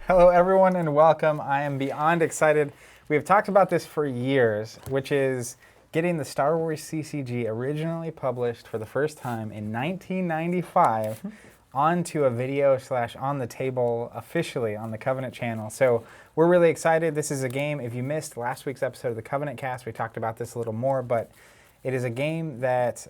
Hello, everyone, and welcome. I am beyond excited. We have talked about this for years, which is getting the Star Wars CCG originally published for the first time in 1995 onto a video / on the table officially on the Covenant channel. So we're really excited. This is a game, if you missed last week's episode of the Covenant cast, we talked about this a little more, but it is a game that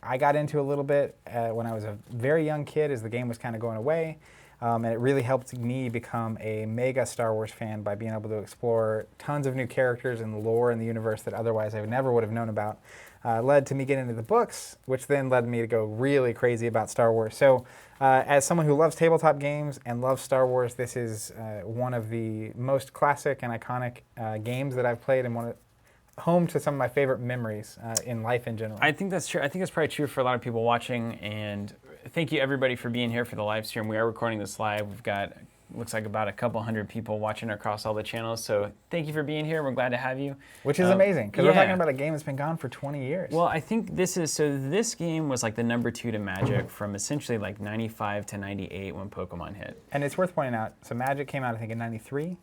I got into a little bit when I was a very young kid as the game was kind of going away. And it really helped me become a mega Star Wars fan by being able to explore tons of new characters and lore in the universe that otherwise I never would have known about. Led to me getting into the books, which then led me to go really crazy about Star Wars. So as someone who loves tabletop games and loves Star Wars, this is one of the most classic and iconic games that I've played and home to some of my favorite memories in life in general. I think that's true. I think it's probably true for a lot of people watching, and thank you everybody for being here for the live stream. We are recording this live. We've got, looks like about a couple hundred people watching across all the channels, so thank you for being here. We're glad to have you. Which is amazing, because we're talking about a game that's been gone for 20 years. Well, I think this game was like the number 2 to Magic from essentially like 95 to 98 when Pokemon hit. And it's worth pointing out, so Magic came out I think in 93.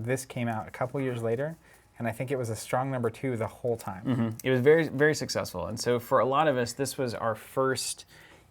This came out a couple years later. And I think it was a strong number 2 the whole time. Mm-hmm. It was very, very successful. And so for a lot of us, this was our first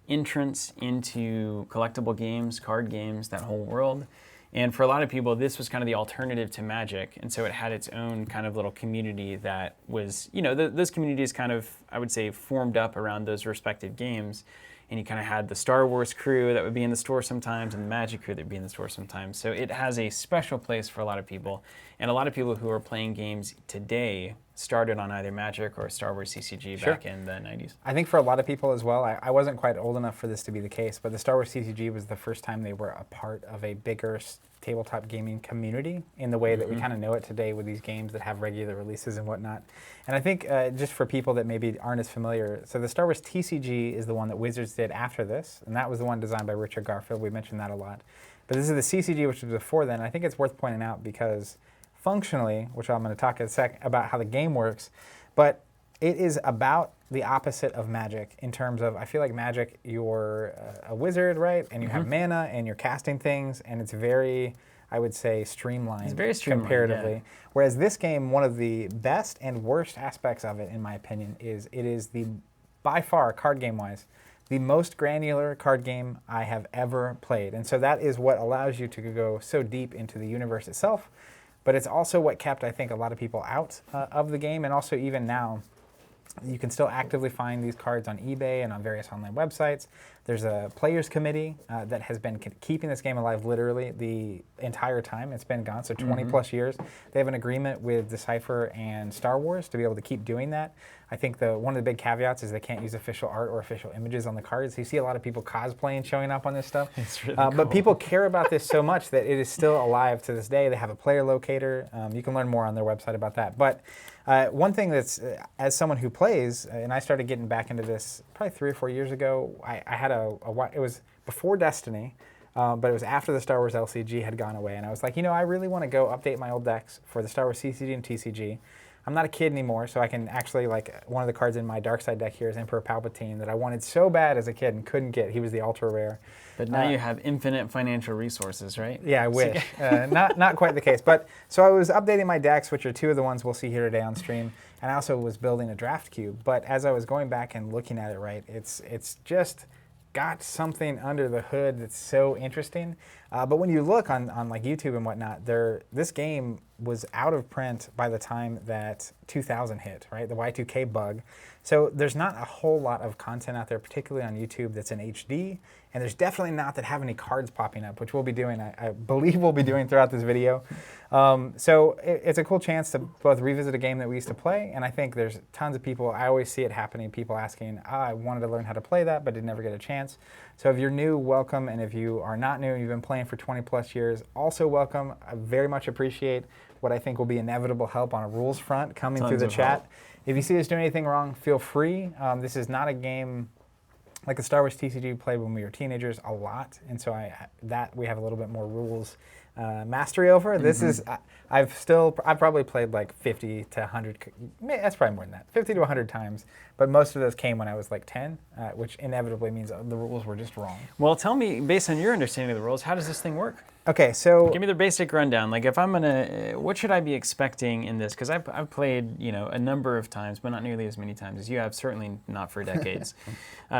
entrance into collectible games, card games, that whole world. And for a lot of people, this was kind of the alternative to Magic. And so it had its own kind of little community that was, you know, those communities kind of, I would say, formed up around those respective games. And you kind of had the Star Wars crew that would be in the store sometimes and the Magic crew that would be in the store sometimes. So it has a special place for a lot of people. And a lot of people who are playing games today started on either Magic or Star Wars CCG back in the 90s. I think for a lot of people as well, I wasn't quite old enough for this to be the case, but the Star Wars CCG was the first time they were a part of a bigger tabletop gaming community in the way that we kind of know it today with these games that have regular releases and whatnot. And I think just for people that maybe aren't as familiar, so the Star Wars TCG is the one that Wizards did after this, and that was the one designed by Richard Garfield. We mentioned that a lot. But this is the CCG, which was before then. And I think it's worth pointing out because functionally, which I'm going to talk in a sec about how the game works, but it is about the opposite of Magic in terms of, I feel like Magic, you're a wizard, right? And you have mana and you're casting things, and it's very, I would say, streamlined. It's very streamlined, comparatively. yeah. Whereas this game, one of the best and worst aspects of it, in my opinion, is it is the, by far, card game-wise, the most granular card game I have ever played. And so that is what allows you to go so deep into the universe itself. But it's also what kept, I think, a lot of people out of the game, and also even now, you can still actively find these cards on eBay and on various online websites. There's a players committee that has been keeping this game alive literally the entire time it's been gone, so 20 plus years. They have an agreement with Decipher and Star Wars to be able to keep doing that. I think one of the big caveats is they can't use official art or official images on the cards. You see a lot of people cosplaying showing up on this stuff. It's really cool. But people care about this so much that it is still alive to this day. They have a player locator. You can learn more on their website about that. But one thing that's, as someone who plays, and I started getting back into this probably 3 or 4 years ago, I had it was before Destiny, but it was after the Star Wars LCG had gone away. And I was like, you know, I really want to go update my old decks for the Star Wars CCG and TCG. I'm not a kid anymore, so I can actually, like, one of the cards in my dark side deck here is Emperor Palpatine that I wanted so bad as a kid and couldn't get. He was the ultra rare. But now you have infinite financial resources, right? Yeah, I wish. Not quite the case. But so I was updating my decks, which are 2 of the ones we'll see here today on stream, and I also was building a draft cube. But as I was going back and looking at it, right, it's just got something under the hood that's so interesting. But when you look on like YouTube and whatnot, this game was out of print by the time that 2000 hit, right? The Y2K bug. So there's not a whole lot of content out there, particularly on YouTube, that's in HD. And there's definitely not that have any cards popping up, which we'll be doing, I believe we'll be doing throughout this video. So it's a cool chance to both revisit a game that we used to play, and I think there's tons of people, I always see it happening, people asking, I wanted to learn how to play that, but did never get a chance. So if you're new, welcome, and if you are not new, you've been playing for 20 plus years, also welcome. I very much appreciate what I think will be inevitable help on a rules front coming through the chat. If you see us doing anything wrong, feel free. This is not a game like the Star Wars TCG we played when we were teenagers a lot, and so we have a little bit more rules mastery over. This is I've probably played like 50 to 100. That's probably more than that. 50 to 100 times. But most of those came when I was like 10, which inevitably means the rules were just wrong. Well, tell me, based on your understanding of the rules, how does this thing work? Okay, so Give me the basic rundown. Like, if I'm gonna, what should I be expecting in this? Because I've played, a number of times, but not nearly as many times as you have. Certainly not for decades.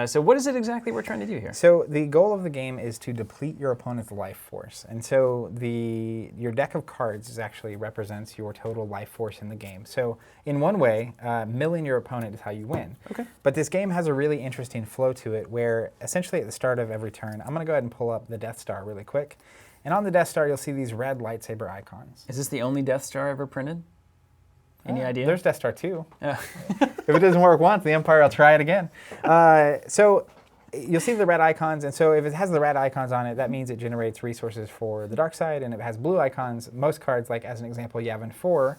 So, what is it exactly we're trying to do here? So the goal of the game is to deplete your opponent's life force, and so your deck of cards actually represents your total life force in the game. So in one way, milling your opponent is how you win. Okay. But this game has a really interesting flow to it, where essentially at the start of every turn, I'm going to go ahead and pull up the Death Star really quick. And on the Death Star, you'll see these red lightsaber icons. Is this the only Death Star ever printed? Any idea? There's Death Star 2. If it doesn't work once, the Empire will try it again. So you'll see the red icons, and so if it has the red icons on it, that means it generates resources for the dark side, and if it has blue icons, most cards, like as an example, Yavin 4,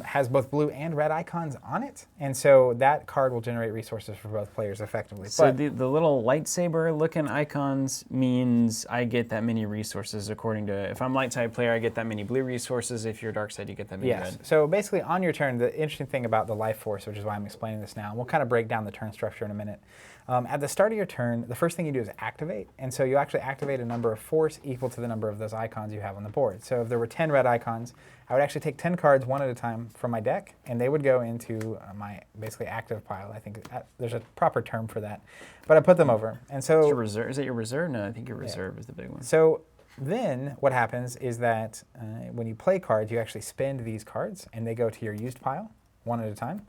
has both blue and red icons on it, and so that card will generate resources for both players effectively. So the little lightsaber-looking icons means I get that many resources according to, if I'm light side player, I get that many blue resources. If you're dark side, you get that many red. So basically on your turn, the interesting thing about the life force, which is why I'm explaining this now, and we'll kind of break down the turn structure in a minute. At the start of your turn, the first thing you do is activate, and so you actually activate a number of force equal to the number of those icons you have on the board. So if there were 10 red icons, I would actually take 10 cards one at a time from my deck, and they would go into my basically active pile. I think there's a proper term for that, but I put them over. And so Is your reserve? Is it your reserve? No, I think your reserve is the big one. So then what happens is that when you play cards, you actually spend these cards, and they go to your used pile one at a time.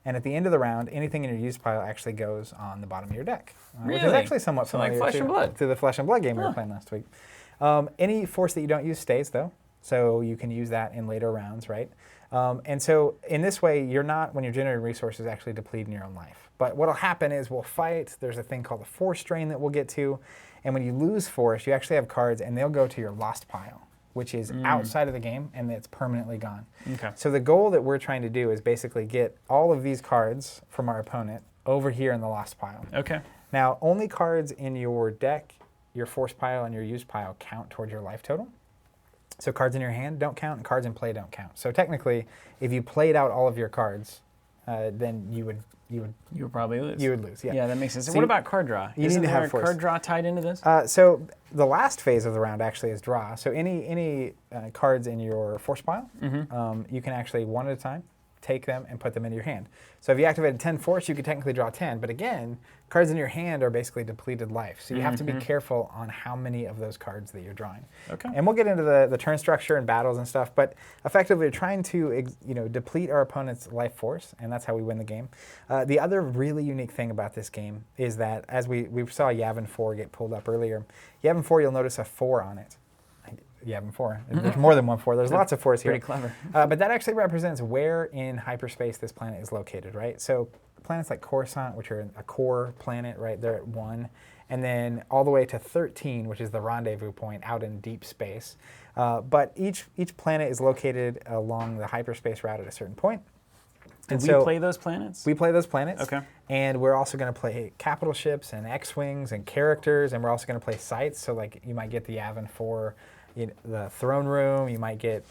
And at the end of the round, anything in your used pile actually goes on the bottom of your deck, which is actually somewhat familiar like Flesh and Blood. to the Flesh and Blood game we were playing last week. Any force that you don't use stays, though, so you can use that in later rounds, right? And so in this way, you're not, when you're generating resources, actually depleting your own life. But what'll happen is we'll fight. There's a thing called the force drain that we'll get to. And when you lose force, you actually have cards, and they'll go to your lost pile, which is outside of the game, and it's permanently gone. Okay. So the goal that we're trying to do is basically get all of these cards from our opponent over here in the lost pile. Okay. Now, only cards in your deck, your force pile, and your used pile count towards your life total. So cards in your hand don't count, and cards in play don't count. So technically, if you played out all of your cards, then you would probably lose. You would lose, yeah. Yeah, that makes sense. So what about card draw? You Isn't need to there have a force. card draw tied into this? So the last phase of the round actually is draw. So any cards in your force pile, you can actually one at a time take them and put them into your hand. So if you activated 10 force, you could technically draw 10. But again, cards in your hand are basically depleted life. So you have to be careful on how many of those cards that you're drawing. Okay. And we'll get into the turn structure and battles and stuff. But effectively, we're trying to deplete our opponent's life force, and that's how we win the game. The other really unique thing about this game is that, as we saw Yavin 4 get pulled up earlier, Yavin 4, you'll notice a 4 on it. Yavin 4. There's more than one 4. There's lots of 4s here. Pretty clever. But that actually represents where in hyperspace this planet is located, right? So planets like Coruscant, which are a core planet, right? They're at 1. And then all the way to 13, which is the rendezvous point out in deep space. But each planet is located along the hyperspace route at a certain point. Did we play those planets? We play those planets. Okay. And we're also going to play capital ships and X-Wings and characters, and we're also going to play sites. So like you might get the Yavin 4, the throne room. You might get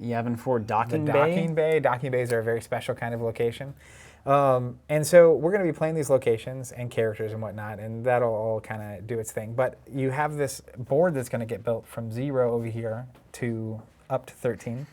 Yavin 4 docking the bay. Docking bay. Docking bays are a very special kind of location. And so we're going to be playing these locations and characters and whatnot, and that'll all kind of do its thing. But you have this board that's going to get built from 0 over here to up to 13.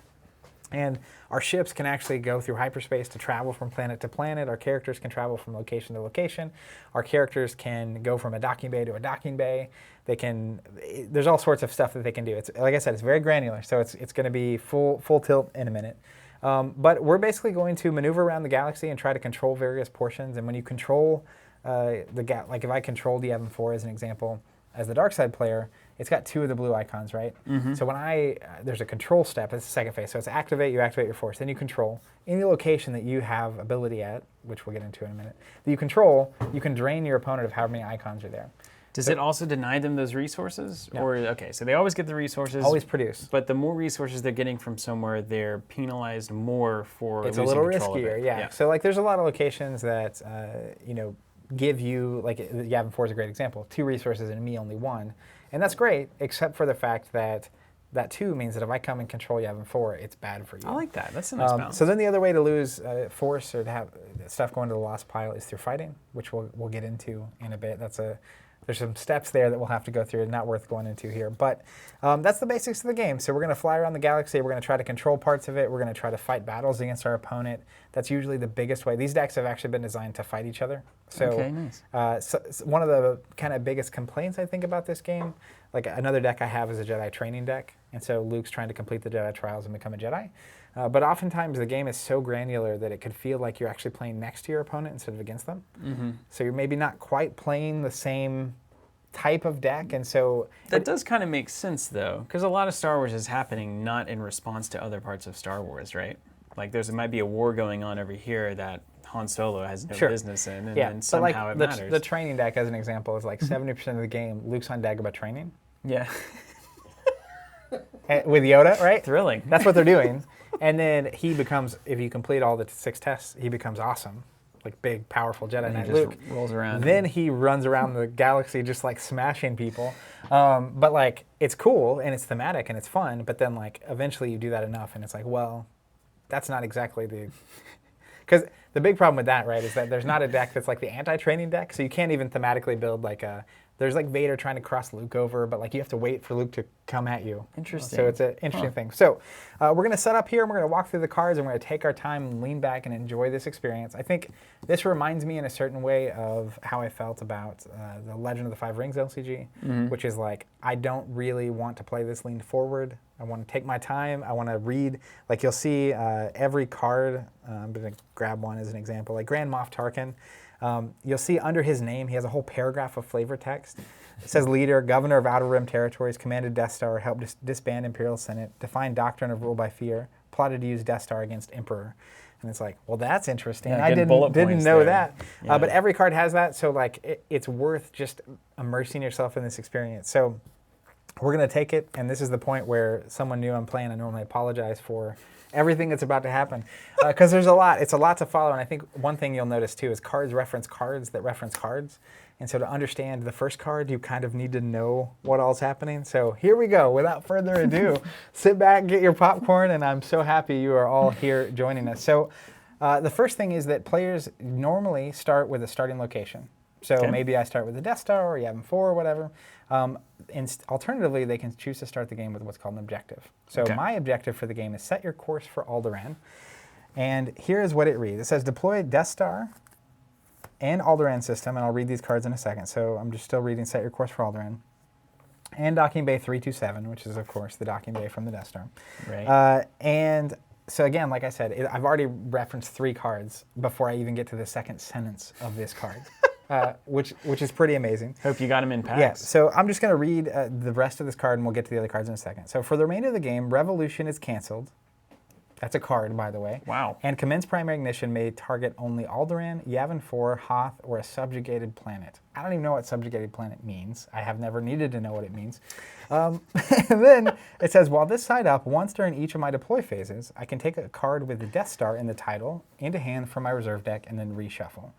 And our ships can actually go through hyperspace to travel from planet to planet. Our characters can travel from location to location. Our characters can go from a docking bay to a docking bay. There's all sorts of stuff that they can do. It's, like I said, it's very granular, so it's going to be full tilt in a minute. But we're basically going to maneuver around the galaxy and try to control various portions. And when you control like if I controlled the Yavin 4 as an example, as the dark side player, it's got 2 of the blue icons, right? So when there's a control step, it's the second phase. So it's activate, you activate your force. Then you control any location that you have ability at, which we'll get into in a minute, that you control, you can drain your opponent of how many icons are there. Does it also deny them those resources? No. Or, okay, so they always get the resources. Always produce. But the more resources they're getting from somewhere, they're penalized more for It's a losing little control of riskier, it. yeah. So like there's a lot of locations that, give you, like Yavin 4 is a great example, 2 resources and me only 1. And that's great, except for the fact that that 2 means that if I come and control Yavin 4, it's bad for you. I like that. That's a nice balance. So then the other way to lose force or to have stuff going to the lost pile is through fighting, which we'll get into in a bit. There's some steps there that we'll have to go through, not worth going into here. But that's the basics of the game. So we're going to fly around the galaxy. We're going to try to control parts of it. We're going to try to fight battles against our opponent. That's usually the biggest way. These decks have actually been designed to fight each other. So, okay, nice. So one of the kind of biggest complaints I think about this game, like another deck I have is a Jedi training deck. And so Luke's trying to complete the Jedi trials and become a Jedi. But oftentimes the game is so granular that it could feel like you're actually playing next to your opponent instead of against them. Mm-hmm. So you're maybe not quite playing the same type of deck, and so that does kind of make sense though, because a lot of Star Wars is happening not in response to other parts of Star Wars, right? Like there might be a war going on over here that Han Solo has no business in, and then somehow it matters. The training deck, as an example, is like 70% of the game. Luke's on Dagobah training. Yeah. With Yoda, right? Thrilling. That's what they're doing. And then he becomes, if you complete all the 6 tests, he becomes awesome. Like big, powerful Jedi Knight Luke. Rolls around. Then he runs around the galaxy just like smashing people. But like, it's cool and it's thematic and it's fun. But then like, eventually you do that enough and it's like, well, that's not exactly the... Because the big problem with that, right, is that there's not a deck that's like the anti-training deck. So you can't even thematically build like a... There's like Vader trying to cross Luke over, but like you have to wait for Luke to come at you. Interesting. So it's an interesting thing. So we're going to set up here and we're going to walk through the cards and we're going to take our time and lean back and enjoy this experience. I think this reminds me in a certain way of how I felt about the Legend of the Five Rings LCG, which is like, I don't really want to play this leaned forward. I want to take my time. I want to read. Like you'll see every card. I'm going to grab one as an example. Like Grand Moff Tarkin. You'll see under his name, he has a whole paragraph of flavor text. It says leader, governor of Outer Rim territories, commanded Death Star, helped disband Imperial Senate, defined doctrine of rule by fear, plotted to use Death Star against Emperor. And it's like, well, that's interesting. Yeah, I didn't know that. Yeah. But every card has that, so like it's worth just immersing yourself in this experience. So we're going to take it, and this is the point where someone new I'm playing, I normally apologize for everything that's about to happen, because there's a lot. It's a lot to follow, and I think one thing you'll notice too is cards reference cards that reference cards, and so to understand the first card, you kind of need to know what all's happening. So here we go. Without further ado, sit back, get your popcorn, and I'm so happy you are all here joining us. So the first thing is that players normally start with a starting location. So maybe I start with the Death Star or Yavin 4 or whatever. Alternatively, they can choose to start the game with what's called an objective. So my objective for the game is set your course for Alderaan. And here is what it reads. It says deploy Death Star and Alderaan system, and I'll read these cards in a second. So I'm just still reading set your course for Alderaan. And docking bay 327, which is, of course, the docking bay from the Death Star. Right. And so again, like I said, I've already referenced 3 cards before I even get to the second sentence of this card. Which is pretty amazing. Hope you got them in packs. Yeah, so I'm just going to read the rest of this card, and we'll get to the other cards in a second. So for the remainder of the game, Revolution is canceled. That's a card, by the way. Wow. And commence primary ignition may target only Alderaan, Yavin 4, Hoth, or a subjugated planet. I don't even know what subjugated planet means. I have never needed to know what it means. And then it says, while this side up, once during each of my deploy phases, I can take a card with the Death Star in the title into hand from my reserve deck and then reshuffle.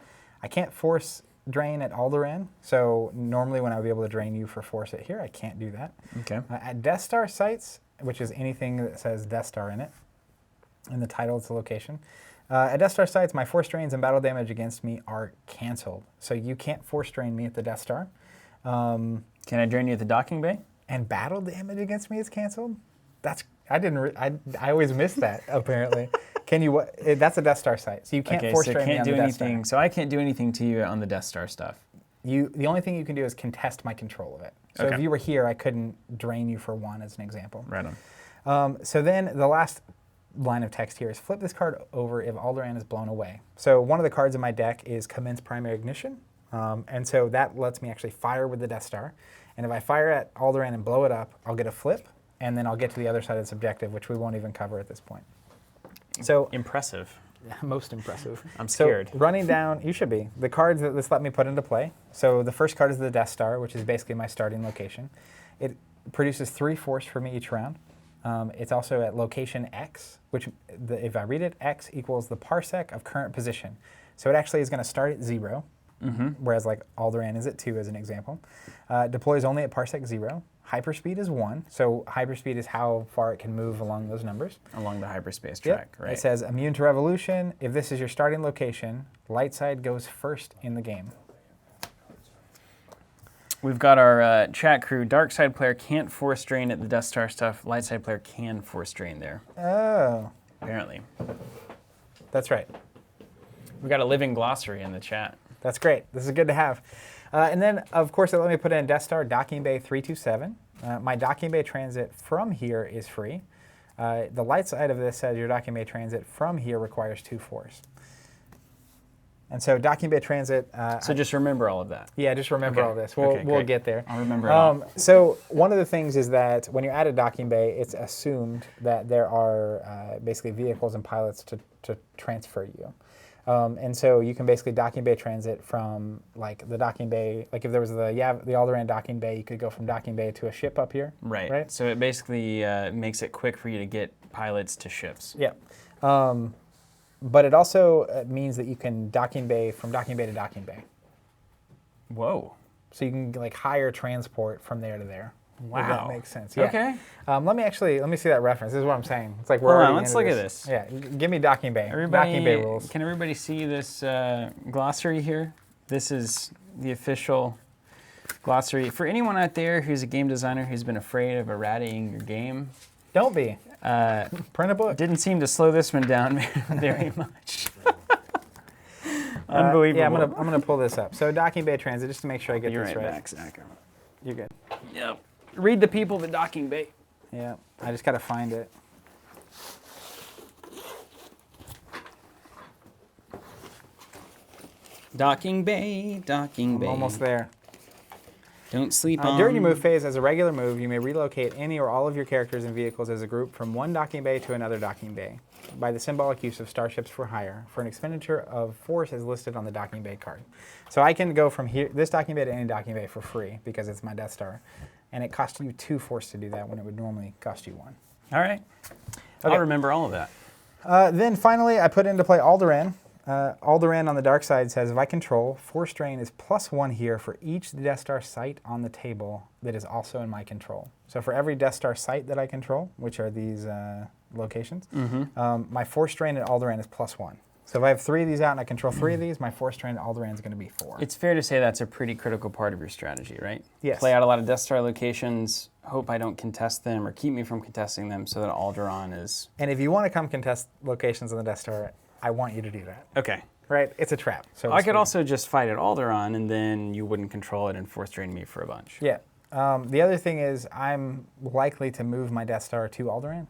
I can't force drain at Alderaan, so normally when I would be able to drain you for force it here, I can't do that. Okay. At Death Star sites, which is anything that says Death Star in it, in the title, it's the location. At Death Star sites, my force drains and battle damage against me are canceled. So you can't force drain me at the Death Star. Can I drain you at the docking bay? And battle damage against me is canceled? I always miss that, apparently. Can you? That's a Death Star site, so you can't force drain me on the Death Star. So I can't do anything to you on the Death Star stuff. The only thing you can do is contest my control of it. So if you were here, I couldn't drain you for 1 as an example. Right on. So then the last line of text here is flip this card over if Alderaan is blown away. So one of the cards in my deck is commence primary ignition, and so that lets me actually fire with the Death Star. And if I fire at Alderaan and blow it up, I'll get a flip, and then I'll get to the other side of this objective, which we won't even cover at this point. So impressive. Most impressive. I'm scared. So running down, you should be, the cards that this let me put into play. So the first card is the Death Star, which is basically my starting location. It produces 3 force for me each round. It's also at location X, which if I read it, X equals the parsec of current position. So it actually is going to start at 0, whereas like Alderaan is at 2 as an example. Deploys only at parsec 0. Hyperspeed is 1, so hyperspeed is how far it can move along those numbers. Along the hyperspace track, right? It says immune to revolution. If this is your starting location, light side goes first in the game. We've got our chat crew. Dark side player can't force drain at the Death Star stuff. Light side player can force drain there. Oh. Apparently. That's right. We got a living glossary in the chat. That's great. This is good to have. And then, of course, let me put in Death Star Docking Bay 327. My Docking Bay transit from here is free. The light side of this says your Docking Bay transit from here requires 2 force. And so Docking Bay transit... so just remember all of that. Yeah, just remember all this. We'll get there. I'll remember it all. So one of the things is that when you're at a docking bay, it's assumed that there are basically vehicles and pilots to transfer you. And so you can basically docking bay transit from like the docking bay, like if there was the Alderaan docking bay, you could go from docking bay to a ship up here. Right. So it basically makes it quick for you to get pilots to ships. Yeah. But it also means that you can docking bay from docking bay to docking bay. Whoa. So you can like hire transport from there to there. Wow. If that makes sense. Yeah. Okay. Let me see that reference. This is what I'm saying. It's like Hold on, let's look at this. Yeah, give me docking bay. Docking bay rules. Can everybody see this glossary here? This is the official glossary. For anyone out there who's a game designer who's been afraid of errataing your game, don't be. Print a book. Didn't seem to slow this one down very much. Unbelievable. Yeah, I'm gonna pull this up. So docking bay transit, just to make sure I get You're this right. right. Back, Zach. You're good. Yep. Read the people the docking bay. Yeah, I just gotta find it. Docking bay, docking bay. I'm almost there. Don't sleep on. During your move phase, as a regular move, you may relocate any or all of your characters and vehicles as a group from one docking bay to another docking bay by the symbolic use of starships for hire for an expenditure of force as listed on the docking bay card. So I can go from here, this docking bay to any docking bay for free because it's my Death Star. And it costs you 2 force to do that when it would normally cost you 1. All right. Okay. I'll remember all of that. Then finally, I put into play Alderaan. Alderaan on the dark side says, if I control, force drain is +1 here for each Death Star site on the table that is also in my control. So for every Death Star site that I control, which are these locations, my force drain at Alderaan is +1. So if I have 3 of these out and I control 3 of these, my force drain at Alderaan is going to be 4. It's fair to say that's a pretty critical part of your strategy, right? Yes. Play out a lot of Death Star locations, hope I don't contest them or keep me from contesting them so that Alderaan is... And if you want to come contest locations on the Death Star, I want you to do that. Okay. Right? It's a trap. So I could also just fight at Alderaan and then you wouldn't control it and force drain me for a bunch. Yeah. The other thing is I'm likely to move my Death Star to Alderaan.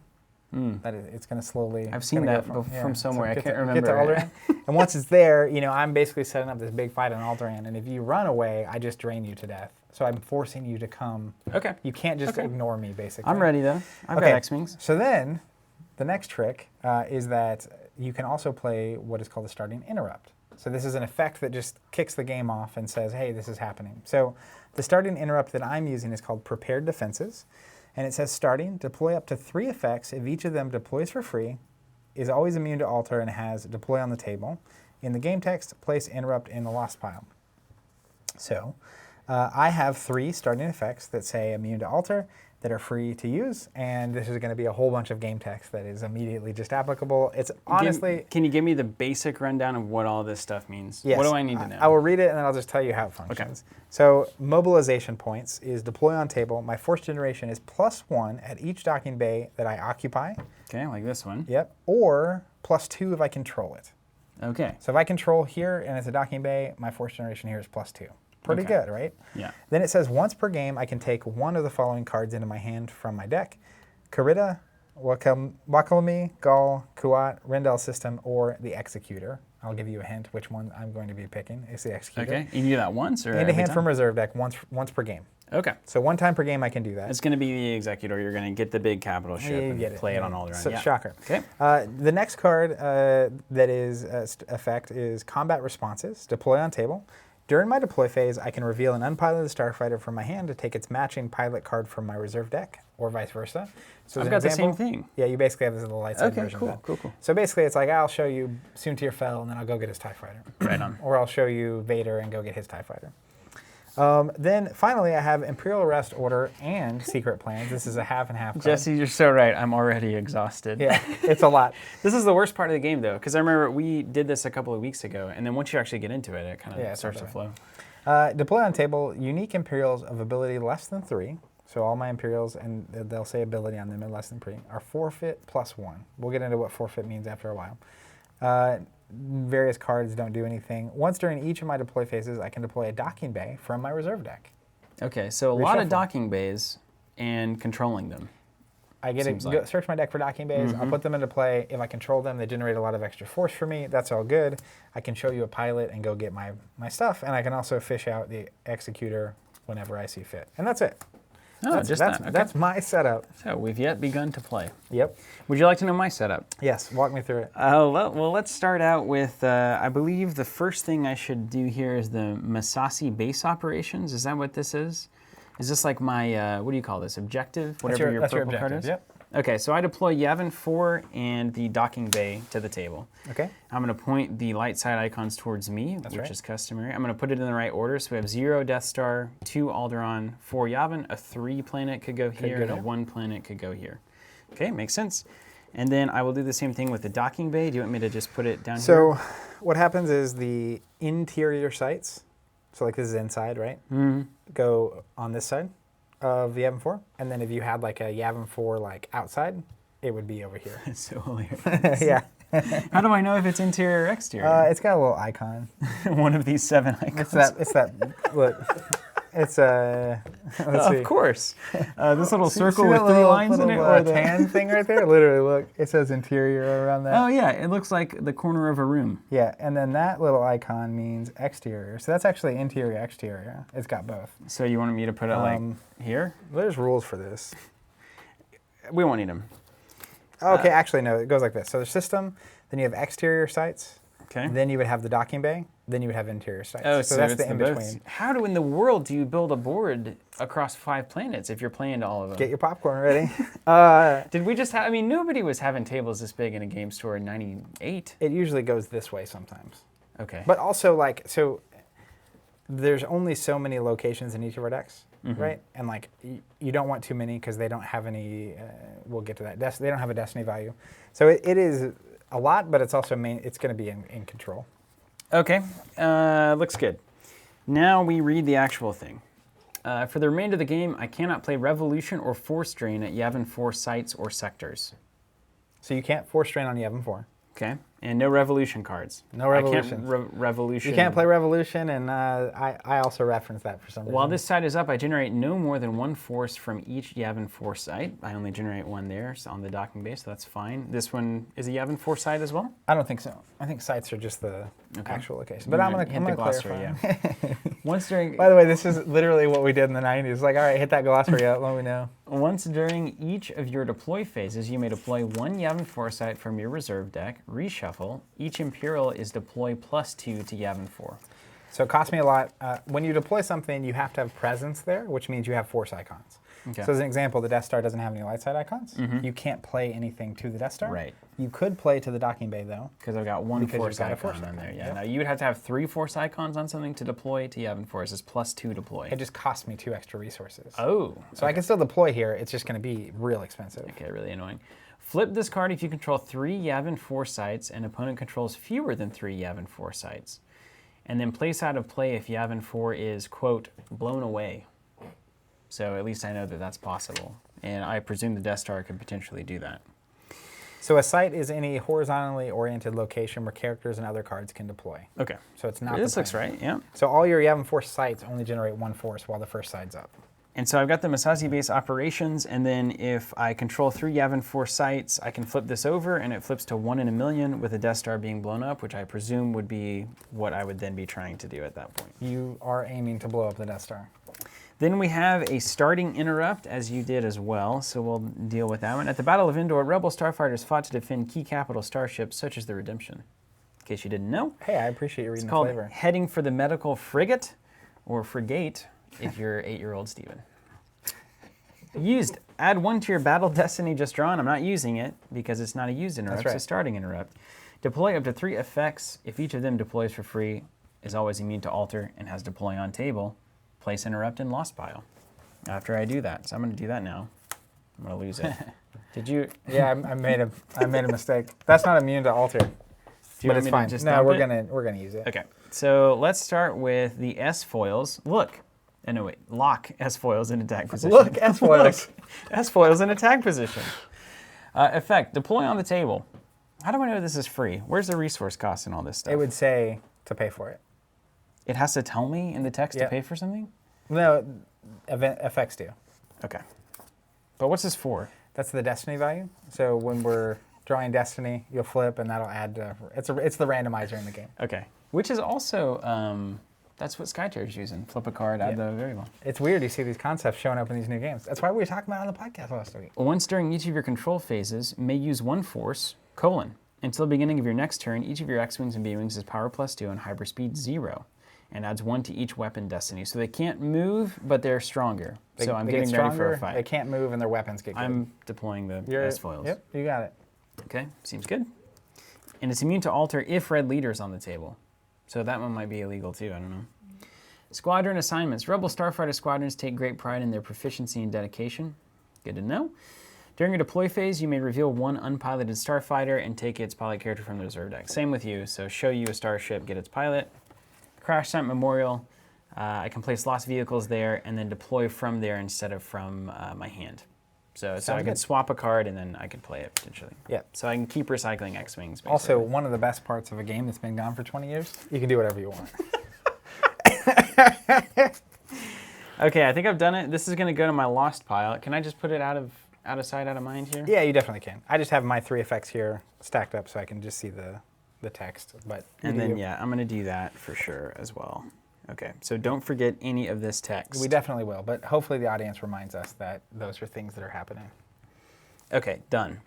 That it's going to slowly... I've seen that from somewhere. I can't remember. Get to Alderaan. And once it's there, you know, I'm basically setting up this big fight on Alderaan. And if you run away, I just drain you to death. So I'm forcing you to come. Okay. You can't just ignore me, basically. I'm ready, though. I've got X-Wings. So then the next trick is that you can also play what is called a starting interrupt. So this is an effect that just kicks the game off and says, hey, this is happening. So the starting interrupt that I'm using is called Prepared Defenses. And it says starting, deploy up to 3 effects if each of them deploys for free, is always immune to alter, and has deploy on the table. In the game text, place interrupt in the lost pile. So I have 3 starting effects that say immune to alter, that are free to use, and this is going to be a whole bunch of game text that is immediately just applicable. It's honestly... Can you give me the basic rundown of what all this stuff means? Yes. What do I need to know? I will read it and then I'll just tell you how it functions. Okay. So mobilization points is deploy on table. My force generation is +1 at each docking bay that I occupy. Okay, like this one. Yep. Or +2 if I control it. Okay. So if I control here and it's a docking bay, my force generation here is +2. Pretty good, right? Yeah. Then it says once per game, I can take one of the following cards into my hand from my deck: Karita, Wakalami, Gaul, Kuat, Rendell System, or the Executor. I'll give you a hint which one I'm going to be picking. It's the Executor. Okay. You can do that once or into hand from reserve deck once per game. Okay. So 1 time per game I can do that. It's going to be the Executor. You're going to get the big capital ship and play it on Alderaan. So, shocker. Okay. The next card that is effect is Combat Responses. Deploy on table. During my deploy phase, I can reveal an unpiloted starfighter from my hand to take its matching pilot card from my reserve deck, or vice versa. So I've got the same thing. Yeah, you basically have this little light side Okay, version cool, of that. cool. So basically, it's like, I'll show you Soontir Fel, and then I'll go get his TIE fighter. Right on. Or I'll show you Vader and go get his TIE fighter. Then finally, I have Imperial Arrest Order and Secret Plans. This is a half and half card. Jesse, you're so right. I'm already exhausted. Yeah, it's a lot. This is the worst part of the game, though, because I remember we did this a couple of weeks ago, and then once you actually get into it, it kind of starts to flow. Deploy on table, unique Imperials of ability less than 3. So all my Imperials, and they'll say ability on them at less than 3, are forfeit +1. We'll get into what forfeit means after a while. Various cards don't do anything. Once during each of my deploy phases, I can deploy a docking bay from my reserve deck. Okay, so a lot of docking bays and controlling them. I get to search my deck for docking bays. I'll put them into play. If I control them, they generate a lot of extra force for me. That's all good. I can show you a pilot and go get my stuff, and I can also fish out the Executor whenever I see fit. And that's it. Oh, That's my setup. So we've yet begun to play. Yep. Would you like to know my setup? Yes, walk me through it. Well, let's start out with, I believe the first thing I should do here is the Masasi base operations. Is that what this is? Is this like my, what do you call this, objective? Whatever your purple card is? Yep. Okay, so I deploy Yavin 4 and the docking bay to the table. Okay. I'm going to point the light side icons towards me, which is customary. I'm going to put it in the right order. So we have 0 Death Star, 2 Alderaan, 4 Yavin, a 3 planet could go here, and a 1 planet could go here. Okay, makes sense. And then I will do the same thing with the docking bay. Do you want me to just put it down here? So what happens is the interior sights, so like this is inside, right? Go on this side of the Yavin 4. And then if you had like a Yavin 4 like outside, it would be over here. It's so hilarious. Yeah. How do I know if it's interior or exterior? It's got a little icon. One of these 7 icons. It's that, look. It's let's see. Of course. This little circle see with 3 lines in it? Or the tan thing right there? Literally, look. It says interior around that. Oh, yeah. It looks like the corner of a room. Yeah, and then that little icon means exterior. So that's actually interior, exterior. It's got both. So you wanted me to put it like here? There's rules for this. We won't need them. Okay, actually, no. It goes like this. So there's system, then you have exterior sights. Okay. Then you would have the docking bay. Then you would have interior sights. Oh, so that's the in-between. both. How in the world do you build a board across 5 planets if you're playing to all of them? Get your popcorn ready. Did we just have, I mean, nobody was having tables this big in a game store in 98. It usually goes this way sometimes. Okay. But also, like, so there's only so many locations in each of our decks, right? And, like, you don't want too many because they don't have any, we'll get to that. They don't have a destiny value. So it is a lot, but it's also it's going to be in control. Okay, looks good. Now we read the actual thing. For the remainder of the game, I cannot play Revolution or Force Drain at Yavin 4 sites or sectors. So you can't force drain on Yavin 4. Okay, and no Revolution cards. No Revolution. I can't Revolution. You can't play Revolution, and I also reference that for some reason. While this side is up, I generate no more than 1 force from each Yavin 4 site. I only generate 1 there on the docking base, so that's fine. This one is a Yavin 4 site as well? I don't think so. I think sites are just the actual location. But I'm going to glossary, clarify. yeah. Once during... By the way, this is literally what we did in the 90s. Like, all right, hit that glossary up, let me know. Once during each of your deploy phases, you may deploy 1 Yavin 4 site from your reserve deck, reshuffle. Each Imperial is deploy +2 to Yavin 4. So it costs me a lot. When you deploy something, you have to have presence there, which means you have force icons. Okay. So as an example, the Death Star doesn't have any light side icons. You can't play anything to the Death Star. Right. You could play to the docking bay, though. Because I've got 1 force icon on there. Yeah. Yep. Now, you would have to have 3 force icons on something to deploy to Yavin 4. It's +2 deploy. It just costs me 2 extra resources. Oh. So I can still deploy here. It's just going to be real expensive. Okay, really annoying. Flip this card if you control 3 Yavin 4 sites and opponent controls fewer than 3 Yavin 4 sites. And then place out of play if Yavin 4 is, quote, blown away. So at least I know that that's possible. And I presume the Death Star could potentially do that. So a site is any horizontally oriented location where characters and other cards can deploy. Okay. So it's not this looks right, yeah. So all your Yavin 4 sites only generate 1 force while the first side's up. And so I've got the Masasi base operations, and then if I control 3 Yavin 4 sites, I can flip this over, and it flips to 1 in a million with a Death Star being blown up, which I presume would be what I would then be trying to do at that point. You are aiming to blow up the Death Star. Then we have a starting interrupt, as you did as well, so we'll deal with that one. At the Battle of Endor, Rebel starfighters fought to defend key capital starships, such as the Redemption. case you didn't know. Hey, I appreciate you reading It's the called flavor. Heading for the Medical Frigate, or Frigate, if you're 8-year-old Steven. Used. Add 1 to your battle destiny just drawn. I'm not using it because it's not a used interrupt, That's right. It's a starting interrupt. Deploy up to 3 effects. If each of them deploys for free, is always immune to alter, and has deploy on table, place interrupt in lost pile. After I do that, so I'm going to do that now. I'm going to lose it. Did you? Yeah, I made a mistake. That's not immune to alter, but it's fine. No, we're gonna use it. Okay, so let's start with the S foils. Look. No, wait. Lock S foils in attack position. Look, S foils. S foils in attack position. Effect. Deploy on the table. How do I know this is free? Where's the resource cost and all this stuff? It would say to pay for it. It has to tell me in the text to pay for something? No, effects do. Okay. But what's this for? That's the destiny value. So when we're drawing destiny, you'll flip, and that'll add. It's the randomizer in the game. Okay. Which is also that's what Skytier's using. Flip a card, add the variable. It's weird you see these concepts showing up in these new games. That's why we were talking about it on the podcast last week. Once during each of your control phases, may use 1 force, until the beginning of your next turn, each of your X-Wings and B-Wings is power +2 and hyperspeed 0, and adds 1 to each weapon destiny. So they can't move, but they're stronger. So I'm getting ready for a fight. They can't move, and their weapons get good. I'm deploying the S-foils. Yep, you got it. Okay, seems good. And it's immune to alter if red leader's on the table. So that one might be illegal too, I don't know. Squadron assignments. Rebel Starfighter squadrons take great pride in their proficiency and dedication. Good to know. During your deploy phase, you may reveal 1 unpiloted starfighter and take its pilot character from the reserve deck. Same with you, so show you a starship, get its pilot. Crash Site Memorial. I can place lost vehicles there and then deploy from there instead of from my hand. So I can swap a card and then I can play it potentially. Yeah. So I can keep recycling X-Wings. Also, one of the best parts of a game that's been gone for 20 years, you can do whatever you want. Okay, I think I've done it. This is going to go to my lost pile. Can I just put it out of sight, out of mind here? Yeah, you definitely can. I just have my 3 effects here stacked up so I can just see the text. But and then, yeah, I'm going to do that for sure as well. Okay, so don't forget any of this text. We definitely will, but hopefully the audience reminds us that those are things that are happening. Okay, done.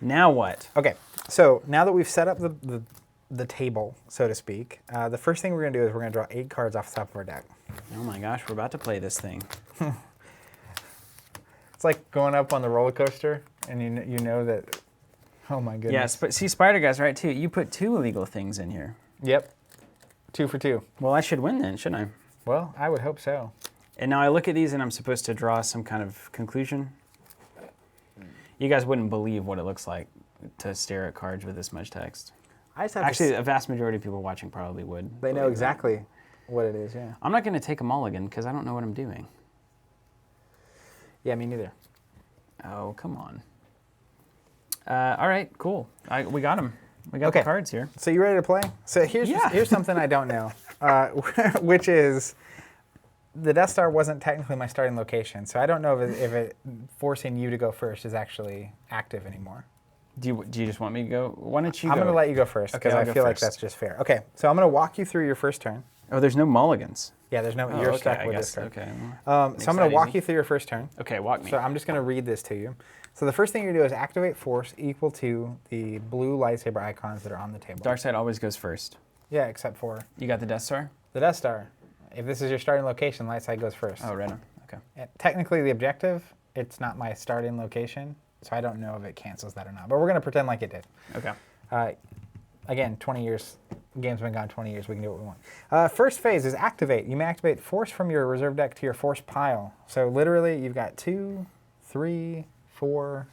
Now what? Okay, so now that we've set up the table, so to speak, the first thing we're going to do is we're going to draw 8 cards off the top of our deck. Oh my gosh, we're about to play this thing. It's like going up on the roller coaster, and you know that, oh my goodness. Yes, but see, Spider Guy's right too. You put 2 illegal things in here. Yep, 2 for 2. Well, I should win then, shouldn't I? Well, I would hope so. And now I look at these and I'm supposed to draw some kind of conclusion. You guys wouldn't believe what it looks like to stare at cards with this much text. I just have Actually, a vast majority of people watching probably would. They know exactly what it is, yeah. I'm not going to take a mulligan because I don't know what I'm doing. Yeah, me neither. Oh, come on. All right, cool. We got them. We got the cards here. So you ready to play? So here's something I don't know, which is the Death Star wasn't technically my starting location, so I don't know if it forcing you to go first is actually active anymore. Do you just want me to go? Why don't you go? I'm going to let you go first because I feel like that's just fair. Okay, so I'm going to walk you through your first turn. Oh, there's no mulligans. Yeah, there's no. You're stuck with this card. Okay. So I'm going to walk you through your first turn. Okay, walk me. So I'm just going to read this to you. So the first thing you're going to do is activate force equal to the blue lightsaber icons that are on the table. Dark side always goes first. Yeah, except for You got the Death Star? the Death Star. If this is your starting location, light side goes first. Oh, right on. Okay. Technically, the objective, it's not my starting location, so I don't know if it cancels that or not. But we're going to pretend like it did. Okay. Again, 20 years. Game's been gone 20 years. We can do what we want. First phase is activate. You may activate force from your reserve deck to your force pile. So literally, you've got 2, 3, 4,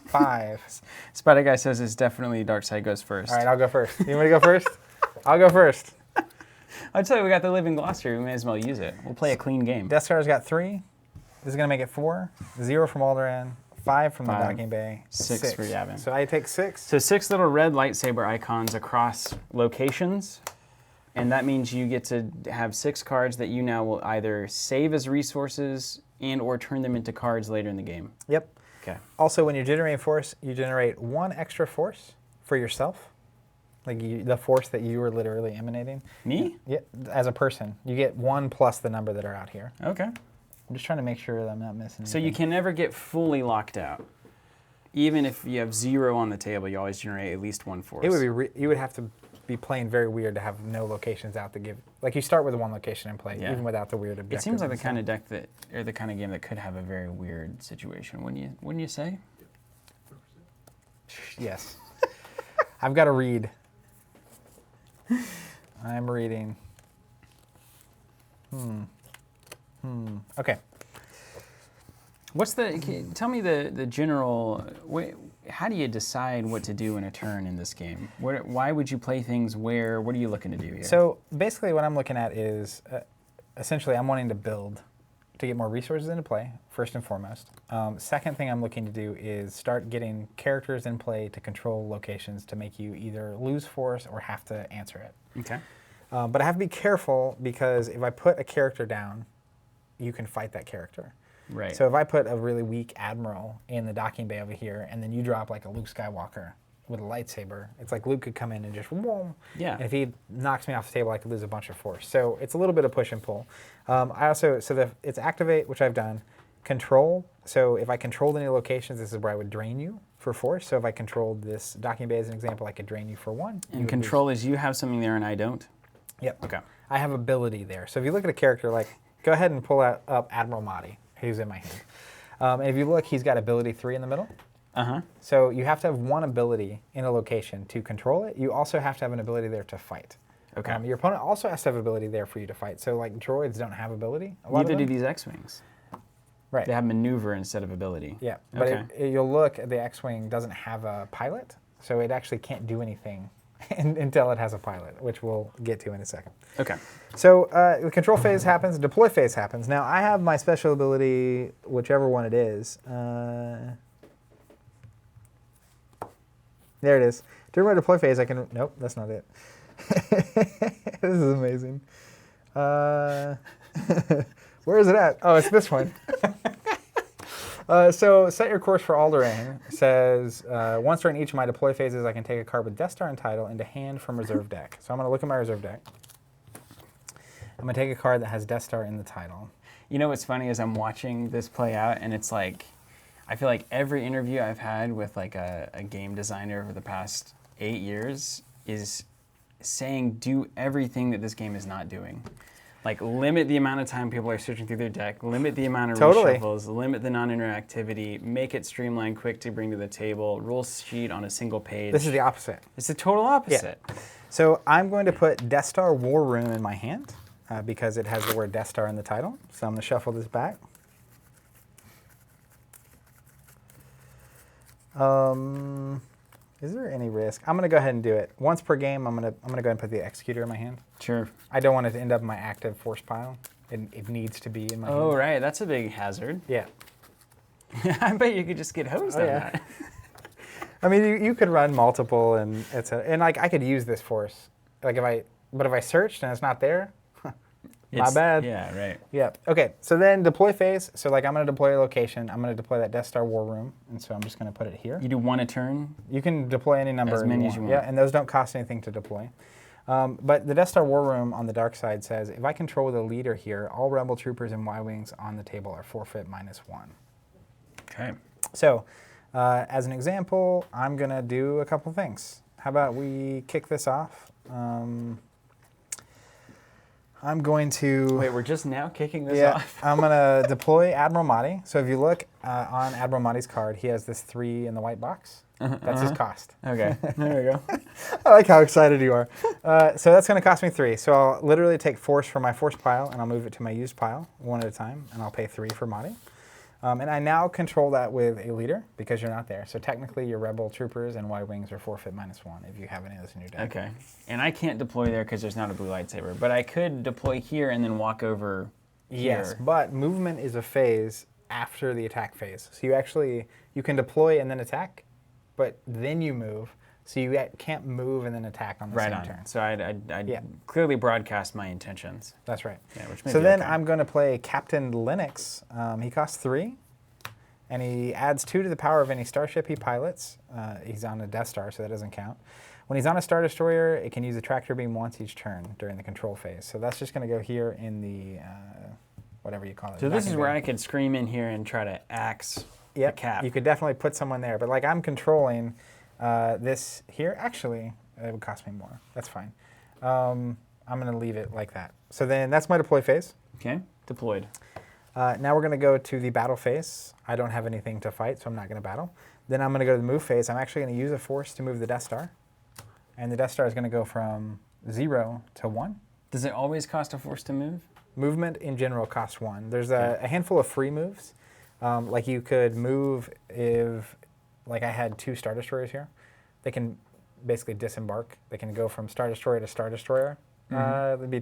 5. Spider Guy says it's definitely Dark Side goes first. All right, I'll go first. You want me to go first? I'll go first. I'd say we got the living glossary. We may as well use it. We'll play a clean game. Death Star's got 3. This is going to make it 4. 0 from Alderaan. 5 from the docking bay. 6 for Yavin. So I take 6. So 6 little red lightsaber icons across locations. And that means you get to have 6 cards that you now will either save as resources and or turn them into cards later in the game. Yep. Okay. Also, when you're generating force, you generate 1 extra force for yourself. Like the force that you were literally emanating. Me? Yeah, as a person. You get 1 plus the number that are out here. Okay. I'm just trying to make sure that I'm not missing anything. So you can never get fully locked out. Even if you have 0 on the table, you always generate at least 1 force. It would be you would have to be playing very weird to have no locations out to give. Like you start with one location and play, Yeah. even without the weird objective. It seems like the and kind stuff. of deck that, or the kind of game that could have a very weird situation. Wouldn't you say? Yes. I've got to read. I'm reading. Okay. Tell me the general, how do you decide what to do in a turn in this game? Why would you play things where? What are you looking to do here? So basically what I'm looking at is, essentially I'm wanting to build to get more resources into play, first and foremost. Second thing I'm looking to do is start getting characters in play to control locations to make you either lose force or have to answer it. Okay. But I have to be careful because if I put a character down, you can fight that character. Right. So if I put a really weak admiral in the docking bay over here, and then you drop like a Luke Skywalker with a lightsaber, it's like Luke could come in and just whoom. Yeah. And if he knocks me off the table, I could lose a bunch of force. So it's a little bit of push and pull. It's activate, which I've done. Control. So if I controlled any locations, this is where I would drain you for force. So if I controlled this docking bay as an example, I could drain you for 1. And control is you have something there and I don't? Yep. Okay. I have ability there. So if you look at a character, like, go ahead and pull up Admiral Mahdi, who's in my hand. And if you look, he's got ability 3 in the middle. Uh-huh. So you have to have one ability in a location to control it. You also have to have an ability there to fight. Okay. Your opponent also has to have ability there for you to fight. So like droids don't have ability. Neither do these X-Wings. Right. They have maneuver instead of ability. Yeah, but Okay. you'll look, the X-Wing doesn't have a pilot, so it actually can't do anything until it has a pilot, which we'll get to in a second. Okay. So the control phase happens, deploy phase happens. Now I have my special ability, whichever one it is. There it is. During my deploy phase, I can, nope, that's not it. This is amazing. Where is it at? Oh, it's this one. So set your course for Alderaan. Says, once during each of my deploy phases, I can take a card with Death Star and title into hand from reserve deck. So I'm going to look at my reserve deck. I'm going to take a card that has Death Star in the title. You know what's funny is I'm watching this play out, and it's like, I feel like every interview I've had with like a game designer over the past 8 years is saying do everything that this game is not doing. Like limit the amount of time people are searching through their deck, limit the amount of reshuffles, limit the non-interactivity, make it streamlined, quick to bring to the table, rule sheet on a single page. This is the opposite. It's the total opposite. Yeah. So I'm going to put Death Star War Room in my hand because it has the word Death Star in the title. So I'm going to shuffle this back. Is there any risk? I'm going to go ahead and do it. Once per game, I'm going to go ahead and put the Executor in my hand. Sure. I don't want it to end up in my active force pile. It needs to be in my hand. Oh, right. That's a big hazard. Yeah. I bet you could just get hosed on that. I mean, you could run multiple, and like I could use this force. Like if I searched and it's not there, my bad. Yeah, right. Yeah. Okay. So then deploy phase. So like I'm going to deploy a location. I'm going to deploy that Death Star War Room, and so I'm just going to put it here. You do one a turn? You can deploy any number As many as you want. Yeah, and those don't cost anything to deploy. But the Death Star War Room on the dark side says, if I control the leader here, all Rebel troopers and Y-Wings on the table are forfeit -1. Okay. So as an example, I'm going to do a couple things. How about we kick this off? I'm going to... Wait, we're just now kicking this off? I'm going to deploy Admiral Mahdi. So if you look on Admiral Mahdi's card, he has this 3 in the white box. That's his cost. Okay, there we go. I like how excited you are. So that's going to cost me 3. So I'll literally take force from my force pile, and I'll move it to my used pile one at a time, and I'll pay 3 for Mahdi. And I now control that with a leader because you're not there. So technically your Rebel troopers and Y-Wings are forfeit -1 if you have any of this in your deck. Okay. And I can't deploy there because there's not a blue lightsaber, but I could deploy here and then walk over here. Yes, but movement is a phase after the attack phase. So you can deploy and then attack, but then you move. So you can't move and then attack on the same turn. So I'd clearly broadcast my intentions. That's right. Yeah, which may So be then okay. I'm going to play Captain Linux. He costs 3, and he adds 2 to the power of any starship he pilots. He's on a Death Star, so that doesn't count. When he's on a Star Destroyer, it can use a tractor beam once each turn during the control phase. So that's just going to go here in the, whatever you call it. So this is where I could scream in here and try to axe the cap. You could definitely put someone there. But like I'm controlling this here. Actually, it would cost me more. That's fine. I'm going to leave it like that. So then that's my deploy phase. Okay, deployed. Now we're going to go to the battle phase. I don't have anything to fight, so I'm not going to battle. Then I'm going to go to the move phase. I'm actually going to use a force to move the Death Star. And the Death Star is going to go from 0 to 1. Does it always cost a force to move? Movement in general costs 1. There's a handful of free moves. Like you could move if, like I had 2 Star Destroyers here. They can basically disembark. They can go from Star Destroyer to Star Destroyer. They'd be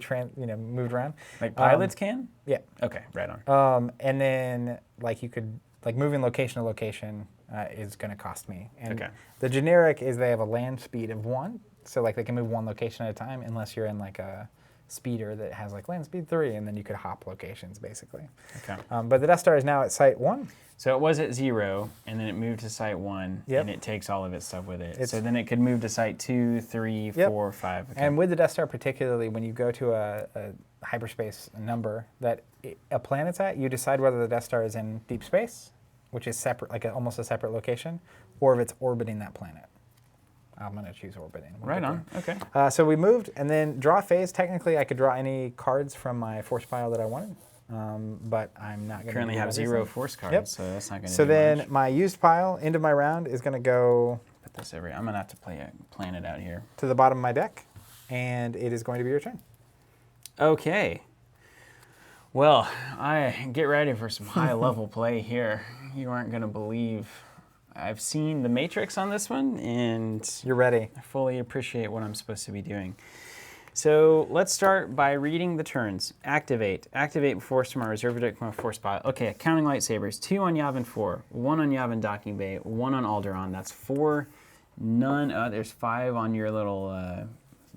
moved around. Like pilots can? Yeah. Okay, right on. And then like you could, like moving location to location is going to cost me. And the generic is they have a land speed of 1. So like they can move 1 location at a time unless you're in like a speeder that has like land speed 3, and then you could hop locations basically. Okay. But the Death Star is now at site 1. So it was at 0, and then it moved to site 1, and it takes all of its stuff with it. So then it could move to site 2, 3, 4, 5. Okay. And with the Death Star particularly, when you go to a hyperspace number that a planet's at, you decide whether the Death Star is in deep space, which is separate, like almost a separate location, or if it's orbiting that planet. I'm going to choose orbiting. Right on. Okay. So we moved, and then draw phase. Technically, I could draw any cards from my force pile that I wanted, but I'm not going to. Currently have 0 force cards, so that's not going to. So then my used pile, end of my round, is going to go. Put this over. I'm going to have to plan it out here. To the bottom of my deck, and it is going to be your turn. Okay. Well, I get ready for some high-level play here. You aren't going to believe. I've seen the Matrix on this one, and you're ready. I fully appreciate what I'm supposed to be doing. So let's start by reading the turns. Activate. Activate force from my reserve deck from my force pile. Okay, counting lightsabers. 2 on Yavin 4, 1 on Yavin docking bay, 1 on Alderaan. That's 4. None. There's 5 on your little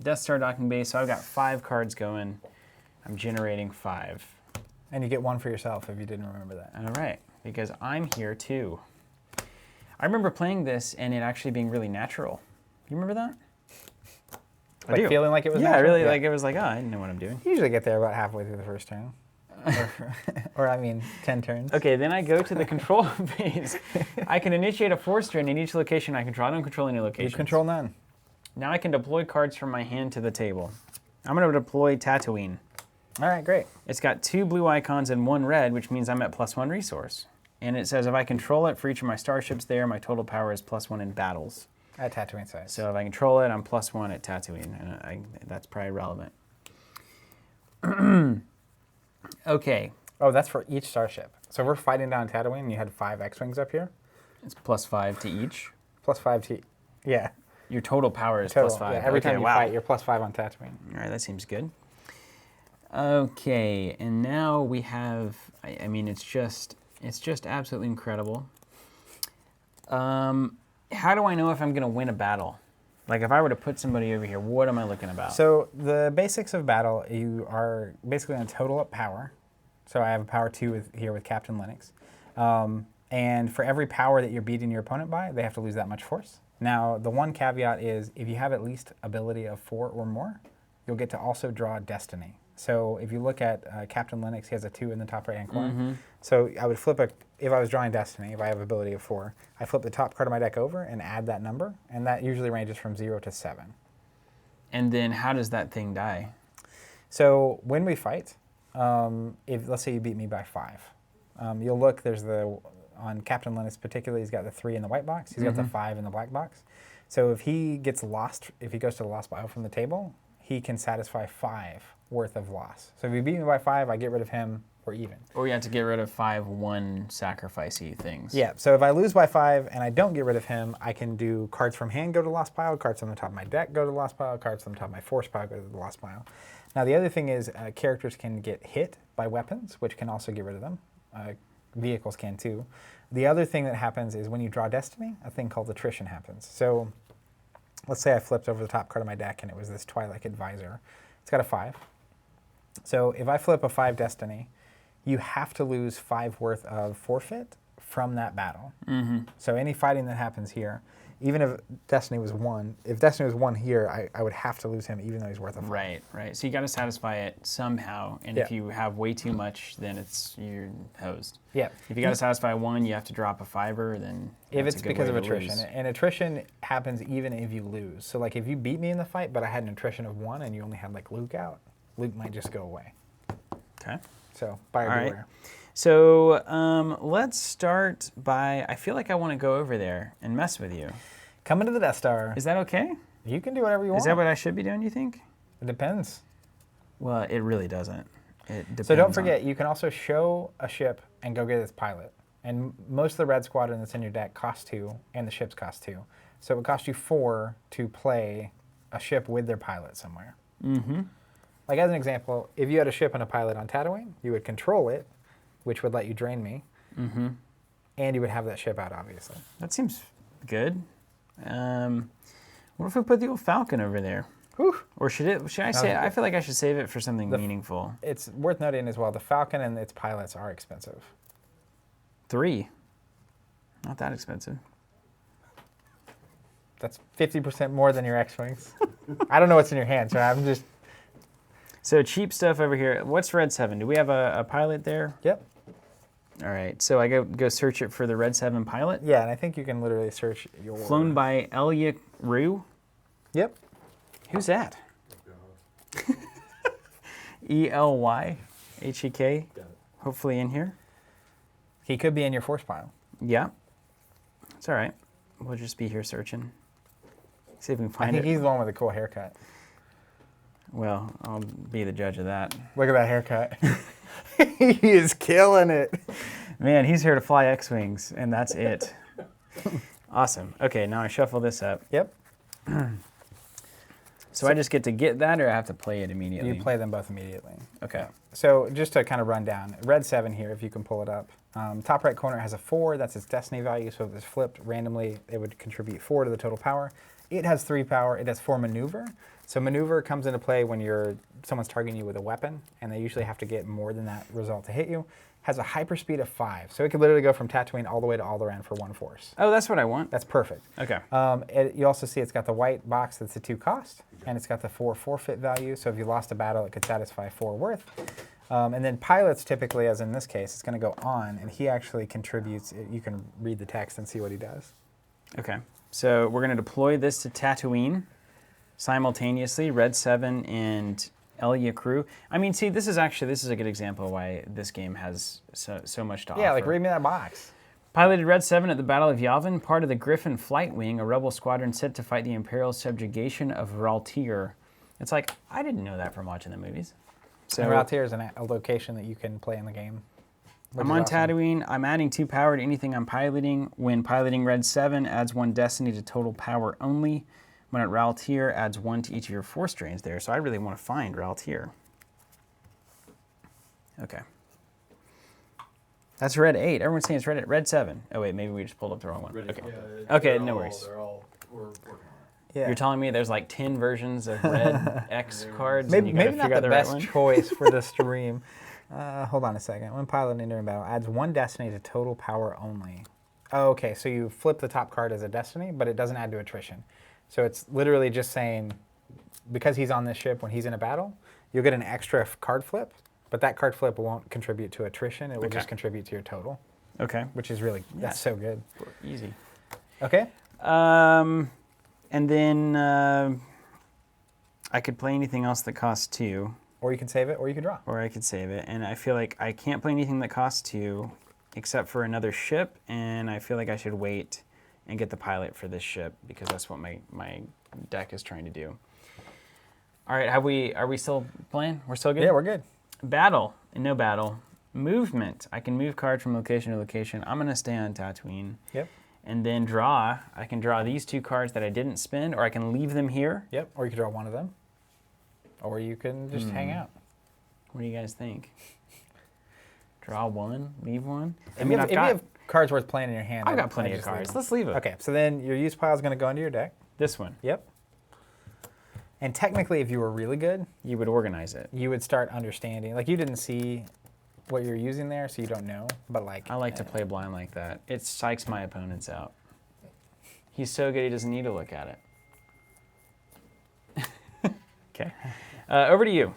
Death Star docking bay. So I've got 5 cards going. I'm generating 5. And you get 1 for yourself if you didn't remember that. All right, because I'm here too. I remember playing this and it actually being really natural. You remember that? Like feeling like it was natural? Really, like it was like, oh, I didn't know what I'm doing. You usually get there about halfway through the first turn. or I mean, 10 turns. Okay, then I go to the control phase. I can initiate a force turn in each location I control. I don't control any locations. You control none. Now I can deploy cards from my hand to the table. I'm going to deploy Tatooine. All right, great. It's got 2 blue icons and 1 red, which means I'm at +1 resource. And it says if I control it for each of my starships there, my total power is +1 in battles. At Tatooine size. So if I control it, I'm +1 at Tatooine, and that's probably relevant. Okay. Oh, that's for each starship. So we're fighting down Tatooine, and you had 5 X-Wings up here? It's +5 to each? +5 to, yeah. Your total power is total, +5. Yeah, every time you fight, you're +5 on Tatooine. All right, that seems good. Okay, and now we have, I mean, it's just absolutely incredible. How do I know if I'm going to win a battle? Like, if I were to put somebody over here, what am I looking about? So the basics of battle, you are basically going to total up power. So I have a power 2 here with Captain Linux. And for every power that you're beating your opponent by, they have to lose that much force. Now, the one caveat is if you have at least ability of 4 or more, you'll get to also draw Destiny. So if you look at Captain Linux, he has a 2 in the top right-hand corner. So I would flip if I was drawing Destiny, if I have ability of 4, I flip the top card of my deck over and add that number, and that usually ranges from 0 to 7. And then how does that thing die? So when we fight, if let's say you beat me by 5, you'll look, on Captain Linux particularly, he's got the 3 in the white box, he's got the 5 in the black box. So if he gets lost, if he goes to the lost pile from the table, he can satisfy 5 worth of loss. So if you beat me by 5, I get rid of him, we're even. Or you have to get rid of 5 sacrificey things. Yeah, so if I lose by 5 and I don't get rid of him, I can do cards from hand go to the lost pile, cards on the top of my deck go to the lost pile, cards on the top of my force pile go to the lost pile. Now the other thing is characters can get hit by weapons, which can also get rid of them. Vehicles can too. The other thing that happens is when you draw Destiny, a thing called attrition happens. So let's say I flipped over the top card of my deck and it was this Twi'lek Advisor. It's got a 5. So if I flip a 5 Destiny, you have to lose 5 worth of forfeit from that battle. So any fighting that happens here, Even if Destiny was 1, if Destiny was 1 here, I would have to lose him even though he's worth a 5. Right. So you got to satisfy it somehow, and if you have way too much, then you're hosed. Yeah. If you got to satisfy 1, you have to drop a 5er, then if that's it's a good because way of to attrition, lose. and attrition happens even if you lose. So like if you beat me in the fight, but I had an attrition of 1 and you only had like Luke out, Luke might just go away. Okay. So buyer All right. beware. So let's start by, I feel like I want to go over there and mess with you. Come into the Death Star. Is that okay? You can do whatever you want. Is that what I should be doing, you think? It depends. Well, it really doesn't. It depends. So don't forget, you can also show a ship and go get its pilot. And most of the red squadron that's in your deck costs 2, and the ships cost 2. So it would cost you 4 to play a ship with their pilot somewhere. Mm-hmm. Like as an example, if you had a ship and a pilot on Tatooine, you would control it, which would let you drain me. Mm-hmm. And you would have that ship out, obviously. That seems good. What if we put the old Falcon over there? Whew. Or should I say? I feel like I should save it for something meaningful. It's worth noting as well, the Falcon and its pilots are expensive. 3. Not that expensive. That's 50% more than your X-Wings. I don't know what's in your hand, so I'm just... So cheap stuff over here. What's Red 7? Do we have a pilot there? Yep. All right, so I go search it for the Red 7 pilot. Yeah, and I think you can literally search your... Flown by Elia Rue. Yep. Who's that? Elyhek. Hopefully in here. He could be in your force pile. Yeah. It's all right. We'll just be here searching. See if we can I find think it. he's the one with the cool haircut. Well, I'll be the judge of that. Look at that haircut. He is killing it. Man, he's here to fly X-Wings, and that's it. Awesome. Okay, now I shuffle this up. Yep. So I just get to get that, or I have to play it immediately? You play them both immediately. Okay. So just to kind of run down, Red 7 here, if you can pull it up. Top right corner has a 4. That's its destiny value. So if it's flipped randomly, it would contribute 4 to the total power. It has 3 power. It has 4 maneuver. So maneuver comes into play when someone's targeting you with a weapon, and they usually have to get more than that result to hit you. Has a hyperspeed of 5. So it could literally go from Tatooine all the way to Alderaan for 1 force. Oh, that's what I want. That's perfect. Okay. You also see it's got the white box that's a 2 cost, and it's got the 4 forfeit value. So if you lost a battle, it could satisfy 4 worth. And then pilots typically, as in this case, it's going to go on, and he actually contributes. You can read the text and see what he does. Okay. So we're going to deploy this to Tatooine simultaneously, Red 7 and Elia Crew. I mean, see, this is a good example of why this game has so much to offer. Yeah, like read me that box. Piloted Red 7 at the Battle of Yavin, part of the Griffin Flight Wing, a rebel squadron set to fight the Imperial subjugation of Raltier. It's like, I didn't know that from watching the movies. So And Raltier is a location that you can play in the game. I'm on Tatooine. I'm adding 2 power to anything I'm piloting. When piloting Red 7, adds 1 destiny to total power only. When at Raltier, adds 1 to each of your force drains there. So I really want to find Raltier. Okay. That's Red 8. Everyone's saying it's Red 7. Oh, wait, maybe we just pulled up the wrong one. Okay, okay, no worries. We're working on it. Yeah. You're telling me there's like 10 versions of Red X cards? Maybe, and you maybe gotta not figure the out the right best one? choice for the stream. Hold on a second. When piloting during battle, adds 1 destiny to total power only. Oh, okay, so you flip the top card as a destiny, but it doesn't add to attrition. So it's literally just saying, because he's on this ship when he's in a battle, you'll get an extra card flip, but that card flip won't contribute to attrition. It will just contribute to your total, Okay. which is really, that's so good. Easy. Okay. And then I could play anything else that costs 2. Or you can save it, or you can draw. Or I could save it. And I feel like I can't play anything that costs 2 except for another ship, and I feel like I should wait and get the pilot for this ship because that's what my deck is trying to do. All right, are we still playing? We're still good? Yeah, we're good. Battle and no battle. Movement. I can move cards from location to location. I'm going to stay on Tatooine. Yep. And then draw. I can draw these 2 cards that I didn't spend, or I can leave them here. Yep, or you can draw one of them. Or you can just hang out. What do you guys think? Draw 1, leave 1? If you have cards worth playing in your hand, I've got I'd plenty of just leave cards. them. Let's leave it. Okay, so then your use pile is going to go into your deck. This one. Yep. And technically, if you were really good, You would organize it. you would start understanding. Like, you didn't see what you're using there, so you don't know. But, like, I like to play blind like that. It psychs my opponents out. He's so good he doesn't need to look at it. Okay. Over to you.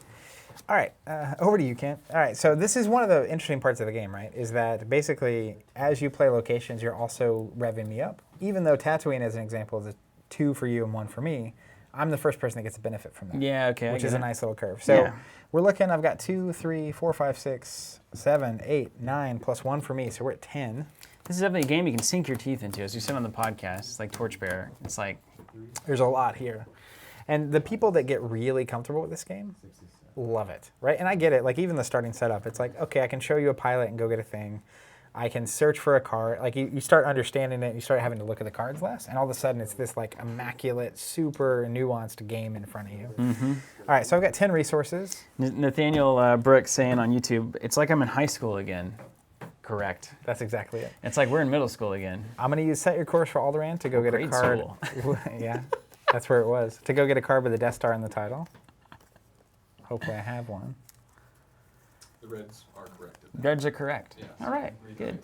All right, over to you, Kent. All right, so this is one of the interesting parts of the game, right? Is that basically as you play locations, you're also revving me up. Even though Tatooine, as an example, is a 2 for you and 1 for me, I'm the first person that gets a benefit from that. Yeah, okay. Which is a nice little curve. So we're looking, I've got 2, 3, 4, 5, 6, 7, 8, 9, plus 1 for me, so we're at 10. This is definitely a game you can sink your teeth into. As you said on the podcast, it's like Torchbearer. It's like... There's a lot here. And the people that get really comfortable with this game love it, right? And I get it. Like, even the starting setup, it's like, okay, I can show you a pilot and go get a thing. I can search for a card. Like, you start understanding it, you start having to look at the cards less, and all of a sudden it's this, like, immaculate, super nuanced game in front of you. Mm-hmm. All right, so I've got 10 resources. Nathaniel Brooks saying on YouTube, it's like I'm in high school again. Correct. That's exactly it. It's like we're in middle school again. I'm going to use Set Your Course for Alderaan to go get a card. School. Yeah, that's where it was. To go get a card with a Death Star in the title. Hopefully I have one. The Reds are correct. Reds are correct. Yes. All right, good.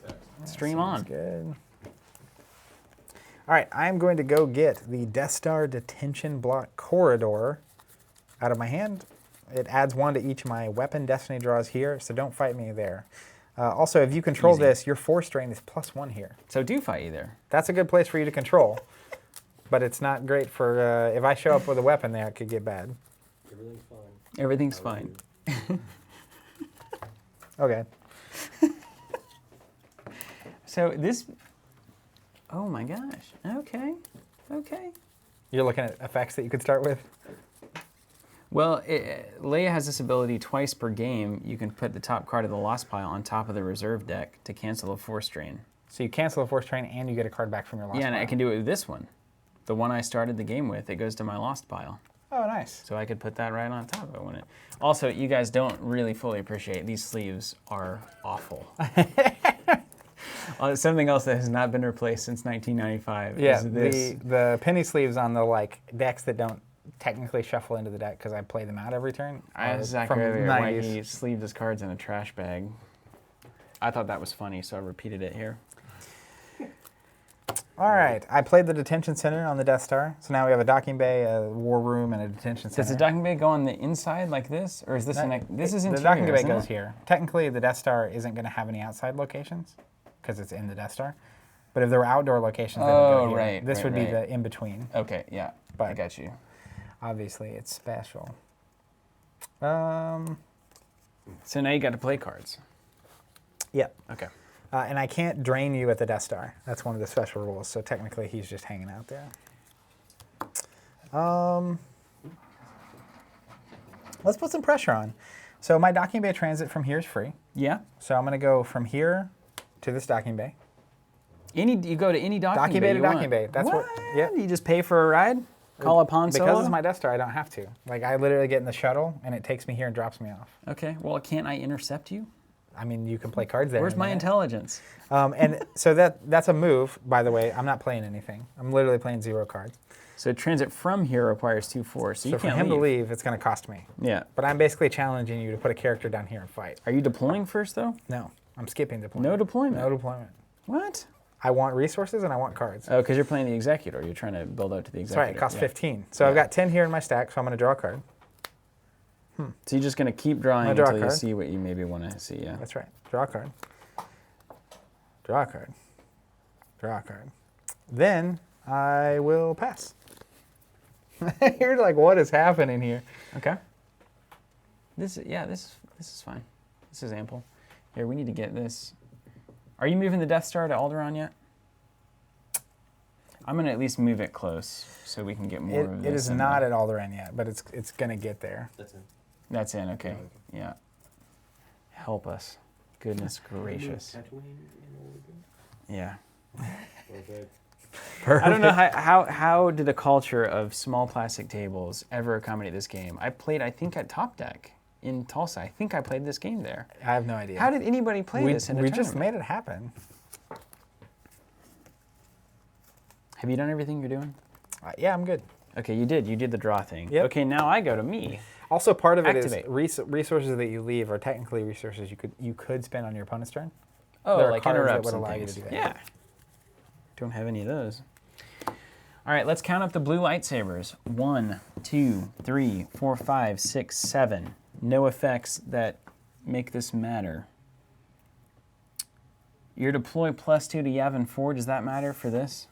Stream Sounds on. Good. All right, I'm going to go get the Death Star Detention Block Corridor out of my hand. It adds 1 to each of my weapon destiny draws here, so don't fight me there. Also, if you control this, your force drain is +1 here. So do fight you there. That's a good place for you to control, but it's not great for, if I show up with a weapon there, it could get bad. Everything's fine. Everything's fine. Okay. So this, oh my gosh, okay, okay. You're looking at effects that you could start with? Well, Leia has this ability twice per game. You can put the top card of the lost pile on top of the reserve deck to cancel a force drain. So you cancel a force drain and you get a card back from your lost pile. Yeah, and I can do it with this one. The one I started the game with, it goes to my lost pile. Oh, nice. So I could put that right on top of it, wouldn't it? Also, you guys don't really fully appreciate these sleeves are awful. Something else that has not been replaced since 1995 is this. The penny sleeves on the like decks that don't technically shuffle into the deck because I play them out every turn. I asked Zach earlier why he sleeved his cards in a trash bag. I thought that was funny, so I repeated it here. All right, I played the detention center on the Death Star, so now we have a docking bay, a war room, and a detention center. Does the docking bay go on the inside like this, or is this this is interior? The docking bay goes here. Technically, the Death Star isn't going to have any outside locations because it's in the Death Star. But if there were outdoor locations, they would go here. Right. This would be the in between. Okay, yeah, but I got you. Obviously, it's special. So now you got to play cards. Yep. Okay. And I can't drain you at the Death Star. That's one of the special rules. So technically, he's just hanging out there. Let's put some pressure on. So my docking bay transit from here is free. Yeah. So I'm going to go from here to this docking bay. You go to any docking bay to docking bay. That's what. Yeah. You just pay for a ride. Call up Han Solo. Because it's my Death Star, I don't have to. Like I literally get in the shuttle and it takes me here and drops me off. Okay. Well, can't I intercept you? I mean, you can play cards there. Where's my intelligence? And so that's a move, by the way. I'm not playing anything. I'm literally playing 0 cards. So transit from here requires 2 force. So you for can't him leave. to leave, it's going to cost me. Yeah. But I'm basically challenging you to put a character down here and fight. Are you deploying first, though? No, I'm skipping deployment. No deployment? No deployment. What? I want resources and I want cards. Oh, because you're playing the Executor. You're trying to build out to the Executor. That's right. It costs 15. So I've got 10 here in my stack, so I'm going to draw a card. So you're just going to keep drawing draw a until you card. see what you maybe want to see, yeah? That's right. Draw a card. Draw a card. Draw a card. Then I will pass. You're like, what is happening here? Okay. This is fine. This is ample. Here, we need to get this. Are you moving the Death Star to Alderaan yet? I'm going to at least move it close so we can get more of this. It is not at Alderaan yet, but it's going to get there. That's it. That's in, okay. Yeah. Help us. Goodness gracious. Yeah. I don't know how did the culture of small plastic tables ever accommodate this game. I played, I think, at Top Deck in Tulsa. I think I played this game there. I have no idea. How did anybody play this in a tournament? We just made it happen. Have you done everything you're doing? Yeah, I'm good. Okay, you did. You did the draw thing. Yep. Okay, now I go to me. Also, part of it Activate. is resources that you leave are technically resources you could spend on your opponent's turn. Oh, There are like cards that interrupts would and allow you things. to do that. Yeah. Don't have any of those. All right, let's count up the blue lightsabers. 1, 2, 3, 4, 5, 6, 7. No effects that make this matter. Your deploy +2 to Yavin 4, does that matter for this?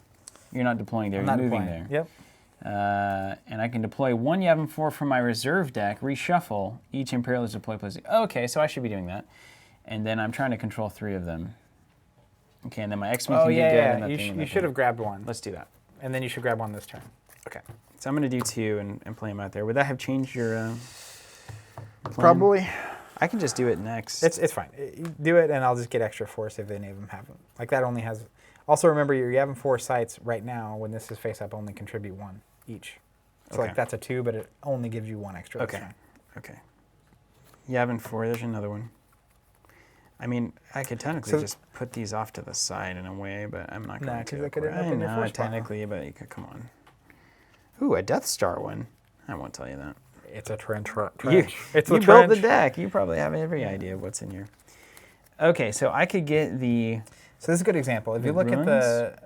You're not deploying there, I'm you're not moving deploying. there. Yep. And I can deploy 1 Yavin 4 from my reserve deck, reshuffle, each Imperialist deploy +2. Okay, so I should be doing that. And then I'm trying to control 3 of them. Okay, and then my X-Men Oh, can yeah, get good. yeah. And that thing and You that should thing. have grabbed one. Let's do that. And then you should grab one this turn. Okay. So I'm going to do 2 and play them out there. Would that have changed your plan? Probably. I can just do it next. It's fine. Do it, and I'll just get extra force if any of them have them. Like that only has. Also remember, you have 4 sites right now. When this is face up, only contribute 1 each. So Okay. like that's a 2, but it only gives you 1 extra. Okay. Okay. Yavin 4, there's another one. I mean, I could technically So- just put these off to the side in a way, but I'm not going Nah, to. 'cause they could end up I in your know, force pile. technically, but you could, come on. Ooh, a Death Star one. I won't tell you that. It's a trench. You, It's you a built the trench. deck. You probably have every idea of what's in here. Okay, so I could get the So this is a good example. If you The look at the,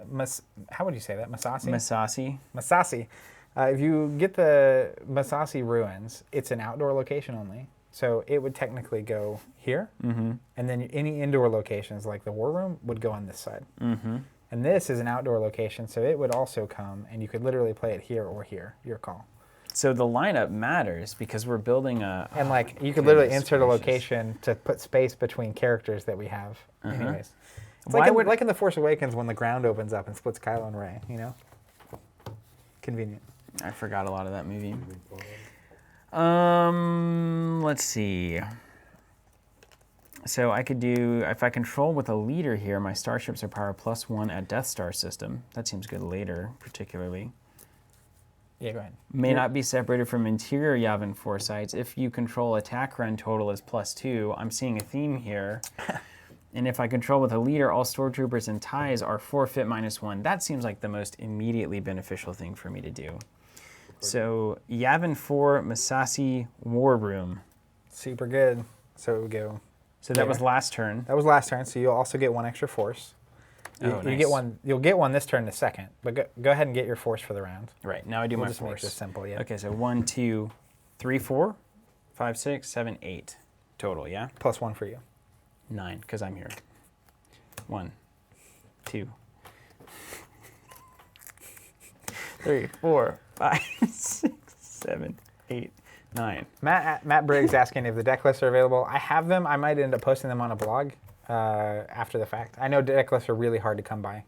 how would you say that? Masasi? Masasi. Masasi. If you get the Masasi ruins, it's an outdoor location only. So it would technically go here. Mm-hmm. And then any indoor locations like the war room would go on this side. Mm-hmm. And this is an outdoor location, so it would also come, and you could literally play it here or here, your call. So the lineup matters because we're building a... And like, you could literally goodness insert a gracious. location to put space between characters that we have anyways. It's Why would- like in The Force Awakens when the ground opens up and splits Kylo and Rey, you know? Convenient. I forgot a lot of that movie. Let's see. So I could do, if I control with a leader here, my starships are power +1 at Death Star system. That seems good later, particularly. Yeah, go ahead. May not be separated from interior Yavin 4 sites. If you control attack run total is +2, I'm seeing a theme here. And if I control with a leader, all stormtroopers and ties are forfeit -1. That seems like the most immediately beneficial thing for me to do. So Yavin 4 Masasi War Room. Super good. So it would go. So that was last turn. That was last turn, so you'll also get 1 extra force. You Nice. get one. You'll get 1 this turn, the second. But go ahead and get your force for the round. Right, now I do We'll my just make force. this simple, yeah. Okay, so 1, 2, 3, 4, 5, 6, 7, 8 total, yeah? +1 for you. 9, because I'm here. 1, 2, 3, 4, 5, 6, 7, 8, 9. Matt Briggs asking if the deck lists are available. I have them. I might end up posting them on a blog after the fact. I know deck lists are really hard to come by.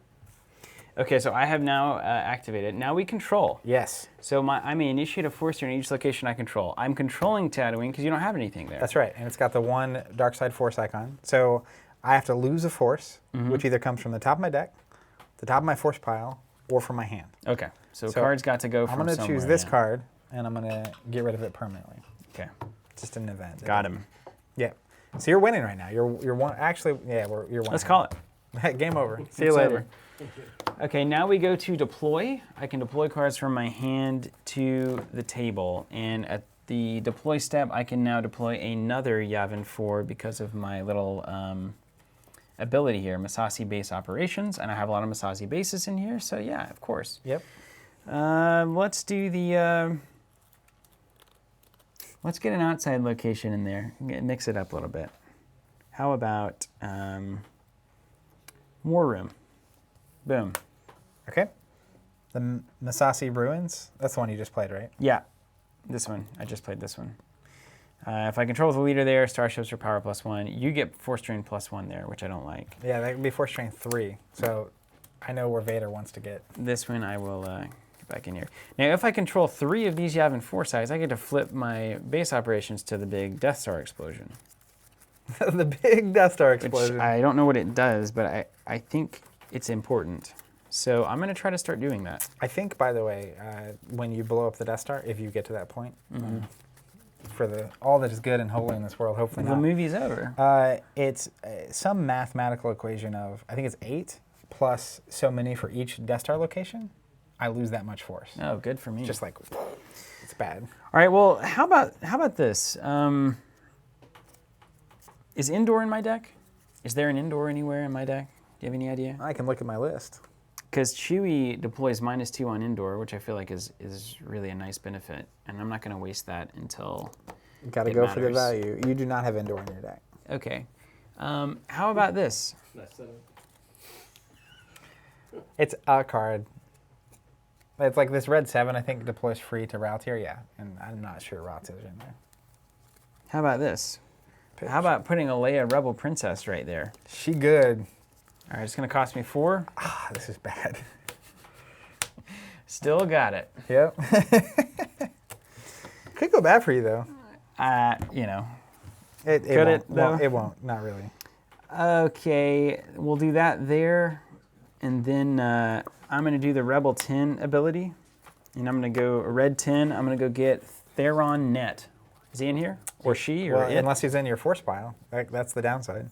Okay, so I have now activated. Now we control. Yes, So I may initiate a force in each location I control. I'm controlling Tatooine because you don't have anything there. that's right. And it's got the 1 dark side force icon. So I have to lose a force, which either comes from the top of my deck, the top of my force pile, or from my hand. Okay, so So cards got to go from I'm going to choose somewhere, this yeah. card, and I'm going to get rid of it permanently. Okay, Just an event. got him. Yeah. So you're winning right now. You're one. Actually, yeah, you're one. Let's call it. Game over. See you It's later. over. Okay, now we go to deploy. I can deploy cards from my hand to the table, and at the deploy step, I can now deploy another Yavin 4 because of my little ability here, Masasi base operations, and I have a lot of Masasi bases in here, so yeah, of course. Yep. Let's do the. Let's get an outside location in there. Mix it up a little bit. How about War Room? Boom. Okay. The Masasi Ruins. That's the one you just played, right? Yeah, this one. I just played this one. If I control the leader there, starships are power +1. You get force drain +1 there, which I don't like. Yeah, that would be force train 3. So I know where Vader wants to get. This one I will get back in here. Now, if I control 3 of these Yavin 4 sides, I get to flip my base operations to the big Death Star explosion. The big Death Star Which explosion. I don't know what it does, but I think it's important. So I'm going to try to start doing that. I think, by the way, when you blow up the Death Star, if you get to that point, for the all that is good and holy in this world, hopefully The not. movie's over. It's some mathematical equation of, I think it's 8 plus so many for each Death Star location. I lose that much force. Oh, good for me. Just like, it's bad. All right, well, how about this? Is indoor in my deck? Is there an indoor anywhere in my deck? Do you have any idea? I can look at my list. Because Chewie deploys -2 on indoor, which I feel like is really a nice benefit, and I'm not going to waste that until Got to it go for the matters. value. You do not have indoor in your deck. Okay. How about this? Nice setup. It's a card. It's like this red 7, I think, deploys free to route here. Yeah, and I'm not sure routes is in there. How about this? How about putting a Leia Rebel Princess right there? She good. All right, it's going to cost me 4. Ah, this is bad. Still got it. Yep. Could go bad for you, though. You know. It Could won't. it, though? It won't. Not really. Okay, we'll do that there. And then I'm going to do the Rebel 10 ability. And I'm going to go red 10. I'm going to go get Theron Net. Is he in here? Or she? Or Well, it? unless he's in your force pile. That's the downside.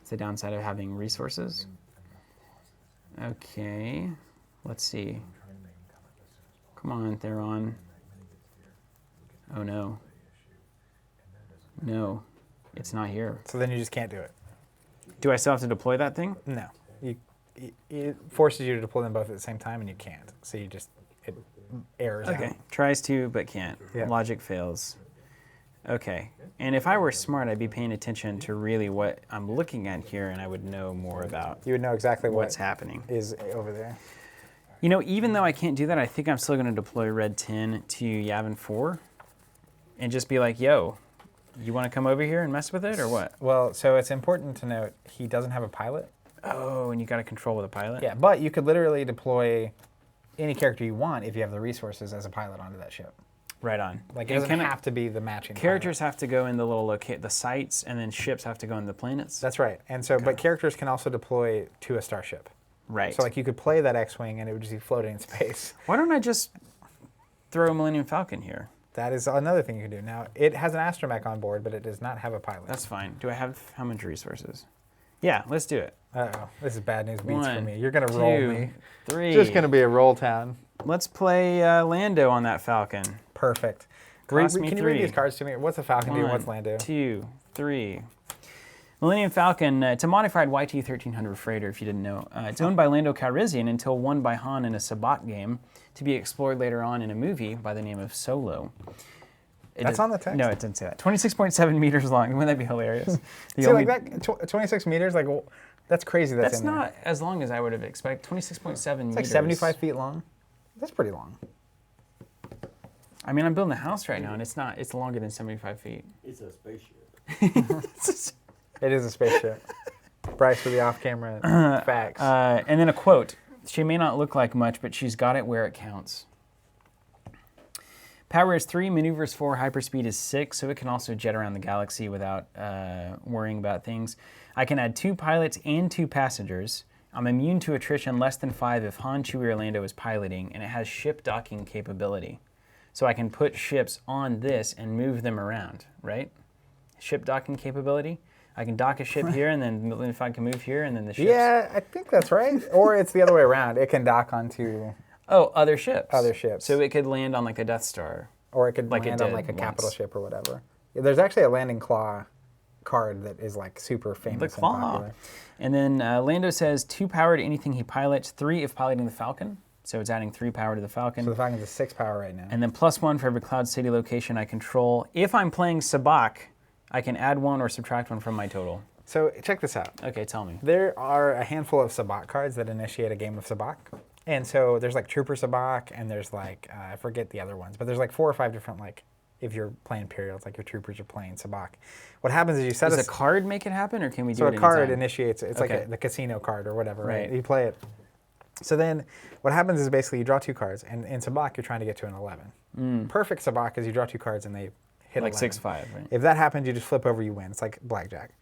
It's the downside of having resources. Okay, let's see. Come on, Theron. Oh no. No, it's not here. So then you just can't do it. Do I still have to deploy that thing? No. It forces you to deploy them both at the same time, and you can't. So you just, it errors Okay, out. tries to but can't. Yeah. Logic fails. Okay, and if I were smart, I'd be paying attention to really what I'm looking at here, and I would know more about You would know exactly what's what's happening. is over there. You know, even though I can't do that, I think I'm still going to deploy red 10 to Yavin 4 and just be like, yo, you want to come over here and mess with it or what? Well, so it's important to note he doesn't have a pilot. Oh, and you got to control with a pilot? Yeah, but you could literally deploy any character you want if you have the resources as a pilot onto that ship. Right on. Like, it And doesn't can have to be the matching characters pilot. have to go in the little the sites, and then ships have to go in the planets? That's right. And so, but characters can also deploy to a starship. Right. So, like, you could play that X-Wing and it would just be floating in space. Why don't I just throw a Millennium Falcon here? That is another thing you can do. Now, it has an astromech on board, but it does not have a pilot. That's fine. Do I have how much resources? Yeah, let's do it. Uh-oh. This is bad news beats for 1, me. You're going to roll 2, me. 3. Just going to be a roll town. Let's play Lando on that Falcon. Perfect. Cost me Can you read 3. these cards to me? What's a Falcon do and what's Lando? 1, 2, 3. Millennium Falcon, it's a modified YT-1300 freighter, if you didn't know. It's owned by Lando Calrissian until won by Han in a Sabacc game, to be explored later on in a movie by the name of Solo. That's on the text? No, it didn't say that. 26.7 meters long. Wouldn't that be hilarious? The See, only- like that, 26 meters, like, well, that's crazy that's that's in there. not as long as I would have expected. 26.7 It's meters. like 75 feet long. That's pretty long. I mean, I'm building a house right now, and it's not. It's longer than 75 feet. It's a spaceship. It is a spaceship. Bryce for the off-camera facts. And then a quote. She may not look like much, but she's got it where it counts. Power is 3, maneuvers 4, hyperspeed is 6, so it can also jet around the galaxy without worrying about things. I can add 2 pilots and 2 passengers. I'm immune to attrition less than 5 if Han, Chewie, or Lando is piloting, and it has ship docking capability. So I can put ships on this and move them around, right? Ship docking capability. I can dock a ship here, and then if I can move here, and then the ships. Yeah, I think that's right. Or it's the other way around. It can dock onto, Oh, other ships. Other ships. So it could land on like a Death Star. or it could Like it land on did like a capital once. ship or whatever. Yeah, there's actually a landing claw card that is like super famous The and claw. popular. And then Lando says 2 power to anything he pilots, 3 if piloting the Falcon. So it's adding 3 power to the Falcon. So the Falcon's a 6 power right now. And then +1 for every Cloud City location I control. If I'm playing Sabacc, I can add 1 or subtract 1 from my total. So check this out. Okay, tell me. There are a handful of Sabacc cards that initiate a game of Sabacc. And so there's like Trooper Sabacc, and there's like, I forget the other ones, but there's like 4 or 5 different, like, if you're playing Imperials, like your Troopers are playing Sabacc. What happens is you set Does a card make it happen, or can we do So it a card anytime? initiates it. It's Okay. like the casino card or whatever, right? Right. You play it. So then what happens is basically you draw 2 cards, and in Sabacc you're trying to get to an 11. Perfect Sabacc is you draw 2 cards and they hit Like 11. 6-5, right? If that happens, you just flip over, you win. It's like blackjack.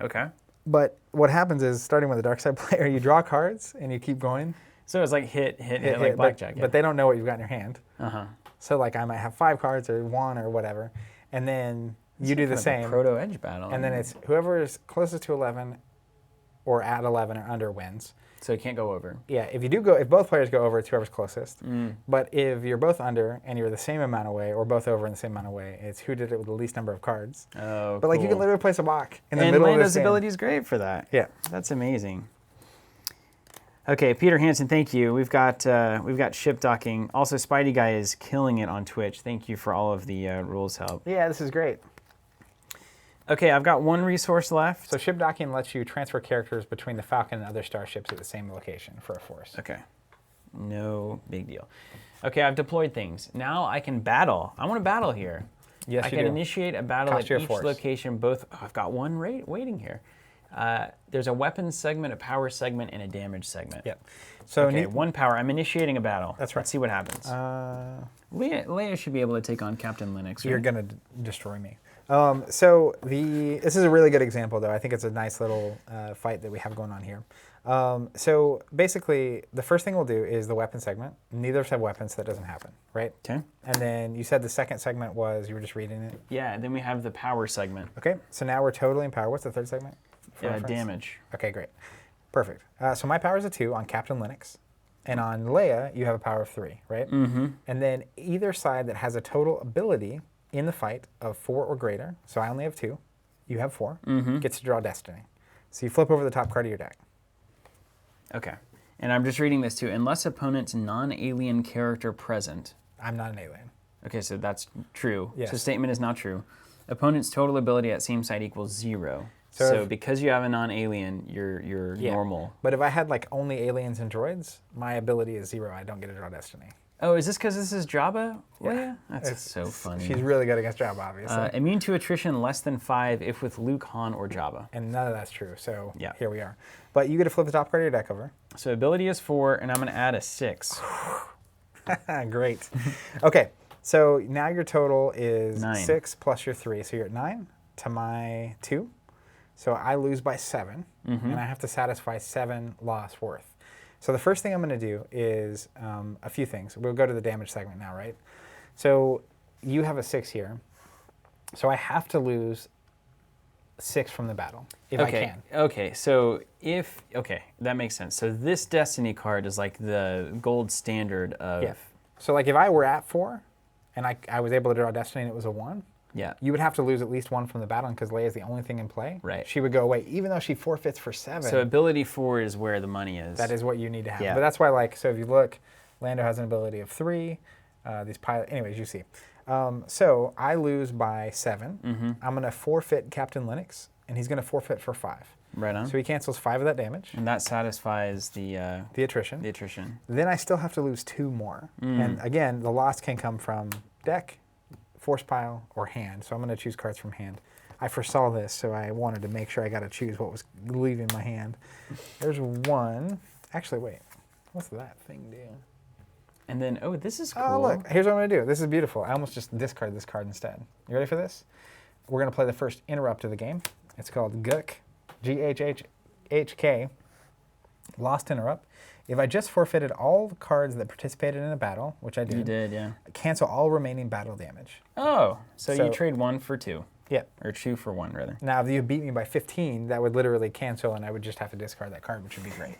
Okay. But what happens is, starting with a dark side player, you draw cards and you keep going. So it's like hit, Hit, like but- blackjack. But they don't know what you've got in your hand. Uh-huh. So like I might have 5 cards or 1 or whatever, and then you do the same. Proto edge battle. And then it's whoever is closest to 11 or at 11 or under wins. So it can't go over. Yeah, if both players go over, it's whoever's closest. But if you're both under and you're the same amount away, or both over in the same amount away, it's who did it with the least number of cards. Oh, But like you cool. can literally play Sabacc in the And middle of Lando's this game. ability is great for that. Yeah. That's amazing. Okay, Peter Hansen, thank you. We've got ship docking. Also, Spidey Guy is killing it on Twitch. Thank you for all of the rules help. Yeah, this is great. Okay, I've got one resource left. So ship docking lets you transfer characters between the Falcon and other starships at the same location for a force. Okay, no big deal. Okay, I've deployed things. Now I can battle. I want to battle here. Yes, I you can do. initiate a battle Cost at you a each force. location. Both. Oh, I've got one waiting here. There's a weapons segment, a power segment, and a damage segment. Yep. So Okay, one power. I'm initiating a battle. That's right. Let's see what happens. Leia should be able to take on Captain Linux. You're Right? going to destroy me. This is a really good example, though. I think it's a nice little fight that we have going on here. So basically, the first thing we'll do is the weapon segment. Neither of us have weapons, so that doesn't happen, right? Okay. And then you said the second segment was, you were just reading it. Yeah, then we have the power segment. Okay, so now we're totally in power. What's the third segment? for reference? Damage. Okay, great. Perfect. So my power is a 2 on Captain Linux. And on Leia, you have a power of 3, right? Mm-hmm. And then either side that has a total ability in the fight of 4 or greater, so I only have 2, you have 4, gets to draw Destiny. So you flip over the top card of your deck. Okay. And I'm just reading this too. Unless opponent's non-alien character present. I'm not an alien. Okay, so that's true. Yes. So statement is not true. Opponent's total ability at same side equals 0. So So if- because you have a non-alien, you're Yeah. normal. But if I had like only aliens and droids, my ability is 0. I don't get to draw Destiny. Oh, is this because this is Jabba? Yeah. Leia? That's It's- so funny. She's really good against Jabba, obviously. Immune to attrition less than 5 if with Luke, Han, or Jabba. And none of that's true, so Yeah. here we are. But you get to flip the top card of your deck over. So ability is 4, and I'm going to add a 6. Great. Okay, so now your total is 9. 6 plus your 3, so you're at 9 to my 2. So I lose by 7, and I have to satisfy 7 loss worth. So the first thing I'm going to do is a few things. We'll go to the damage segment now, right? So you have a 6 here. So I have to lose 6 from the battle, if I Okay. can. Okay. So okay, that makes sense. So this Destiny card is like the gold standard of. Yeah. So like if I were at 4, and I was able to draw Destiny and it was a 1, Yeah. you would have to lose at least 1 from the battle, because Leia is the only thing in play. Right. She would go away, even though she forfeits for 7. So ability 4 is where the money is. That is what you need to have. Yeah. But that's why, like, so if you look, Lando has an ability of 3. These pilot, anyways, you see. So I lose by 7. I'm going to forfeit Captain Linux, and he's going to forfeit for 5. Right on. So he cancels 5 of that damage, And that satisfies the the attrition. attrition. Then I still have to lose 2 more. And again, the loss can come from deck, force pile, or hand. So I'm going to choose cards from hand. I foresaw this, so I wanted to make sure I got to choose what was leaving my hand. There's 1. Actually, wait. What's that thing do? And then, oh, this is cool. Oh, look. Here's what I'm going to do. This is beautiful. I almost just discarded this card instead. You ready for this? We're going to play the first interrupt of the game. It's called Ghk, Ghhk, Lost Interrupt. If I just forfeited all the cards that participated in a battle, which I did, You did, yeah. cancel all remaining battle damage. Oh, so So- you trade 1 for 2. Yeah. Or 2 for 1, rather. Now, if you beat me by 15, that would literally cancel, and I would just have to discard that card, which would be great.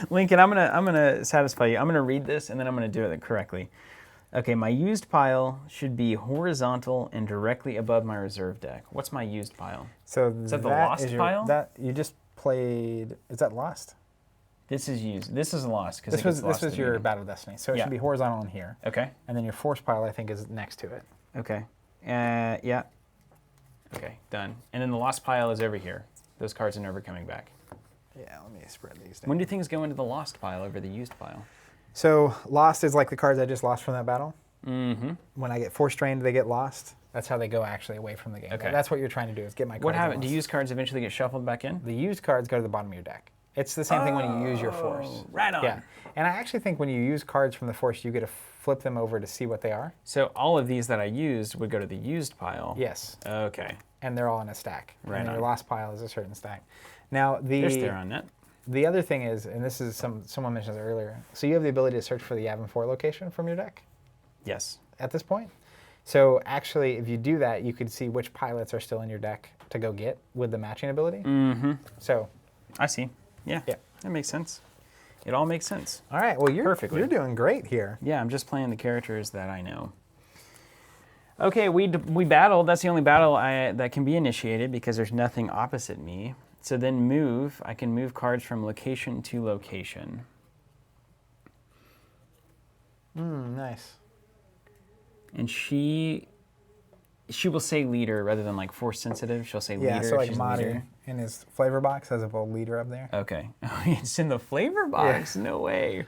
Lincoln, I'm gonna satisfy you. I'm gonna read this and then I'm gonna do it correctly. Okay, my used pile should be horizontal and directly above my reserve deck. What's my used pile? So Is that the lost is pile? That you just played. Is that lost? This is used. This is lost because This was your battle destiny. So it Yeah. should be horizontal in here, Okay. and then your force pile, I think, is next to it. Okay. Yeah. Okay, done. And then the lost pile is over here. Those cards are never coming back. Yeah, let me spread these down. When do things go into the lost pile over the used pile? So lost is like the cards I just lost from that battle. Mm-hmm. When I get force drained, they get lost. That's how they go actually away from the game. Okay. That's what you're trying to do, is get my cards. What happens? lost. Do used cards eventually get shuffled back in? The used cards go to the bottom of your deck. It's the same thing when you use your force. Oh, right on. Yeah. And I actually think when you use cards from the force, you get to flip them over to see what they are. So all of these that I used would go to the used pile. Yes. Okay. And they're all in a stack. Right And then your on. lost pile is a certain stack. Now, There's there on net. the other thing is, and this is someone mentioned this earlier, so you have the ability to search for the Yavin 4 location from your deck Yes. at this point. So actually, if you do that, you could see which pilots are still in your deck to go get with the matching ability. Mm-hmm. So, I see. Yeah. Yeah. That makes sense. It all makes sense. all right, well, Perfectly. you're doing great here. Yeah, I'm just playing the characters that I know. Okay, we battled. That's the only battle that can be initiated because there's nothing opposite me. So then move, I can move cards from location to location. Nice. And she will say leader rather than like force sensitive. She'll say leader. Yeah, so like She's Marty leader. in his flavor box has a little leader up there. Okay. It's in the flavor box. No way.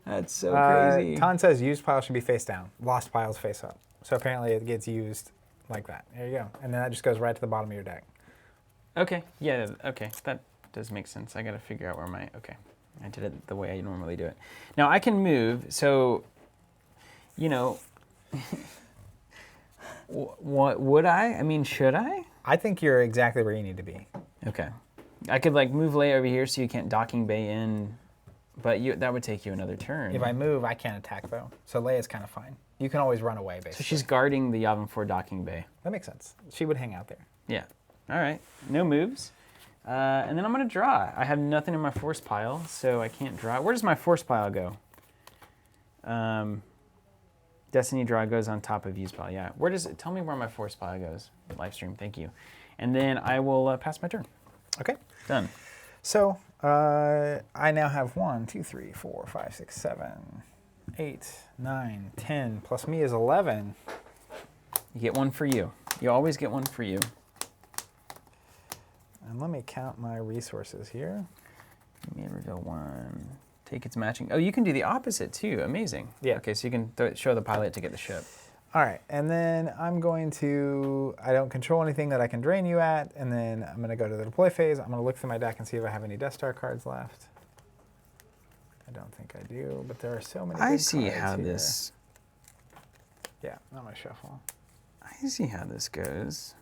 That's so crazy. Ton says used pile should be face down. Lost piles face up. So apparently it gets used like that. There you go. And then that just goes right to the bottom of your deck. Okay. Yeah. Okay. That does make sense. I got to figure out where my. Okay. I did it the way I normally do it. Now I can move. So, you know, what would I? I mean, should I? I think you're exactly where you need to be. Okay. I could like move Leia over here so you can't docking bay in, but that would take you another turn. If I move, I can't attack though. So Leia's kind of fine. You can always run away basically. So she's guarding the Yavin 4 docking bay. That makes sense. She would hang out there. Yeah. All right. No moves. And then I'm going to draw. I have nothing in my force pile, so I can't draw. Where does my force pile go? Destiny draw goes on top of use pile. Yeah. Where does it? Tell me where my force pile goes. Live stream. Thank you. And then I will pass my turn. Okay. Done. So I now have 1, 2, 3, 4, 5, 6, 7, 8, 9, 10. Plus me is 11. You get one for you. You always get one for you. And let me count my resources here. Give me a go 1. Take its matching. Oh, you can do the opposite too. Amazing. Yeah. Okay, so you can show the pilot to get the ship. All right, and then I'm going to, I don't control anything that I can drain you at, and then I'm going to go to the deploy phase. I'm going to look through my deck and see if I have any Death Star cards left. I don't think I do, but there are so many I big see cards how here. this. Yeah, I'm going to shuffle. I see how this goes.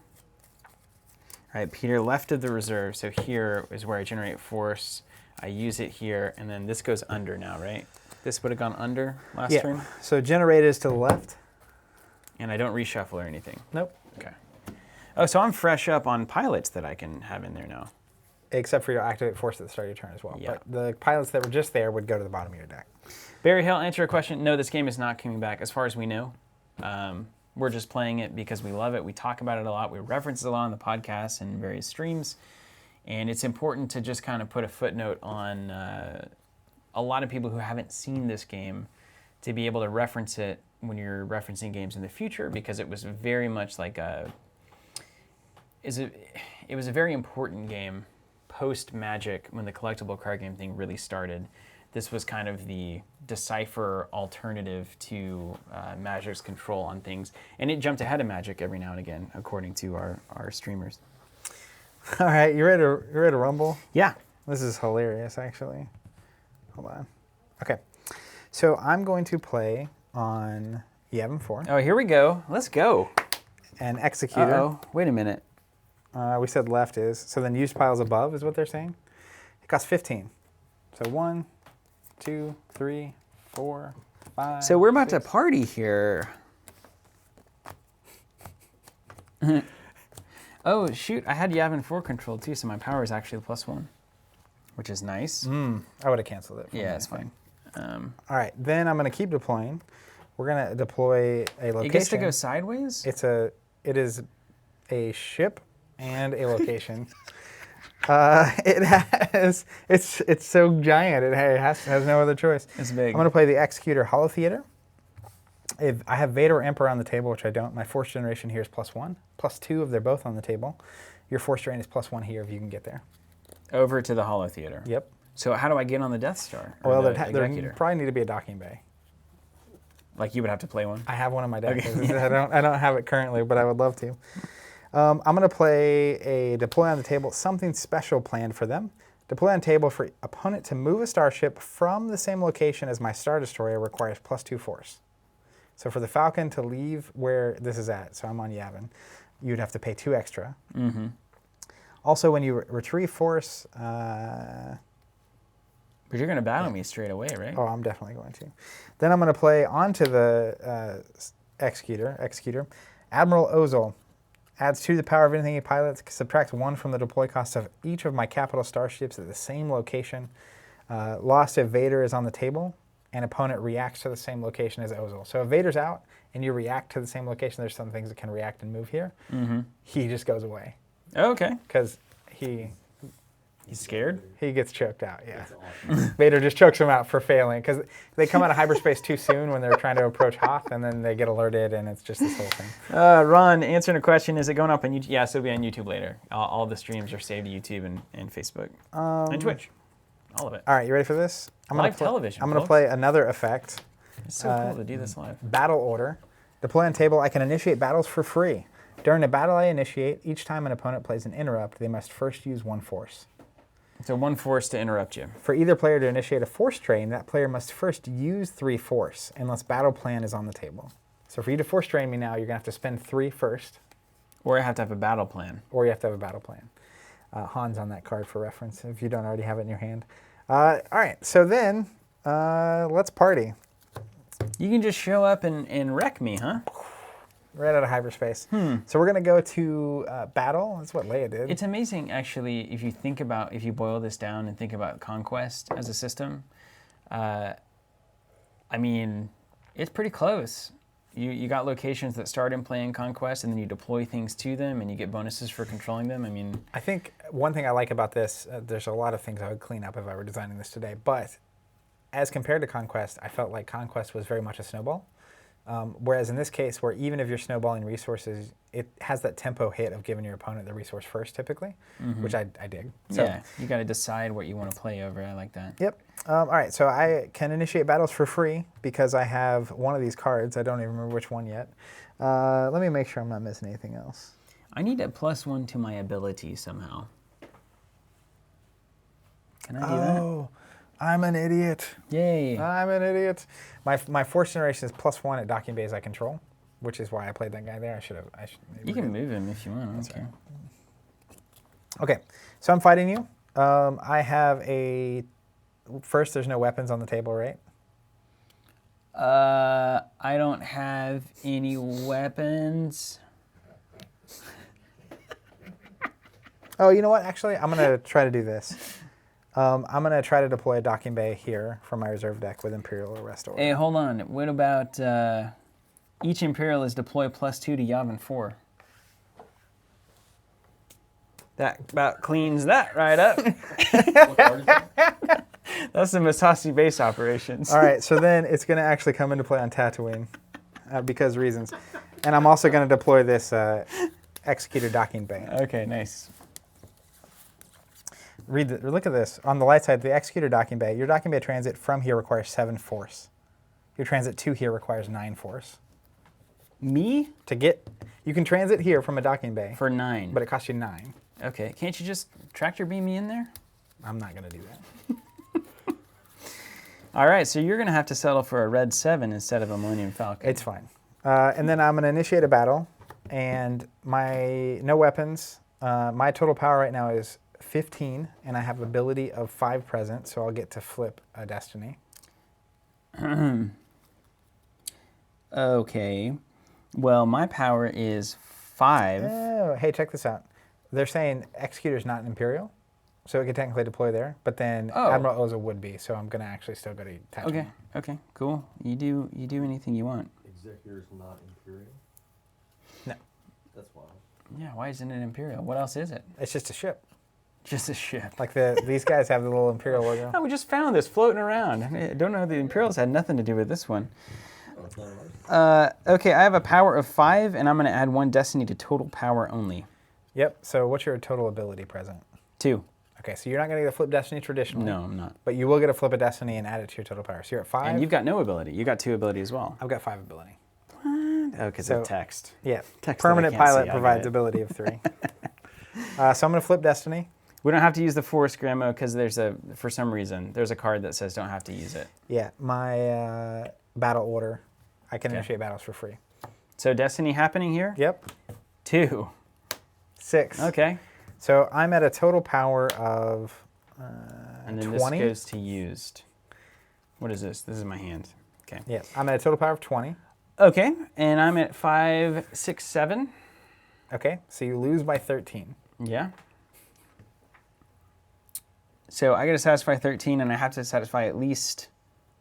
All right, Peter, left of the reserve. So here is where I generate force. I use it here, and then this goes under now, right? This would have gone under last turn. So generate is to the left. And I don't reshuffle or anything. Nope. Okay. Oh, so I'm fresh up on pilots that I can have in there now. Except for your activate force at the start of your turn as well. Yeah. But the pilots that were just there would go to the bottom of your deck. Barry Hill, answer your question. No, this game is not coming back as far as we know. We're just playing it because we love it. We talk about it a lot. We reference it a lot on the podcast and various streams. And it's important to just kind of put a footnote on a lot of people who haven't seen this game to be able to reference it when you're referencing games in the future, because it was very much like it was a very important game post Magic when the collectible card game thing really started. This was kind of the Decipher alternative to Magic's control on things, and it jumped ahead of Magic every now and again, according to our streamers. All right, you ready to rumble? Yeah. This is hilarious, actually. Hold on. Okay, so I'm going to play on Yavin 4. Oh, here we go. Let's go. And Executor. Uh-oh. Wait a minute. We said left is. So then used piles above is what they're saying. It costs 15. So 1, 2, 3, 4, 5. So we're about 6. to party here. Oh, shoot. I had Yavin 4 control too, so my power is actually +1, which is nice. I would have canceled it. Yeah, it's fine. All right, then I'm going to keep deploying. We're going to deploy a location. It gets to go sideways? It is a ship and a location. It's so giant. It has no other choice. It's big. I'm going to play the Executor Hollow Theater. If I have Vader or Emperor on the table, which I don't, my force generation here is +1. +2 if they're both on the table. Your force drain is +1 here if you can get there. Over to the Hollow Theater. Yep. So how do I get on the Death Star? Or Well, the there Executor? probably need to be a docking bay. Like you would have to play one? I have one in my deck. Okay. I don't have it currently, but I would love to. I'm going to play a deploy on the table, something special planned for them. Deploy on table for opponent to move a starship from the same location as my Star Destroyer requires +2 force. So for the Falcon to leave where this is at, so I'm on Yavin, you'd have to pay 2 extra. Mm-hmm. Also, when you retrieve force... But you're going to battle me straight away, right? Oh, I'm definitely going to. Then I'm going to play onto the Executor. Admiral Ozol adds 2 to the power of anything he pilots, subtracts 1 from the deploy cost of each of my capital starships at the same location. Lost if Vader is on the table, and opponent reacts to the same location as Ozol. So if Vader's out and you react to the same location, there's some things that can react and move here. Mm-hmm. He just goes away Okay. because he He's scared? He gets choked out, yeah. That's awesome. Vader just chokes him out for failing because they come out of hyperspace too soon when they're trying to approach Hoth, and then they get alerted, and it's just this whole thing. Ron, answering a question, is it going up on YouTube? Yes, it'll be on YouTube later. All the streams are saved to YouTube and Facebook and Twitch. All of it. All right, you ready for this? Live television, I'm going to folks. play another effect. It's so cool to do this live. Battle order. Deploy on table. I can initiate battles for free. During a battle I initiate, each time an opponent plays an interrupt, they must first use one force. So one force to interrupt you. For either player to initiate a force drain, that player must first use 3 force, unless battle plan is on the table. So for you to force drain me now, you're going to have to spend 3 first, Or I have to have a battle plan. or you have to have a battle plan. Han's on that card for reference, if you don't already have it in your hand. All right, so then, let's party. You can just show up and wreck me, huh? Right out of hyperspace. So we're going to go to battle. That's what Leia did. It's amazing, actually, if you boil this down and think about Conquest as a system. I mean, it's pretty close. You got locations that start in playing Conquest, and then you deploy things to them, and you get bonuses for controlling them. I mean, I think one thing I like about this, there's a lot of things I would clean up if I were designing this today, but as compared to Conquest, I felt like Conquest was very much a snowball. Whereas in this case, where even if you're snowballing resources, it has that tempo hit of giving your opponent the resource first, typically, which I dig. So, yeah, you got to decide what you want to play over. I like that. Yep. All right, so I can initiate battles for free because I have one of these cards. I don't even remember which one yet. Let me make sure I'm not missing anything else. I need a +1 to my ability somehow. Can I do Oh, I'm an idiot. that? Yay. I'm an idiot. My force generation is +1 at docking bays I control, which is why I played that guy there. I should You can move him if you want. I don't care. Okay, so I'm fighting you. I have a... First, there's no weapons on the table, right? I don't have any weapons. Oh, you know what? Actually, I'm going to try to do this. I'm going to try to deploy a docking bay here for my reserve deck with Imperial Arrest Order. Hey, hold on. What about each Imperial is deploy +2 to Yavin 4? That about cleans that right up. What card is that? That's the Masasi base operations. All right, so then it's going to actually come into play on Tatooine because reasons. And I'm also going to deploy this Executor docking bay. Okay, nice. Look at this. On the light side, the Executor docking bay, your docking bay transit from here requires 7 force. Your transit to here requires 9 force. Me? You can transit here from a docking bay, For 9. but it costs you 9. Okay, can't you just tractor beam me in there? I'm not going to do that. All right, so you're going to have to settle for a red 7 instead of a Millennium Falcon. It's fine. And then I'm going to initiate a battle, and no weapons. My total power right now is 15, and I have ability of 5 present, so I'll get to flip a destiny. Okay. Well, my power is 5. Oh, hey, check this out. They're saying Executor's not an Imperial, so it could technically deploy there, but then Oh. Admiral Oza would be, so I'm going to actually still go to Tatooine. Okay, okay, cool. You do anything you want. Executor is not Imperial? No. That's wild. Yeah, why isn't it Imperial? What else is it? It's just a ship. Just a ship. Like these guys have the little Imperial logo. Oh, we just found this floating around. I don't know, the Imperials had nothing to do with this one. Oh, it's not ours? Okay, I have a power of 5, and I'm going to add 1 destiny to total power only. Yep, so what's your total ability present? 2. Okay, so you're not going to get a flip destiny traditionally. No, I'm not. But you will get a flip a destiny and add it to your total power. So you're at 5. And you've got no ability. You got 2 ability as well. I've got 5 ability. Oh, because So- of text. Yeah, Text that I permanent can't see, pilot I get provides it. ability of 3. So I'm going to flip destiny. We don't have to use the Force, Grandma, because for some reason, there's a card that says don't have to use it. Yeah, my battle order. I can Okay. initiate battles for free. So destiny happening here? Yep, 2. 6. Okay. So I'm at a total power of And then 20. this goes to used. What is this? This is my hand. Okay. Yeah, I'm at a total power of 20. Okay, and I'm at 5, 6, 7. Okay, so you lose by 13. Yeah. So I got to satisfy 13, and I have to satisfy at least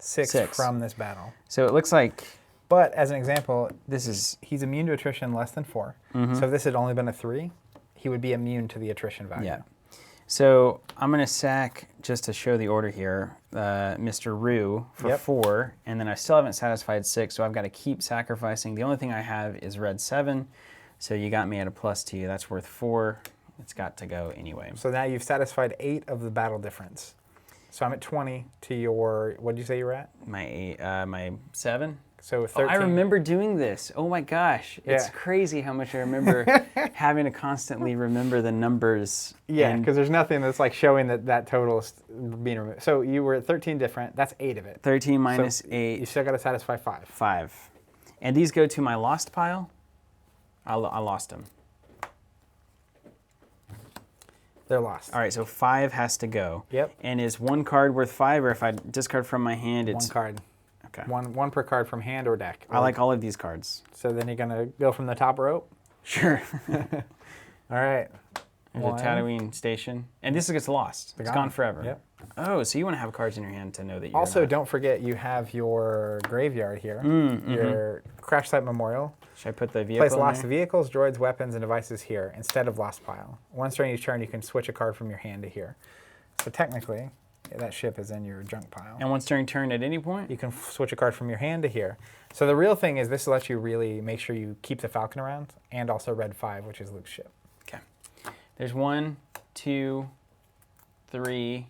6 6. from this battle. So it looks like But as an example, this is he's immune to attrition less than 4. Mm-hmm. So if this had only been a 3, he would be immune to the attrition value. yeah. So I'm going to sack, just to show the order here, Mr. Rue for Yep. 4, and then I still haven't satisfied 6, so I've got to keep sacrificing. The only thing I have is red 7, so you got me at a +2. That's worth 4. It's got to go anyway. So now you've satisfied 8 of the battle difference. So I'm at 20 to your, what did you say you were at? My 7? So Oh, 13. I remember doing this. Oh my gosh. It's Yeah. crazy how much I remember having to constantly remember the numbers. Yeah, and because there's nothing that's like showing that total is being removed. So you were at 13 different. That's 8 of it. 13 minus So 8. You still got to satisfy 5. 5. And these go to my lost pile. I lost them. They're lost. All right, so 5 has to go. Yep. And is 1 card worth 5, or if I discard from my hand, it's... One card. Okay. One per card from hand or deck. I like all of these cards. So then you're going to go from the top rope. Sure. All right. There's One. a Tatooine station. And this gets lost. It's gone forever. Yep. Oh, so you want to have cards in your hand to know that you're Also, not. don't forget you have your graveyard here. Mm-hmm. Your Crash Site Memorial. Should I put the vehicle Place in lost there? vehicles, droids, weapons, and devices here instead of lost pile. Once during each turn, you can switch a card from your hand to here. So technically, that ship is in your junk pile. And once during turn at any point? You can switch a card from your hand to here. So the real thing is this lets you really make sure you keep the Falcon around and also Red 5, which is Luke's ship. Okay. There's 1, 2, 3.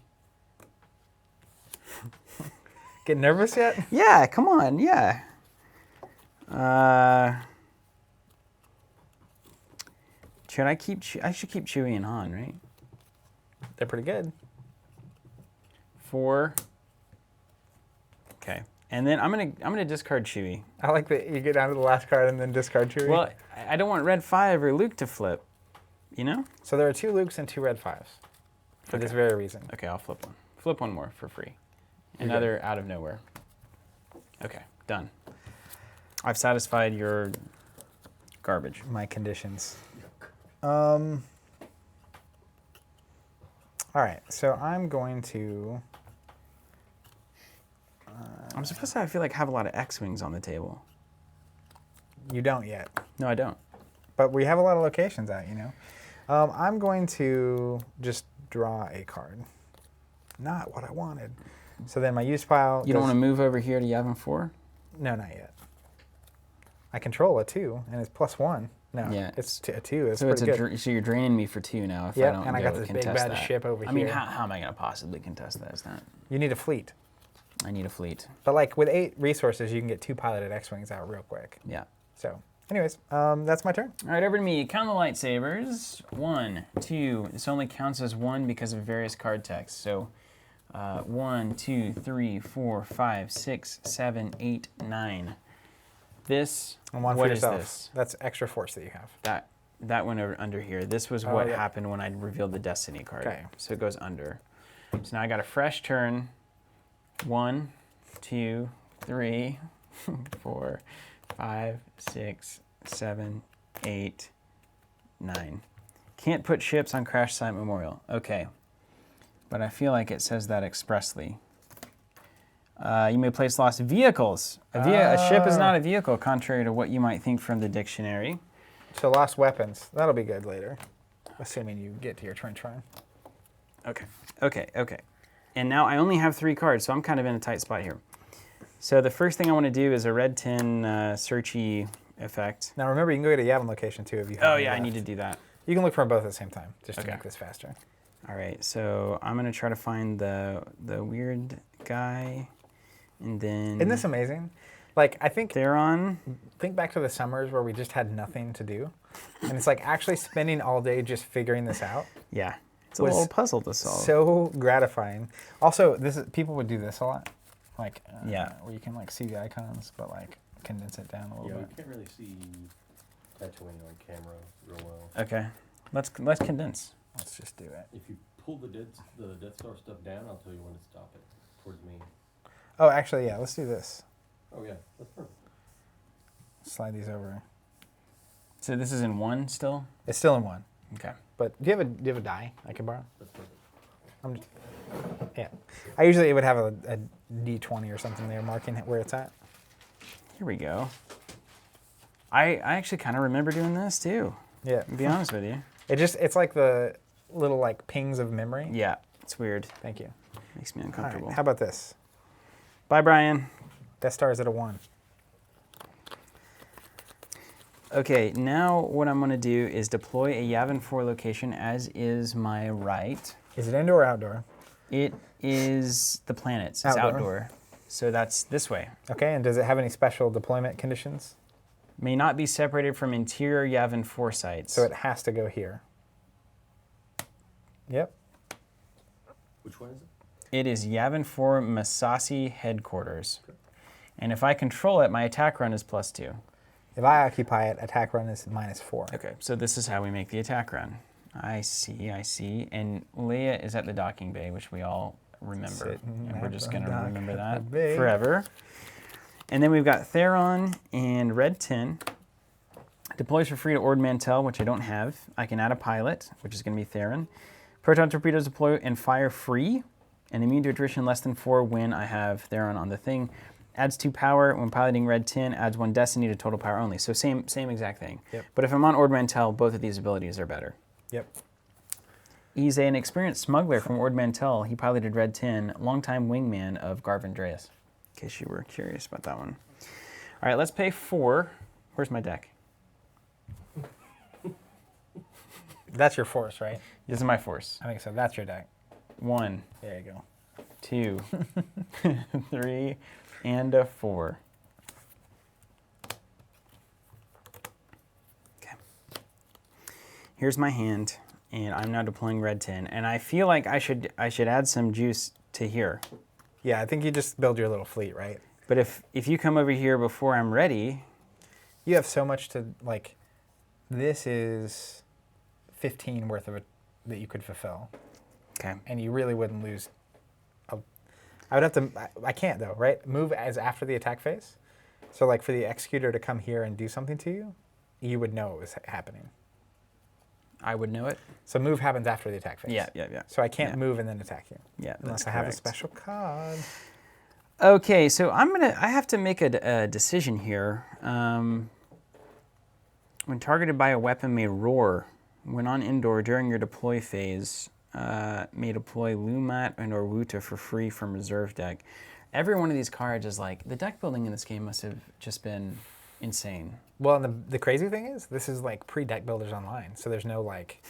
Get nervous yet? Yeah, come on, yeah. Should I keep? I should keep Chewie and Han, right? They're pretty good. 4. Okay, and then I'm gonna discard Chewie. I like that you get down to the last card and then discard Chewie. Well, I don't want Red 5 or Luke to flip. You know? So there are 2 Lukes and 2 Red 5s for this very reason. Okay, I'll flip one. Flip one more for free. You're Another out of nowhere. Okay, done. I've satisfied your garbage. My conditions. All right, so I'm going to... I'm supposed to, I feel like, have a lot of X-Wings on the table. You don't yet, No, I don't. but we have a lot of locations out, you know. I'm going to just draw a card. Not what I wanted. So then my use pile... You don't goes- want to move over here to Yavin 4? No, not yet. I control a 2, and it's +1. No, Yeah. it's a 2. It's So it's pretty good. so you're draining me for 2 now if I Yep, don't and I go got this big contest bad that. ship over I mean, here. how am I going to possibly contest that? It's not. You need a fleet. I need a fleet. But like with 8 resources, you can get 2 piloted X-Wings out real quick. Yeah. So anyways, that's my turn. All right, over to me. Count the lightsabers. 1, 2. This only counts as 1 because of various card text. So 1, 2, 3, 4, 5, 6, 7, 8, 9. This, And one what for is yourself. this? That's extra force that you have. That went over under here. This was Oh, what yeah. happened when I revealed the Destiny card. Okay. So it goes under. So now I got a fresh turn. 1, 2, 3, 4, 5, 6, 7, 8, 9. Can't put ships on Crash Site Memorial. Okay. But I feel like it says that expressly. You may place lost vehicles. A ship is not a vehicle, contrary to what you might think from the dictionary. So lost weapons. That'll be good later, assuming you get to your trench run. Okay. And now I only have 3 cards, so I'm kind of in a tight spot here. So the first thing I want to do is a red 10 searchy effect. Now remember, you can go get a Yavin location too if you have Oh any yeah, I left. need to do that. You can look for them both at the same time, just to Okay. make this faster. All right, so I'm gonna try to find the weird guy, and then Isn't this amazing? Like I think Theron. back to the summers where we just had nothing to do, and it's like actually spending all day just figuring this out. Yeah, it's a Was little puzzle to solve. So gratifying. Also, people would do this a lot, like Yeah. where you can like see the icons, but like condense it down a little Yeah, we bit. can't really see Tatooine on camera real well. Okay, let's condense. Let's just do it. If you pull the Death Star stuff down, I'll tell you when to stop it. Towards me. Oh, actually, yeah. Let's do this. Oh yeah, that's perfect. Slide these over. So this is in 1 still. It's still in 1. Okay. But do you have a die I can borrow? That's perfect. Yeah. I usually would have a D20 or something there marking where it's at. Here we go. I actually kind of remember doing this too. Yeah. To be honest with you. It's like the little like pings of memory. Yeah, it's weird. Thank you. Makes me All uncomfortable. right, how about this? Bye, Brian. Death Star is at a 1. Okay, now what I'm going to do is deploy a Yavin 4 location, as is my right. Is it indoor or outdoor? It is the planets. It's Outdoor. outdoor. So that's this way. Okay, and does it have any special deployment conditions? May not be separated from interior Yavin 4 sites. So it has to go here. Yep. Which one is it? It is Yavin 4 Masasi headquarters. And if I control it, my attack run is +2. If I occupy it, attack run is -4. Okay, so this is how we make the attack run. I see. And Leia is at the docking bay, which we all remember. Sitting And we're at just the going to dock remember of that the bay. forever. And then we've got Theron and Red 10. Deploys for free to Ord Mantell, which I don't have. I can add a pilot, which is going to be Theron. Proton torpedoes deploy and fire free, and immune to attrition less than 4 when I have Theron on the thing. Adds 2 power when piloting Red 10, adds 1 destiny to total power only. So same exact thing. Yep. But if I'm on Ord Mantell, both of these abilities are better. Yep. He's an experienced smuggler from Ord Mantell. He piloted Red 10, longtime wingman of Garvin Dreas, in case you were curious about that one. All right, let's pay 4. Where's my deck? That's your force, right? This is my force. I think so. That's your deck. 1, There you go. 2, 3, and a 4. Okay. Here's my hand, and I'm now deploying Red 10. And I feel like I should add some juice to here. Yeah, I think you just build your little fleet, right? But if you come over here before I'm ready, You have so much to, like, this is 15 worth of it that you could fulfill. okay. And you really wouldn't lose. I would have to, I can't though, right? Move as after the attack phase. So like for the Executor to come here and do something to you, you would know it was happening. I would know it. So move happens after the attack phase. Yeah. So I can't Yeah. move and then attack you. Yeah, Unless that's I have a correct. special card. Okay, so I have to make a decision here. When targeted by a weapon, may roar. When on indoor during your deploy phase, may deploy Lumat and or Wuta for free from reserve deck. Every one of these cards is like, the deck building in this game must have just been insane. Well, and the crazy thing is, this is like pre-deck builders online. So there's no like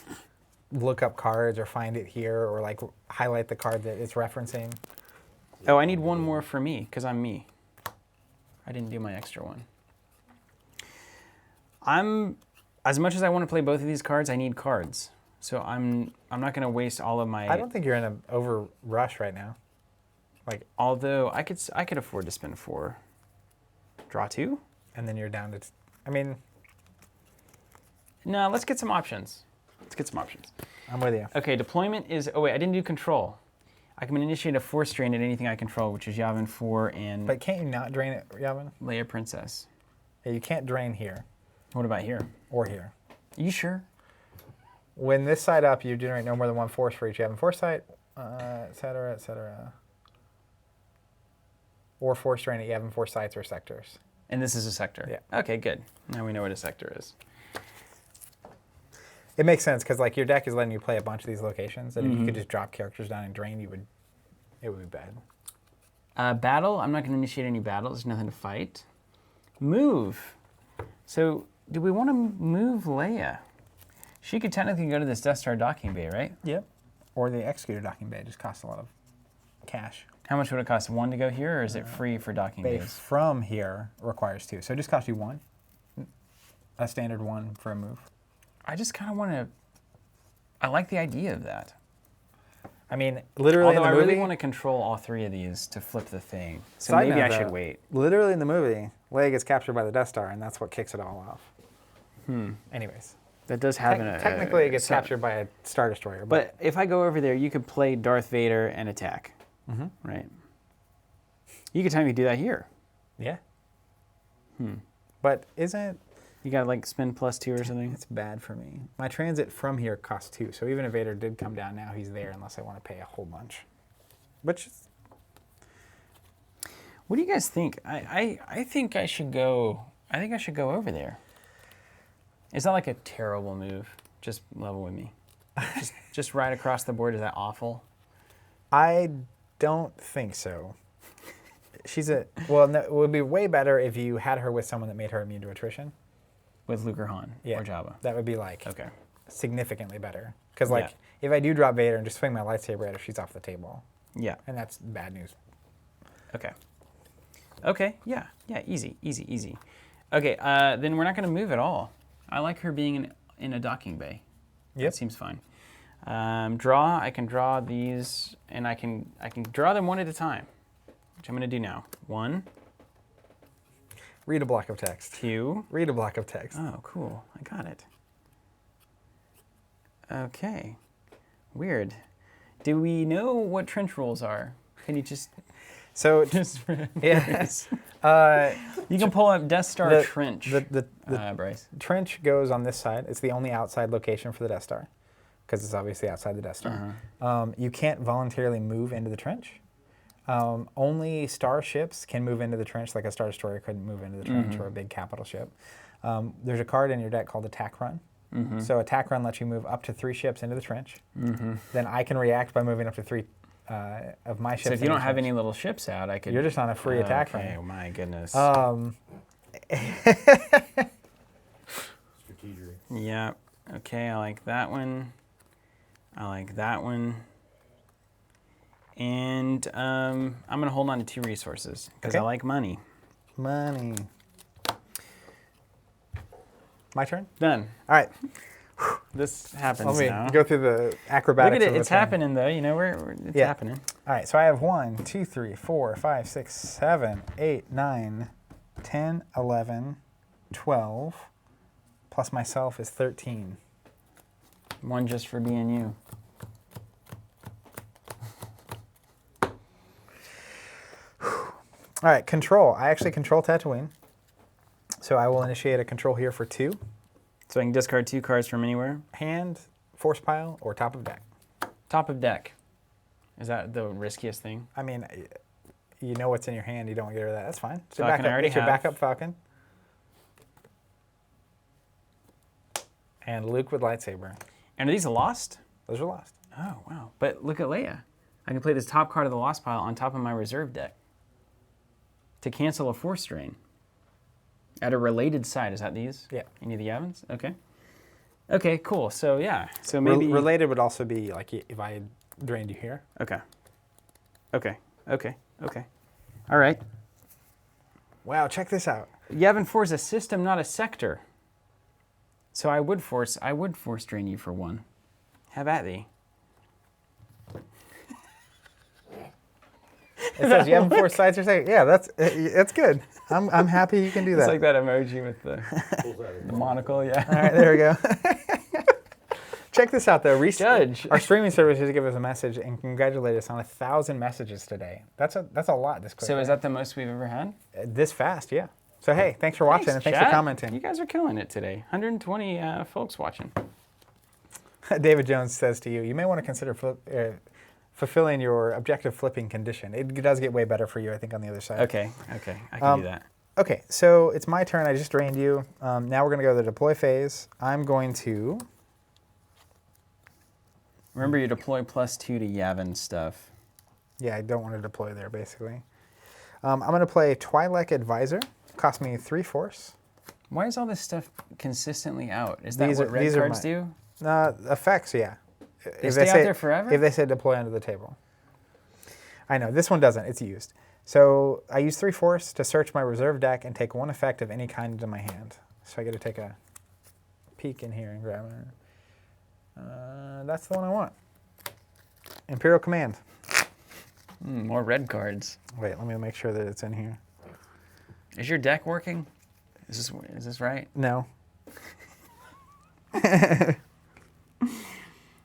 look up cards or find it here or like highlight the card that it's referencing. Oh, I need one more for me, because I'm me. I didn't do my extra one. As much as I want to play both of these cards, I need cards. So I'm not going to waste all of my... I don't think you're in an over rush right now. Like, Although I could afford to spend 4. Draw 2? and then you're down to, I mean, No, let's get some options. I'm with you. Okay, deployment is... Oh, wait, I didn't do control. I can initiate a force drain at anything I control, which is Yavin 4 and But can't you not drain it, Yavin? Leia Princess. Yeah, you can't drain here What about here? or here. You sure? When this side up, you generate no more than 1 force for each Yavin foresight, et cetera, et cetera. Or force drain at Yavin foresights or sectors. And this is a sector? Yeah. Okay, good. Now we know what a sector is. It makes sense because like your deck is letting you play a bunch of these locations, and if you Mm-hmm. could just drop characters down and drain, it would be bad. Battle, I'm not going to initiate any battle. There's nothing to fight. Move. So, do we want to move Leia? She could technically go to this Death Star docking bay, right? Yep. Or the Executor docking bay just costs a lot of cash. How much would it cost? 1 to go here, or is it free for docking Bay bays? from here requires 2, so it just costs you 1. A standard 1 for a move. I just kind of want to... I like the idea of that. I mean, literally Although in I the movie, really want to control all 3 of these to flip the thing. So Side maybe note, I should though, wait. Literally in the movie, Leia gets captured by the Death Star, and that's what kicks it all off. Anyways, That does have an... technically it gets captured by a Star Destroyer, But if I go over there, you could play Darth Vader and attack. Right? You could technically do that here. yeah. But isn't You got to like spend +2 or something. it's bad for me? My transit from here costs 2, so even if Vader did come down now, he's there unless I want to pay a whole bunch. Which is, What do you guys think? I think I should go. I think I should go over there. It's not like a terrible move. Just level with me. Just right across the board. Is that awful? I don't think so. Well, no, it would be way better if you had her with someone that made her immune to attrition. With Luke or Han Yeah, or Jabba? that would be like Okay. significantly better. Because like Yeah. if I do drop Vader and just swing my lightsaber at her, she's off the table, Yeah. and that's bad news. Okay. Okay. Yeah. Yeah. Easy. Easy. Easy. Okay. Then we're not going to move at all. I like her being in a docking bay. Yep. That seems fine. Draw. I can draw these, and I can draw them one at a time, which I'm going to do now. 1, Read a block of text. 2. Read a block of text. Oh, cool. I got it. Okay. Weird. Do we know what trench rules are? Can you just So yes. You can pull up Death Star trench. Bryce. Trench goes on this side. It's the only outside location for the Death Star, because it's obviously outside the Death Star. You can't voluntarily move into the trench. Only starships can move into the trench, like a Star Destroyer couldn't move into the trench, or a big capital ship. There's a card in your deck called Attack Run. So Attack Run lets you move up to 3 ships into the trench. Then I can react by moving up to 3 of my ships. So if you don't have any little ships out, I could... You're just on a free attack run. Oh my goodness. Strategery. Yeah. Okay, I like that one. I like that one. And I'm going to hold on to 2 resources, because I Okay. like money. Money. My turn? Done. All right. This happens Let me now. go through the acrobatics. Look at of it. the It's turn. happening, though. You know, it's Yeah. happening. All right, so I have 1, 2, 3, 4, 5, 6, 7, 8, 9, 10, 11, 12, plus myself is 13. 1 just for being you. All right, control. I actually control Tatooine. So I will initiate a control here for 2. So I can discard 2 cards from anywhere. Hand, force pile, or top of deck. Top of deck. Is that the riskiest thing? I mean, you know what's in your hand. You don't get rid of that. That's fine. It's Falcon I already it's your have. backup Falcon. And Luke with lightsaber. And are these lost? Those are lost. Oh, wow. But look at Leia. I can play this top card of the lost pile on top of my reserve deck to cancel a force drain. At a related site. Is that these? Yeah. Any of the Yavins? Okay. Okay, cool. So, yeah. So maybe... Related would also be like if I drained you here. Okay. Okay. Okay. Okay. All right. Wow, check this out. Yavin 4 is a system, not a sector. So I would force drain you for 1. Have at thee. It says you have 4 sides or something. Yeah, that's good. I'm happy you can do that. It's like that emoji with the Pulls out the monocle, yeah. All right, there we go. Check this out, though. Judge. Our streaming services give us a message and congratulate us on 1,000 messages today. That's a lot this quick. So is that the most we've ever had? This fast? Yeah. So hey, thanks for watching and thanks for chat. commenting. You guys are killing it today. 120 folks watching. David Jones says to you, you may want to consider fulfilling your objective flipping condition. It does get way better for you, I think, on the other side. Okay, I can do that. Okay, so it's my turn. I just drained you. Now we're going to go to the deploy phase. I'm going to... Remember your deploy +2 to Yavin stuff. Yeah, I don't want to deploy there, basically. I'm going to play Twi'lek Advisor. Cost me 3 force. Why is all this stuff consistently out? Is that These what are- red these are cards my- do? Effects, yeah. They stay out there forever? If they say deploy under the table. I know, this one doesn't. It's used. So I use 3 force to search my reserve deck and take 1 effect of any kind into my hand. So I get to take a peek in here and grab it. That's the one I want. Imperial Command. More red cards. Wait, let me make sure that it's in here. Is your deck working? Is this right? No.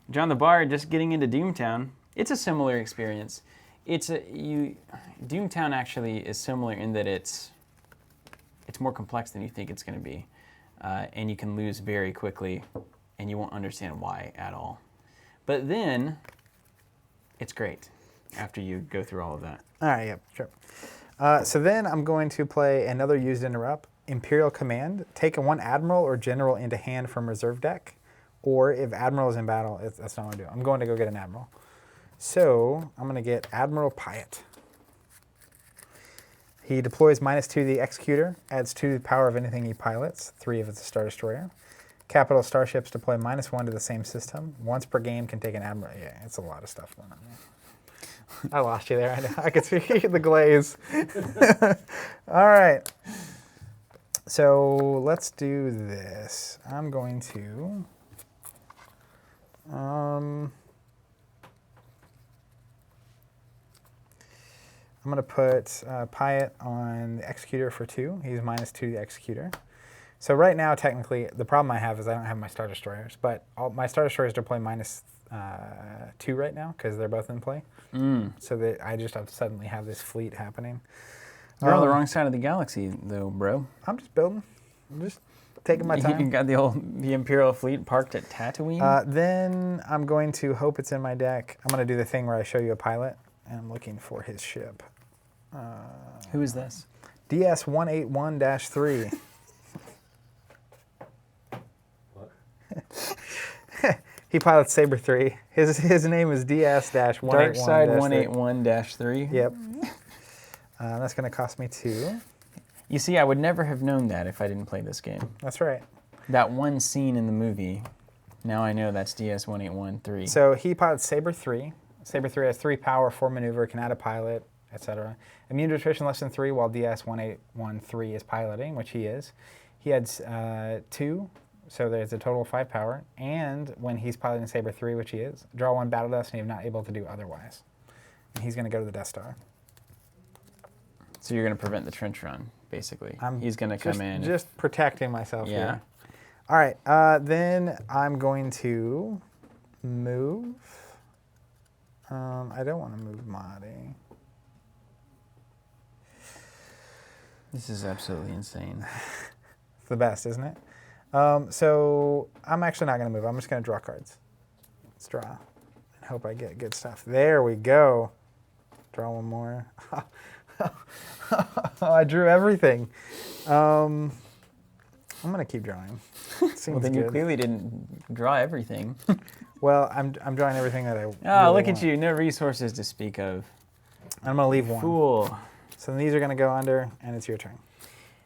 John the Bard just getting into Doomtown. It's a similar experience. Doomtown actually is similar in that it's more complex than you think it's going to be, and you can lose very quickly, and you won't understand why at all. But then, it's great after you go through all of that. All right, yep, sure. So then I'm going to play another used interrupt, Imperial Command. Take 1 Admiral or General into hand from reserve deck, or if Admiral is in battle, that's not what I'm doing. I'm going to go get an Admiral. So I'm going to get Admiral Pyatt. He deploys -2 to the Executor, adds 2 to the power of anything he pilots, 3 if it's a Star Destroyer. Capital starships deploy -1 to the same system. Once per game can take an Admiral. Yeah, it's a lot of stuff going on there. I lost you there. I could see the glaze. All right. So let's do this. I'm going to... I'm going to put Pyatt on the Executor for 2. He's -2 to the Executor. So right now, technically, the problem I have is I don't have my Star Destroyers, but my Star Destroyers deploy -2 right now because they're both in play. So that I just suddenly have this fleet happening. You're on the wrong side of the galaxy, though, bro. I'm just building. I'm just taking my time. You got the Imperial fleet parked at Tatooine? Then I'm going to hope it's in my deck. I'm going to do the thing where I show you a pilot, and I'm looking for his ship. Who is this? DS-181-3. What? He pilots Saber 3. His name is DS-181-3. Dark Side 181-3? Yep. That's going to cost me 2. You see, I would never have known that if I didn't play this game. That's right. That one scene in the movie, now I know that's DS-181-3. So he pilots Saber 3. Saber 3 has 3 power, 4 maneuver, can add a pilot, etc. Immune to attrition less than 3 while DS-181-3 is piloting, which he is. He adds 2, so there's a total of 5 power. And when he's piloting Saber 3, which he is, draw 1 battle dust and he's not able to do otherwise. And he's going to go to the Death Star. So you're going to prevent the trench run, basically. He's going to come in. Just protecting myself Yeah. here. All right, then I'm going to move. I don't want to move Mahdi. This is absolutely insane. It's the best, isn't it? So I'm actually not going to move. I'm just going to draw cards. Let's draw and hope I get good stuff. There we go. Draw one more. I drew everything. I'm going to keep drawing. Seems Well, then good. you clearly didn't draw everything. Well, I'm drawing everything that I Oh, really look want. at you. No resources to speak of. I'm going to leave one. Fool. So these are going to go under, and it's your turn.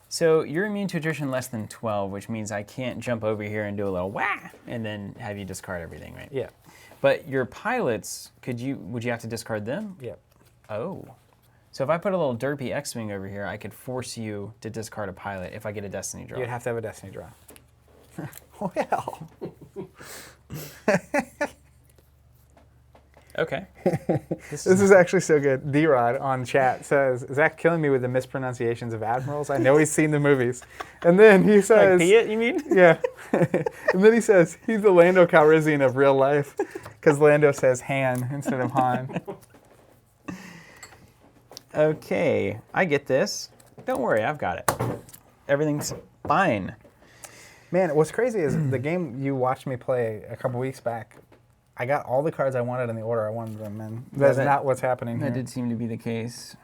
So you're immune to attrition less than 12, which means I can't jump over here and do a little wah, and then have you discard everything, right? Yeah. But your pilots, would you have to discard them? Yep. Oh. So if I put a little derpy X-Wing over here, I could force you to discard a pilot if I get a Destiny draw. You'd have to have a Destiny draw. Well. Okay. This is actually so good. D-Rod on chat says, Zach killing me with the mispronunciations of admirals. I know he's seen the movies. And then he says... Like Piet, you mean? Yeah. And then he says, he's the Lando Calrissian of real life. Because Lando says Han instead of Han. Okay, I get this. Don't worry, I've got it. Everything's fine. Man, what's crazy is the game you watched me play a couple weeks back, I got all the cards I wanted in the order I wanted them in. That's not what's happening here. That did seem to be the case.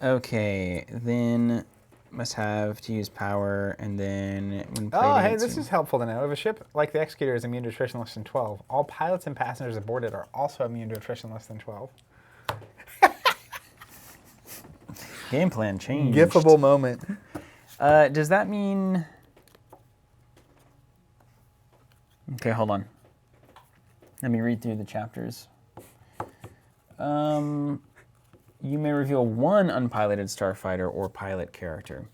Okay, then must have to use power, and then when played Oh, hey, against this you- is helpful to know. If a ship like the Executor is immune to attrition less than 12, all pilots and passengers aboard it are also immune to attrition less than 12. game plan changed. Gifable moment. Does that mean? Okay, hold on. Let me read through the chapters. You may reveal one unpiloted starfighter or pilot character.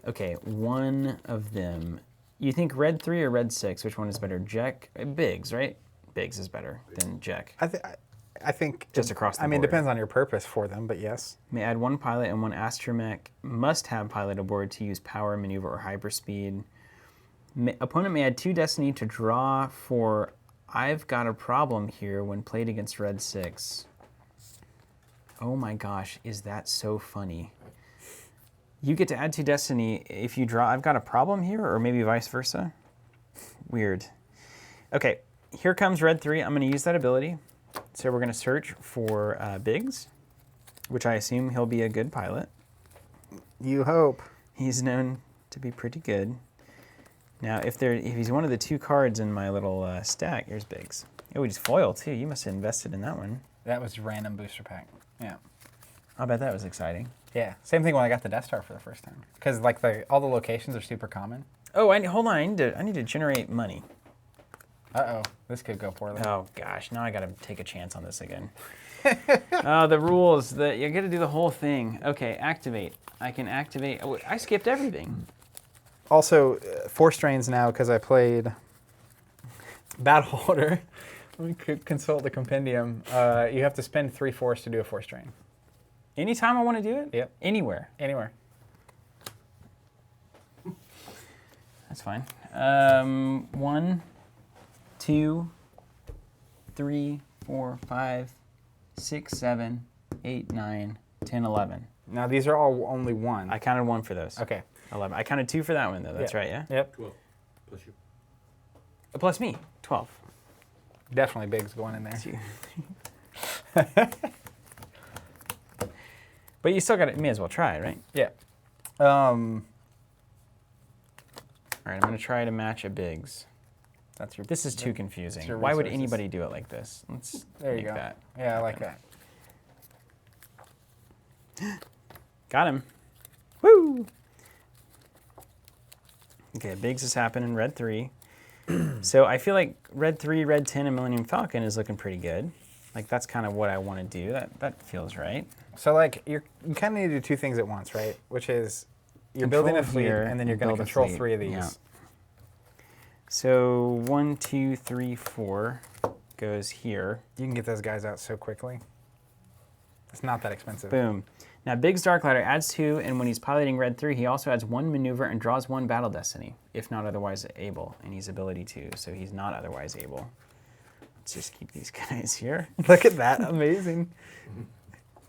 Okay, one of them. You think Red 3 or Red 6? Which one is better? Jack? Biggs, right? Biggs is better than Jack. I think... Just across the I mean, it board. depends on your purpose for them, but yes. May add one pilot and one astromech. Must have pilot aboard to use power, maneuver, or hyperspeed. Opponent may add 2 destiny to draw for I've got a problem here when played against Red 6. Oh my gosh, is that so funny? You get to add 2 destiny if you draw I've got a problem here, or maybe vice versa? Weird. Okay, here comes Red 3. I'm going to use that ability. So we're going to search for Biggs, which I assume he'll be a good pilot. You hope. He's known to be pretty good. Now, if he's one of the 2 cards in my little stack, here's Biggs. Oh, he's foil too. You must have invested in that one. That was random booster pack. Yeah. I bet that was exciting. Yeah. Same thing when I got the Death Star for the first time. Because like all the locations are super common. Oh, hold on. I need to generate money. Uh-oh. This could go poorly. Oh gosh, now I got to take a chance on this again. The rules. You got to do the whole thing. Okay, activate. I can activate. Oh, I skipped everything. Also, 4 strains now because I played Battle Holder. Let me consult the compendium. You have to spend 3 force to do a 4 strain. Anytime I want to do it? Yep. Anywhere. Anywhere. That's fine. 1, 2, 3, 4, 5, 6, 7, 8, 9, 10, 11. Now, these are all only 1. I counted 1 for those. Okay. 11. I counted 2 for that one, though. That's right, yeah? Yep. 12. Push you. Plus me, 12. Definitely Biggs going in there. But you still got it. May as well try, right? Yeah. All right, I'm going to try to match a Biggs. That's your. This is too confusing. your Why would resources. anybody do it like this? Let's There you make go. that. Yeah, I like that. Got him. Woo! Okay, Biggs is happening, red 3. So I feel like red 3, red 10, and Millennium Falcon is looking pretty good. Like that's kind of what I want to do. That feels right. So like you kind of need to do 2 things at once, right? Which is you're building a fleet, here, and then you're going to build a control fleet. 3 of these. Yeah. So 1, 2, 3, 4 goes here. You can get those guys out so quickly. It's not that expensive. Boom. Now Biggs Darklighter adds 2, and when he's piloting red 3, he also adds 1 maneuver and draws 1 battle destiny, if not otherwise able, and he's ability 2, so he's not otherwise able. Let's just keep these guys here. Look at that, amazing.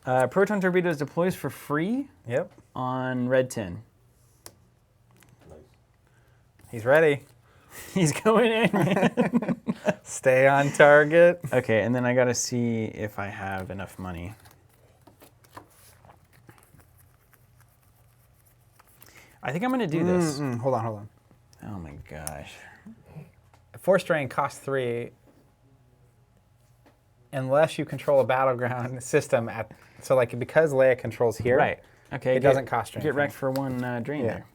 Proton Torpedoes deploys for free Yep, on red 10. Nice. he's ready. He's going in. Stay on target. Okay, and then I gotta see if I have enough money. I think I'm gonna do this. Hold on. Oh my gosh. 4 strain costs 3 unless you control a battleground system so like because Leia controls here. Right. Okay. It doesn't cost you Get anything. wrecked for 1 drain Yeah. there.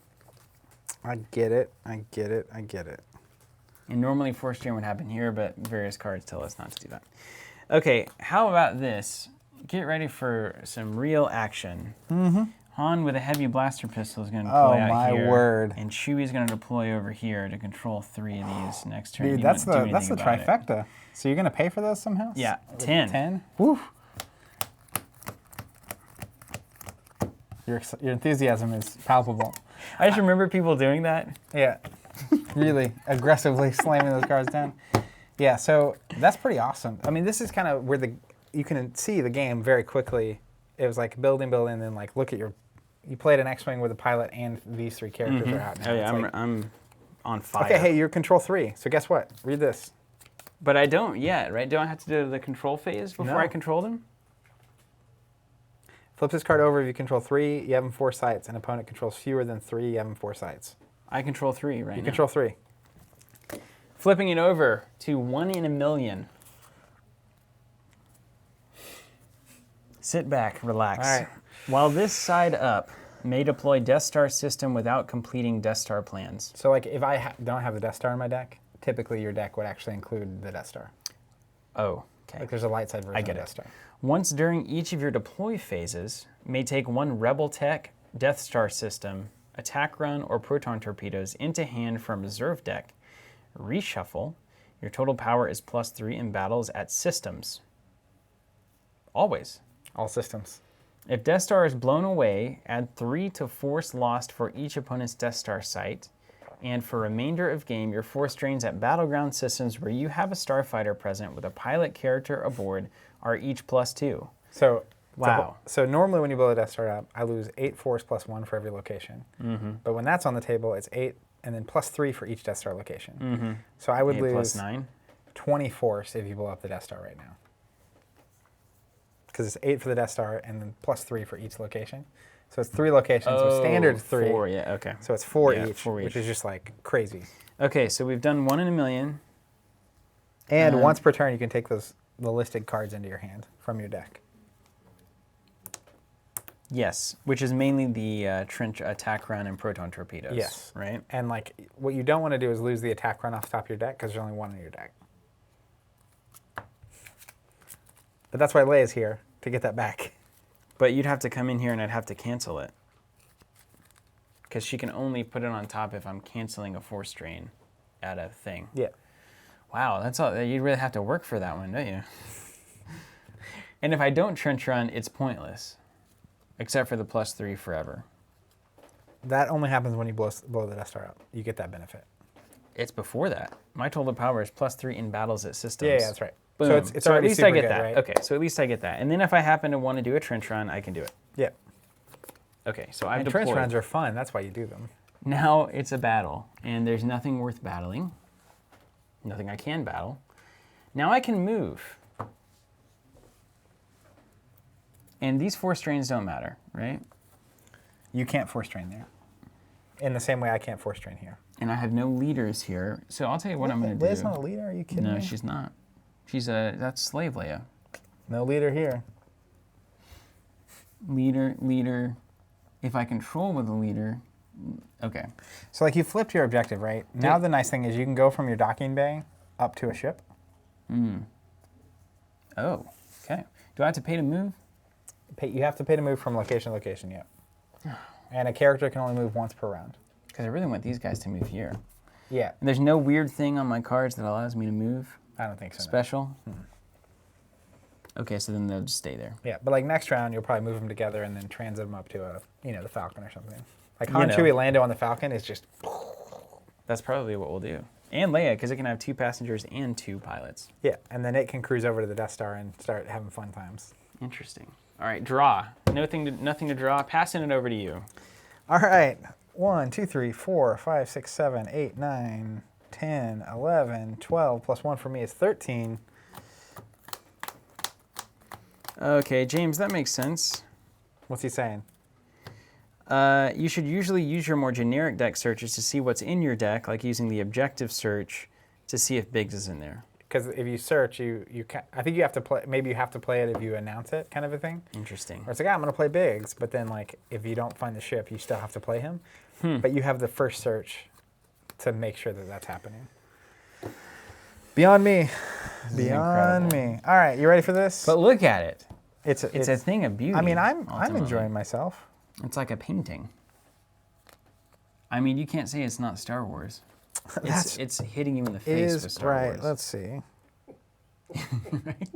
I get it. And normally 4 strain would happen here, but various cards tell us not to do that. Okay, how about this? Get ready for some real action. Han with a heavy blaster pistol is going to deploy out my here. word. And Chewie's going to deploy over here to control 3 of these next turn. Dude, You that's wouldn't do the anything about it. trifecta. So you're gonna pay for those somehow? Yeah, 10. 10? Woo. Your enthusiasm is palpable. I just remember people doing that. Yeah. Really aggressively slamming those cards down. Yeah, so that's pretty awesome. I mean, this is kind of where you can see the game very quickly. It was like building, and then like look at you played an X-Wing with a pilot and these 3 characters are out now. Oh yeah, It's like, I'm on fire. okay, hey, you're control 3. So guess what? Read this. But I don't yet, right? Don't I have to do the control phase before No. I control them? Flip this card over. If you control 3, you have them 4 sites. An opponent controls fewer than 3, you have them 4 sites. I control 3 right You now. control 3. Flipping it over to 1 in a million. Sit back, relax. All right. While this side up may deploy Death Star system without completing Death Star plans. So like if I don't have the Death Star in my deck, typically your deck would actually include the Death Star. Oh, okay. Like there's a light side version I get of it. Death Star. Once during each of your deploy phases, may take 1 Rebel Tech, Death Star system, attack run, or proton torpedoes into hand from reserve deck. Reshuffle. Your total power is +3 in battles at systems. Always. All systems. If Death Star is blown away, add 3 to force lost for each opponent's Death Star site. And for remainder of game, your force drains at battleground systems where you have a starfighter present with a pilot character aboard are each +2. So Wow. So normally when you blow a Death Star up, I lose 8 force +1 for every location. But when that's on the table, it's 8 and then +3 for each Death Star location. So I would 8 lose plus 9. 20 force if you blow up the Death Star right now. because it's 8 for the Death Star and then +3 for each location. So it's 3 locations with standard 3. 4, yeah, okay. So it's 4 Yeah, each, 4 which each. is just like crazy. Okay, so we've done 1 in a million. And once per turn, you can take the listed cards into your hand from your deck. Yes, which is mainly the trench attack run and proton torpedoes. Yes. Right? And like, what you don't want to do is lose the attack run off the top of your deck because there's only 1 in your deck. But that's why Leia's here, to get that back. But you'd have to come in here and I'd have to cancel it. Because she can only put it on top if I'm canceling a force drain at a thing. Yeah. Wow, that's all. You really have to work for that one, don't you? And if I don't trench run, it's pointless. Except for the +3 forever. That only happens when you blow the Death Star up. You get that benefit. It's before that. My total power is +3 in battles at systems. Yeah, that's right. Boom. So it's So at already least super I get good, that. right? Okay, so at least I get that. And then if I happen to want to do a trench run, I can do it. Yeah. Okay, so I've And deployed. trench runs are fun. That's why you do them. Now it's a battle, and there's nothing worth battling. Nothing I can battle. Now I can move. And these force drains don't matter, right? You can't force train there. In the same way I can't force train here. And I have no leaders here, so I'll tell you what I'm going to do. Leia's not a leader? Are you kidding No, me? she's not. That's slave Leia. No leader here. Leader. If I control with a leader, okay. So like you flipped your objective, right? Now the nice thing is you can go from your docking bay up to a ship. Oh, okay. Do I have to pay to move? You have to pay to move from location to location, yeah. And a character can only move once per round. Because I really want these guys to move here. Yeah. And there's no weird thing on my cards that allows me to move? I don't think so. No. Special? Okay, so then they'll just stay there. Yeah, but like next round, you'll probably move them together and then transit them up to the Falcon or something. Like Han, Chewie, Lando on the Falcon is just... That's probably what we'll do. And Leia, because it can have 2 passengers and 2 pilots. Yeah, and then it can cruise over to the Death Star and start having fun times. Interesting. All right, draw. Nothing to draw. Passing it over to you. All right. 1, 2, 3, 4, 5, 6, 7, 8, 9, 10, 11, 12, plus 1 for me is 13. Okay, James, that makes sense. What's he saying? You should usually use your more generic deck searches to see what's in your deck, like using the objective search to see if Biggs is in there. Because if you search, I think you have to play. Maybe you have to play it if you announce it, kind of a thing. Interesting. Or it's like, I'm going to play Biggs, but then like if you don't find the ship, you still have to play him. But you have the first search to make sure that that's happening. Beyond me, beyond me. All right, you ready for this? But look at it. It's a thing of beauty. I mean, I'm ultimately. enjoying myself. It's like a painting. I mean, you can't say it's not Star Wars. It's hitting you in the face with Star Wars. Let's see. Right?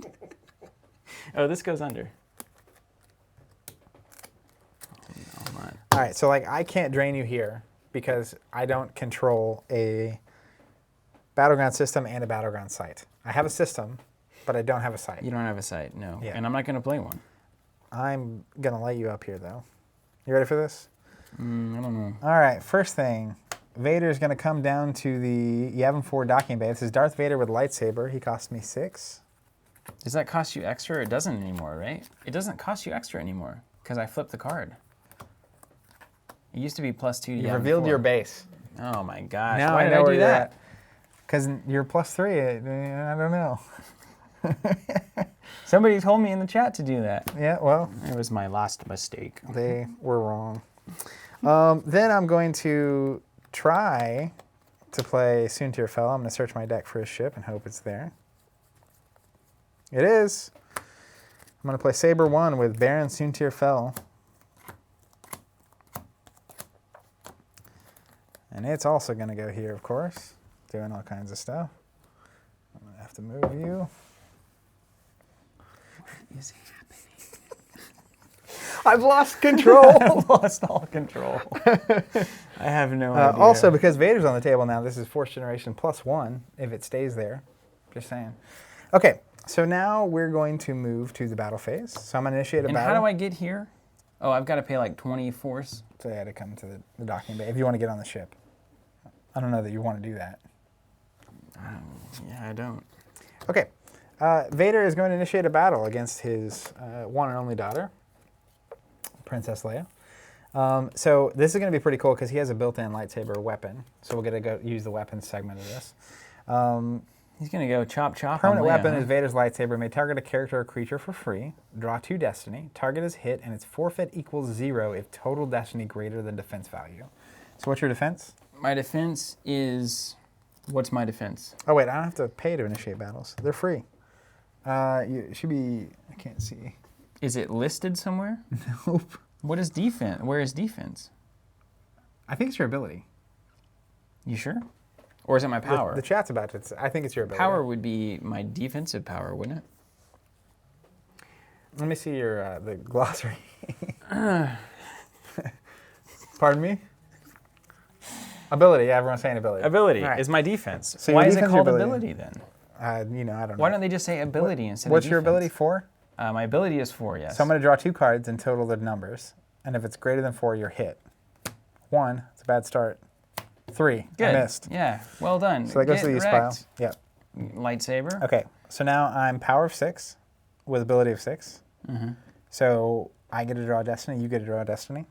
Oh, this goes under. All right, so like I can't drain you here because I don't control a battleground system and a battleground site. I have a system, but I don't have a site. You don't have a site, no. Yeah. And I'm not going to play one. I'm going to light you up here, though. You ready for this? I don't know. All right, first thing. Vader's going to come down to the Yavin 4 docking bay. This is Darth Vader with lightsaber. He cost me 6. Does that cost you extra? It doesn't anymore, right? It doesn't cost you extra anymore because I flipped the card. It used to be +2 to You Yavin revealed 4. your base. Oh my gosh. Now Why I did know I where do you're that? Because you're +3. I don't know. Somebody told me in the chat to do that. Yeah, well, It was my last mistake. they were wrong. Then I'm going to try to play Soontir Fel. I'm going to search my deck for his ship and hope it's there. It is. I'm going to play Saber 1 with Baron Soontir Fel. And it's also going to go here, of course, doing all kinds of stuff. I'm going to have to move you. What is happening? I've lost control. I've lost all control. I have no idea. Also, because Vader's on the table now, this is Force Generation +1 if it stays there. Just saying. Okay, so now we're going to move to the battle phase. So I'm going to initiate a And battle. how do I get here? Oh, I've got to pay like 20 force. So I had to come to the docking bay if you want to get on the ship. I don't know that you want to do that. Yeah, I don't. Okay. Vader is going to initiate a battle against his one and only daughter, Princess Leia. So this is going to be pretty cool because he has a built-in lightsaber weapon. So we'll get to go use the weapons segment of this. He's going to go chop chop. Permanent on Leia, weapon huh? is Vader's lightsaber. May target a character or creature for free. Draw 2 destiny. Target is hit, and its forfeit equals 0 if total destiny greater than defense value. So what's your defense? My defense is... What's my defense? Oh, wait, I don't have to pay to initiate battles. They're free. It should be... I can't see. Is it listed somewhere? Nope. What is defense? Where is defense? I think it's your ability. You sure? Or is it my power? The chat's about to... I think it's your ability. Power would be my defensive power, wouldn't it? Let me see your the glossary. Pardon me? Ability. Yeah, everyone's saying ability. Ability All right. is my defense. So Why your is it defense called or ability ability? then? I don't know. Why don't they just say ability instead What's of your defense? ability for? My ability is 4, yes. So I'm going to draw 2 cards and total the numbers. And if it's greater than 4, you're hit. 1, it's a bad start. 3, Good. I missed. Yeah, well done. So that goes to the use pile. wrecked. Yep. Lightsaber. Okay, so now I'm power of 6 with ability of 6. Mm-hmm. So I get to draw a destiny, you get to draw a destiny.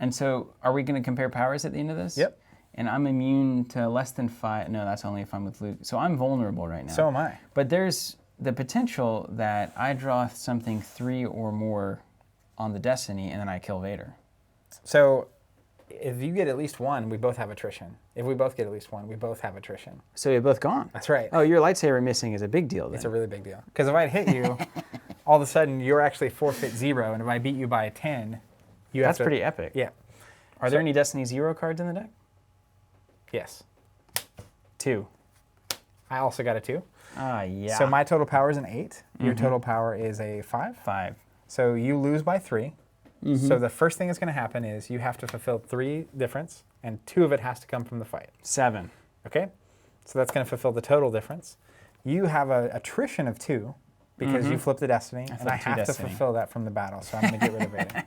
And so are we going to compare powers at the end of this? Yep. And I'm immune to less than 5. No, that's only if I'm with Luke. So I'm vulnerable right now. So am I. But there's the potential that I draw something 3 or more on the destiny and then I kill Vader. So if you get at least 1, we both have attrition. If we both get at least 1, we both have attrition. So you're both gone. That's right. Oh, your lightsaber missing is a big deal then. It's a really big deal. Because if I'd hit you, all of a sudden you're actually forfeit 0, and if I beat you by a 10, you have That's to... pretty epic. Yeah. Are there any Destiny 0 cards in the deck? Yes. 2. I also got a 2. Ah, yeah. So my total power is an 8. Your total power is a 5. 5. So you lose by 3. So the first thing that's going to happen is you have to fulfill 3 difference, and 2 of it has to come from the fight. 7. Okay? So that's going to fulfill the total difference. You have an attrition of 2 because you flipped the destiny, and I flipped 2 have destiny. to fulfill that from the battle, so I'm going to get rid of Vader.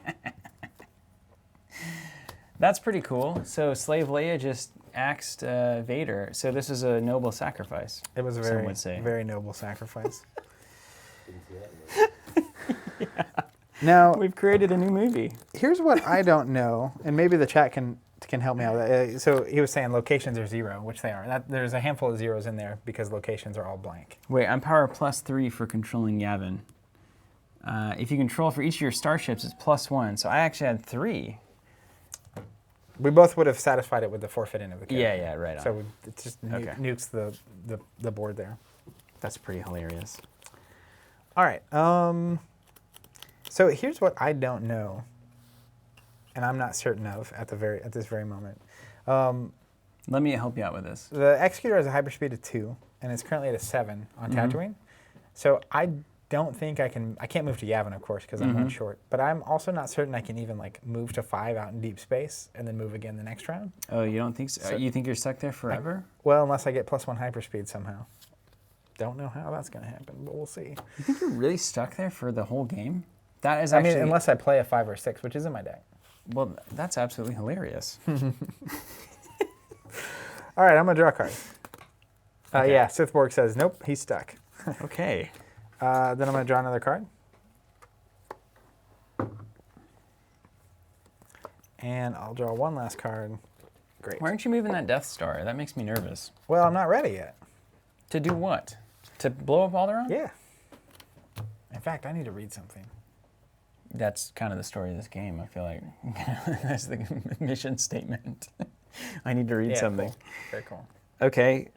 That's pretty cool. So Slave Leia just axed Vader. So this is a noble sacrifice. It was a Some very, would say. very noble sacrifice. Didn't see that in there. Now, We've created a new movie. here's what I don't know, and maybe the chat can help me out. So he was saying locations are 0, which they are. There's a handful of zeros in there because locations are all blank. Wait, I'm power +3 for controlling Yavin. If you control for each of your starships, it's +1. So I actually had 3. We both would have satisfied it with the forfeiting of the character. Yeah, right on. So it just Okay. nukes the board there. That's pretty hilarious. All right. So here's what I don't know, and I'm not certain of at this very moment. Let me help you out with this. The Executor has a hyperspeed of 2, and it's currently at a 7 on Tatooine. So I don't think I can't move to Yavin, of course, because I'm 1 short. But I'm also not certain I can even move to 5 out in deep space and then move again the next round. Oh, you don't think so? You think you're stuck there forever? Well, unless I get +1 hyperspeed somehow. Don't know how that's going to happen, but we'll see. You think you're really stuck there for the whole game? That is I actually... mean, unless I play a 5 or 6, which is in my deck. Well, that's absolutely hilarious. All right, I'm going to draw a card. Yeah, Sithborg says, nope, he's stuck. Okay. Then I'm going to draw another card. And I'll draw one last card. Great. Why aren't you moving that Death Star? That makes me nervous. Well, I'm not ready yet. To do what? To blow up Alderaan? Yeah. In fact, I need to read something. That's kind of the story of this game, I feel like. That's the mission statement. I need to read something. Cool. Very cool. Okay.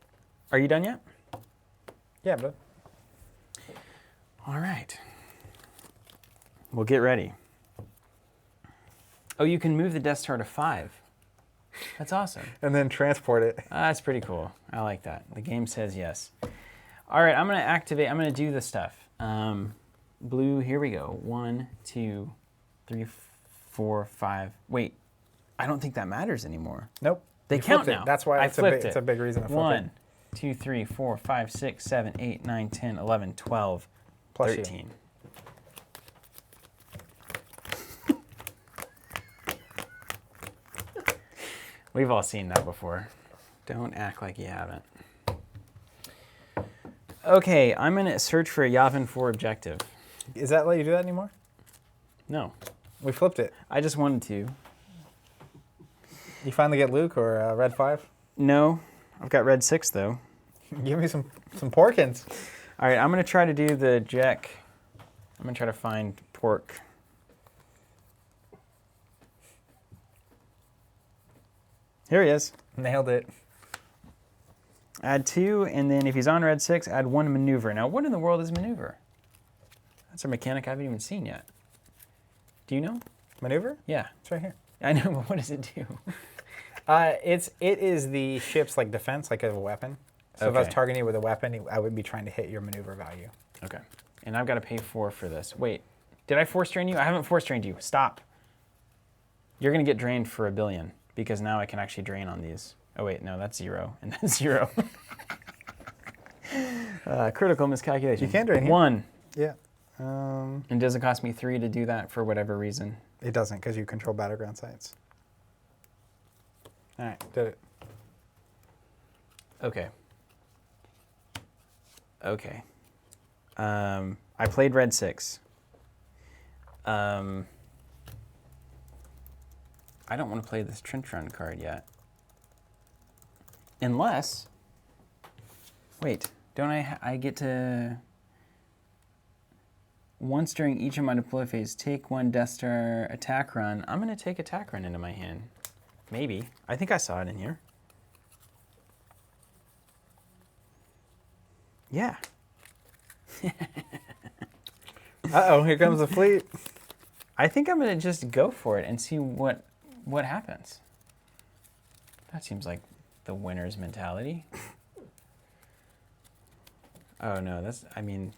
Are you done yet? Yeah, but All right. Well, get ready. Oh, you can move the Death Star to 5. That's awesome. and then transport it. That's pretty cool. I like that. The game says yes. All right, I'm going to activate. I'm going to do the stuff. Blue, here we go. 1, 2, 3, 4, 5. Wait, I don't think that matters anymore. Nope. They You count flipped it. now. That's why I it's flipped it's a big reason to flip 1, it. 2, 3, 4, 5, 6, 7, 8, 9, 10, 11, 12, Plus you. 13. We've all seen that before. Don't act like you haven't. Okay, I'm gonna search for a Yavin 4 objective. Is that let you do that anymore? No, We flipped it. I just wanted to. You finally get Luke or Red 5? No, I've got red 6 though. Give me some porkins. All right, I'm gonna try to do the Jack. I'm gonna try to find pork. Here he is. Nailed it. Add 2, and then if he's on red 6, add 1 maneuver. Now, what in the world is maneuver? That's a mechanic I haven't even seen yet. Do you know? Maneuver? Yeah, It's right here. I know, but what does it do? It is the ship's like defense, like a weapon. So if I was Okay. targeting you with a weapon, I would be trying to hit your maneuver value. Okay, and I've got to pay 4 for this. Wait, did I force drain you? I haven't force drained you. Stop. You're gonna get drained for 1 billion because now I can actually drain on these. Oh wait, no, that's 0, and that's 0. Critical miscalculation. You can drain here. 1. Yeah. And does it cost me 3 to do that for whatever reason? It doesn't because you control battleground sites. All right, did it. Okay. Okay. I played red 6. I don't want to play this trench run card yet. Unless, wait, don't I get to, once during each of my deploy phase, take 1 Death Star attack run. I'm going to take attack run into my hand. Maybe. I think I saw it in here. Yeah. Uh-oh, here comes the fleet. I think I'm going to just go for it and see what happens. That seems like the winner's mentality. Oh no, that's, I mean,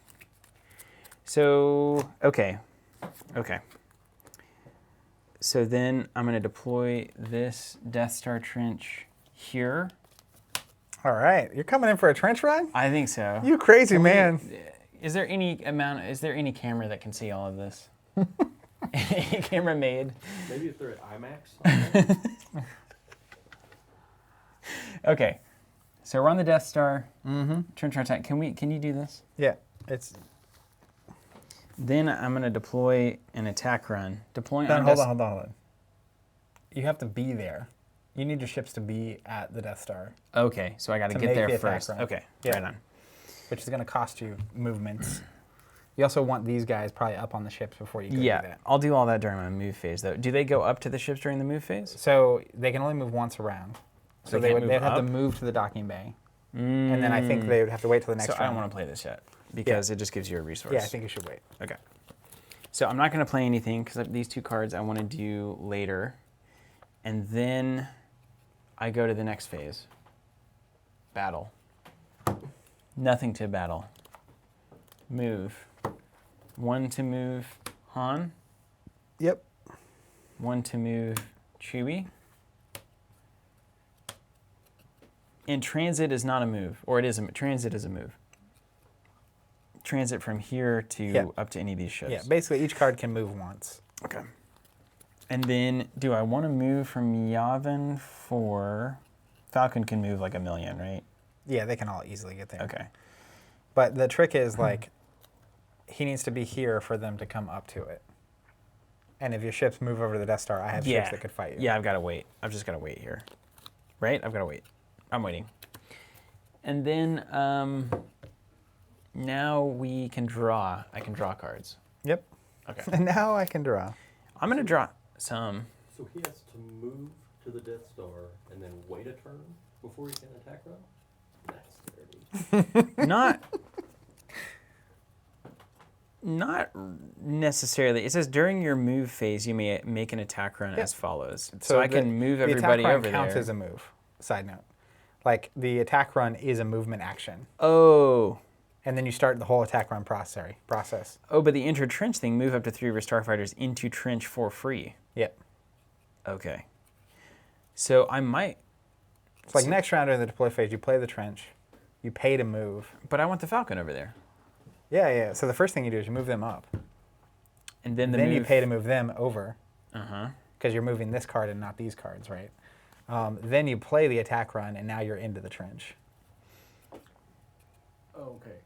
so, okay. So then I'm going to deploy this Death Star trench here. All right, you're coming in for a trench run? I think so. You crazy man. Is there any camera that can see all of this? Any camera made? Maybe if they're at IMAX. Okay, so we're on the Death Star. Mm-hmm. Trench attack. Can you do this? Yeah, it's. Then I'm going to deploy an attack run. Deploying. Hold on. You have to be there. You need your ships to be at the Death Star, Okay, so I got to To get make there the attack first. run. Okay, Yeah. right on. which is going to cost you movements. You also want these guys probably up on the ships before you go do Yeah, that. I'll do all that during my move phase, though. Do they go up to the ships during the move phase? So they can only move once around. So They can't move they'd have to up? move to the docking bay. And then I think they would have to wait till the next So I don't round. want to play this yet because it just gives you a resource. Yeah, I think you should wait. Okay. So I'm not going to play anything because these 2 cards I want to do later. And then I go to the next phase. Battle. Nothing to battle. Move. 1 to move Han. Yep. 1 to move Chewie. And transit is not a move, or it is transit is a move. Transit from here to Yeah. up to any of these ships. Yeah, basically each card can move once. Okay. And then, do I want to move from Yavin for Falcon? Can move like 1 million, right? Yeah, they can all easily get there. Okay. But the trick is like, he needs to be here for them to come up to it. And if your ships move over to the Death Star, I have ships that could fight you. Yeah, I've got to wait. I've just got to wait here. Right? I've got to wait. I'm waiting. And then now we can draw. I can draw cards. Yep. Okay. And now I can draw. I'm going to draw some. So he has to move to the Death Star and then wait a turn before he can attack run? That's dirty. Not necessarily. It says during your move phase, you may make an attack run as follows. So I can move everybody the attack over run counts there. as a move. Side note. Like, the attack run is a movement action. Oh. And then you start the whole attack run process. Oh, but the enter trench thing, move up to 3 of your starfighters into trench for free. Yep. Okay. So I might. It's like next round in the deploy phase, you play the trench, you pay to move. But I want the Falcon over there. Yeah. So the first thing you do is you move them up. And then Then you pay to move them over. Uh-huh. Because you're moving this card and not these cards, right? Then you play the attack run, and now you're into the trench. Oh, okay.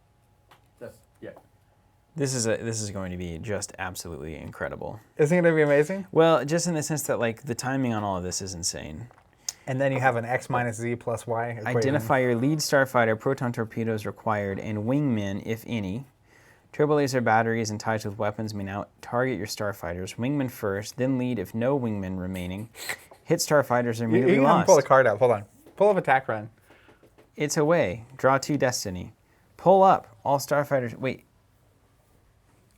Yeah. This is going to be just absolutely incredible. Isn't it going to be amazing? Well, just in the sense that like the timing on all of this is insane. And then you have an X minus Z plus Y equation. Identify your lead starfighter, proton torpedoes required, and wingmen, if any. Turbo laser batteries and types with weapons may now target your starfighters. Wingmen first, then lead if no wingmen remaining. Hit starfighters are You immediately can lost. pull the card up. Hold on. Pull up attack run. It's away. Draw 2 destiny. Pull up. All starfighters. Wait.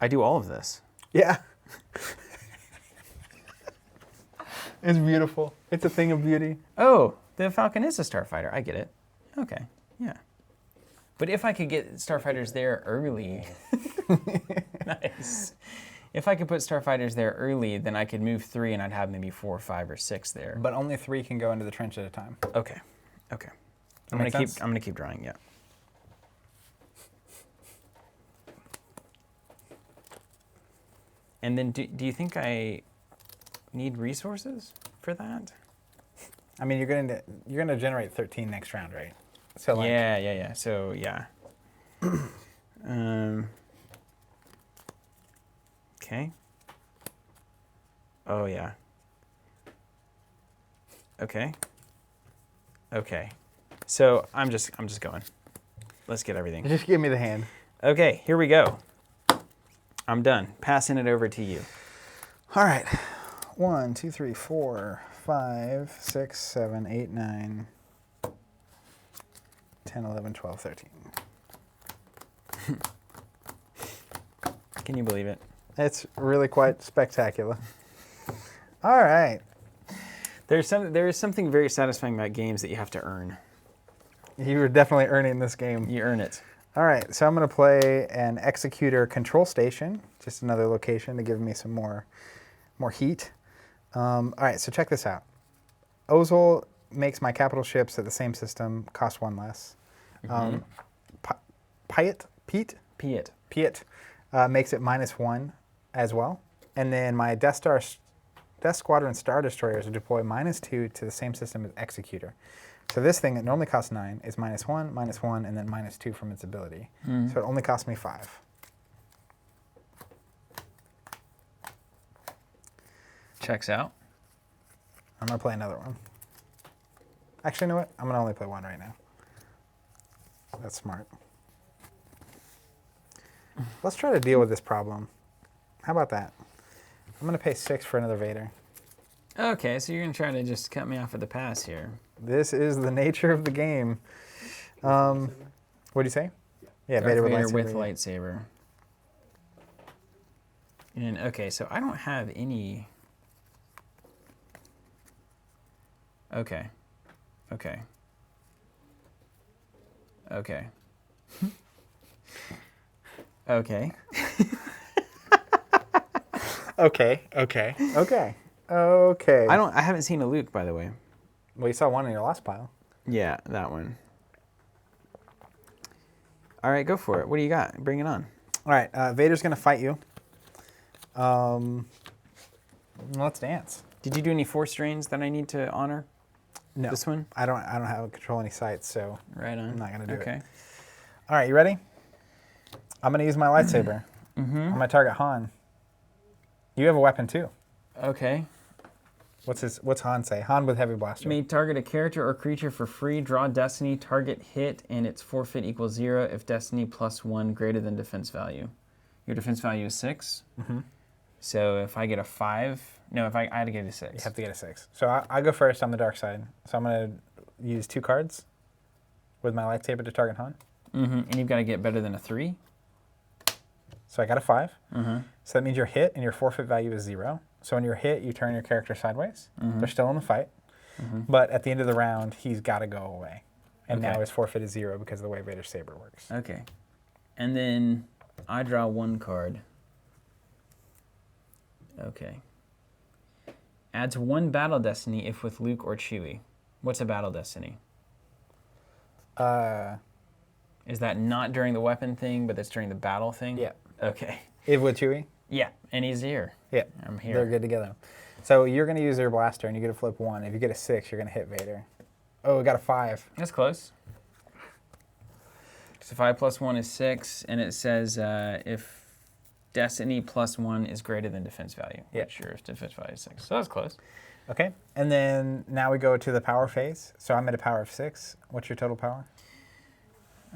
I do all of this. Yeah. It's beautiful. It's a thing of beauty. Oh, the Falcon is a starfighter. I get it. Okay. Yeah. But if I could get starfighters there early. Nice. If I could put starfighters there early, then I could move 3 and I'd have maybe 4, 5, or 6 there. But only 3 can go into the trench at a time. Okay. Okay. I'm Make gonna sense? keep drawing. Yeah. And then, do you think I need resources for that? I mean, you're gonna generate 13 next round, right? So like, Yeah. So yeah. Okay. Oh yeah. Okay. Okay. So I'm just going. Let's get everything. just give me the hand. Okay, here we go. I'm done. Passing it over to you. All right. 1, 2, 3, 4, 5, 6, 7, 8, 9, 10, 11, 12, 13. Can you believe it? It's really quite spectacular. All right. There is something very satisfying about games that you have to earn. You were definitely earning this game. You earn it. All right, so I'm going to play an Executor control station, just another location to give me some more heat. All right, so check this out. Ozol makes my capital ships at the same system cost 1 less. Piet makes it -1 as well. And then my Death Squadron Star Destroyers will deploy -2 to the same system as Executor. So this thing that normally costs 9 is -1, -1, and then -2 from its ability. So it only costs me 5. Checks out. I'm going to play another one. Actually, you know what? I'm going to only play 1 right now. That's smart. Let's try to deal with this problem. How about that? I'm going to pay 6 for another Vader. Okay, so you're going to try to just cut me off at the pass here. This is the nature of the game. What do you say? Yeah, Darth Vader with Vader lightsaber. And okay, so I don't have any. Okay. Okay. Okay. Okay. Okay. I haven't seen a Luke, by the way. Well, you saw one in your lost pile. Yeah, that one. All right, go for it. What do you got? Bring it on. All right, Vader's going to fight you. Let's dance. Did you do any force drains that I need to honor? No. This one? I don't have control any sights, so Right on. I'm not going to do it. Okay. All right, you ready? I'm going to use my lightsaber. I'm going to target Han. You have a weapon too. Okay. What's Han say? Han with heavy blaster. May target a character or creature for free, draw destiny, target hit, and its forfeit equals 0 if destiny +1 greater than defense value. Your defense value is 6. So if I get a 5, no, if I had to get a 6. You have to get a 6. So I go first on the dark side. So I'm going to use 2 cards with my lightsaber to target Han. And you've got to get better than a 3. So I got a 5. So that means your hit and your forfeit value is 0. So when you're hit, you turn your character sideways. They're still in the fight. But at the end of the round, he's got to go away. And now his forfeit is 0 because of the way Vader's saber works. Okay. And then I draw 1 card. Okay. Adds 1 battle destiny if with Luke or Chewie. What's a battle destiny? Is that not during the weapon thing, but that's during the battle thing? Yeah. Okay. If with Chewie? Yeah, and he's here. Yeah. I'm here. They're good together. So you're going to use your blaster and you get to flip 1. If you get a 6, you're going to hit Vader. Oh, we got a 5. That's close. So 5 plus 1 is 6, and it says if Destiny plus 1 is greater than defense value. Yeah. Which your defense value is 6. So that's close. Okay, and then now we go to the power phase. So I'm at a power of 6. What's your total power?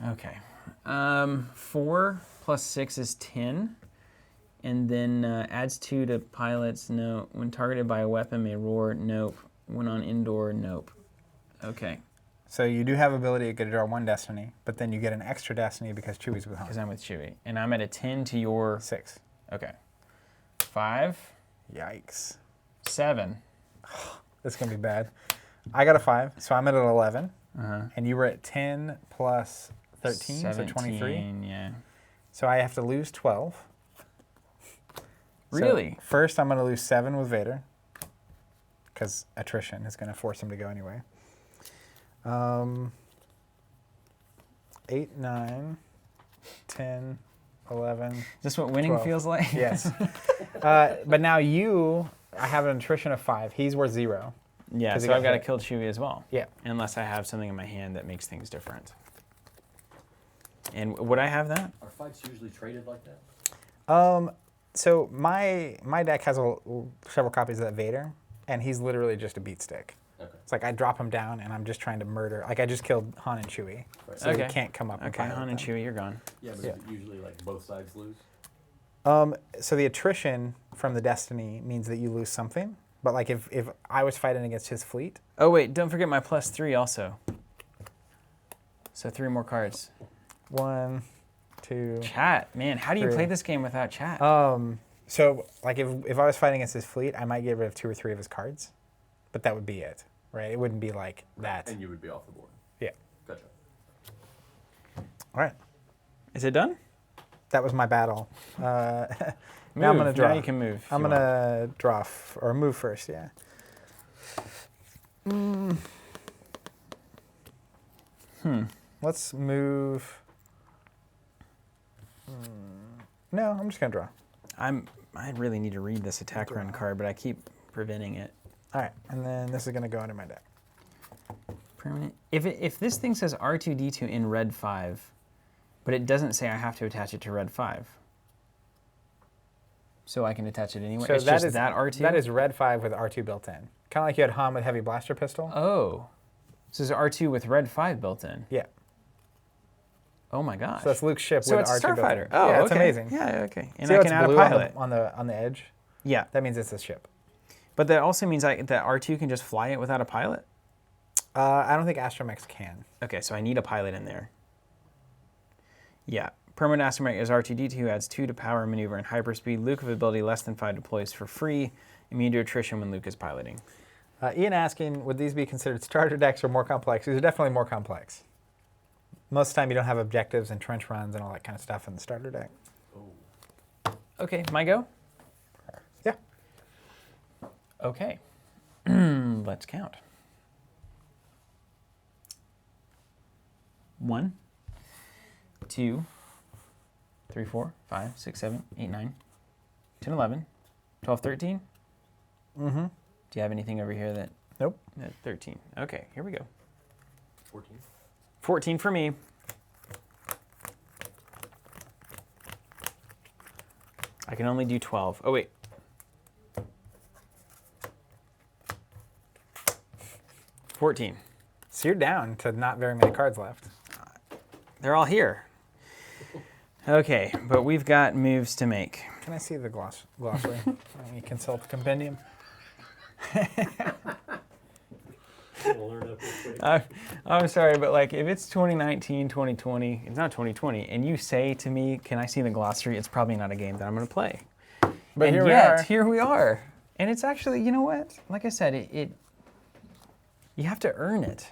Okay. 4 plus 6 is 10. And then adds 2 to pilots, no. When targeted by a weapon, may roar, nope. When on indoor, nope. Okay. So you do have ability to get to draw 1 destiny, but then you get an extra destiny because Chewie's with Han. Because I'm with Chewie. And I'm at a 10 to your... 6. Okay. 5, Yikes. 7. This is going to be bad. I got a 5, so I'm at an 11. Uh-huh. And you were at 10 plus 13, 17, so 23. Yeah. So I have to lose 12. Really? So first, I'm going to lose 7 with Vader, because attrition is going to force him to go anyway. 8, 9, 10, 11. Is this what winning 12. feels like? Yes. But now I have an attrition of 5. He's worth 0. Yeah, 'Cause he so got I've got to hit. kill Chewie as well. Yeah. Unless I have something in my hand that makes things different. And would I have that? Are fights usually traded like that? So my deck has several copies of that Vader, and he's literally just a beat stick. Okay. It's like I drop him down, and I'm just trying to murder. Like I just killed Han and Chewie, Right. so Okay. he can't come up. And Okay, pilot Han and them. Chewie, you're gone. Yeah, but Yeah. is it usually like both sides lose? So the attrition from the Destiny means that you lose something. But like if I was fighting against his fleet, Oh, wait, don't forget my +3 also. So 3 more cards. 1, 2. Chat. Man, how do you 3. play this game without chat? So like if I was fighting against his fleet, I might get rid of 2 or 3 of his cards, but that would be it, right? It wouldn't be like that. And you would be off the board. Yeah. Gotcha. All right. Is it done? That was my battle. Now I'm Move. gonna draw. Now you can move. if I'm you want. gonna draw or move first. Yeah. Let's move. No, I'm just gonna draw. I really need to read this attack run card, but I keep preventing it. All right, and then this is gonna go into my deck. Permanent. If this thing says R2D2 in red 5, but it doesn't say I have to attach it to red 5, so I can attach it anywhere. So it's that just is that R2. That is red 5 with R2 built in. Kind of like you had Han with heavy blaster pistol. Oh, so it's R2 with red 5 built in. Yeah. Oh my gosh. So that's Luke's ship So with it's a R2 built in. starfighter. Oh, yeah, okay. it's amazing. Yeah, okay. And See I how can it's add a blue pilot. on the edge? Yeah, That means it's a ship. but that also means that R2 can just fly it without a pilot. I don't think Astromechs can. Okay, so I need a pilot in there. Yeah. Permanent astromech is R2D2, adds 2 to power, maneuver, and hyperspeed. Luke of ability less than 5 deploys for free. Immune to attrition when Luke is piloting. Ian asking, would these be considered starter decks or more complex? These are definitely more complex. Most of the time you don't have objectives and trench runs and all that kind of stuff in the starter deck. Oh. Okay, my go? Yeah. Okay. Let's count. 1, 2, 3, 4, 5, 6, 7, 8, 9, 10, 11, 12, 13. Mm-hmm. Do you have anything over here that... Nope. 13. Okay, here we go. 14. 14 for me. I can only do 12. Oh, wait. $14. So you're down to not very many cards left. They're all here. Okay, but we've got moves to make. Can I see the glossary? Let me consult the compendium. We'll learn up real quick. I'm sorry, but like if it's 2019, 2020, it's not 2020, and you say to me, can I see the glossary? It's probably not a game that I'm going to play. But and here yet, we are. here we are. And it's actually, you know what? Like I said, you have to earn it.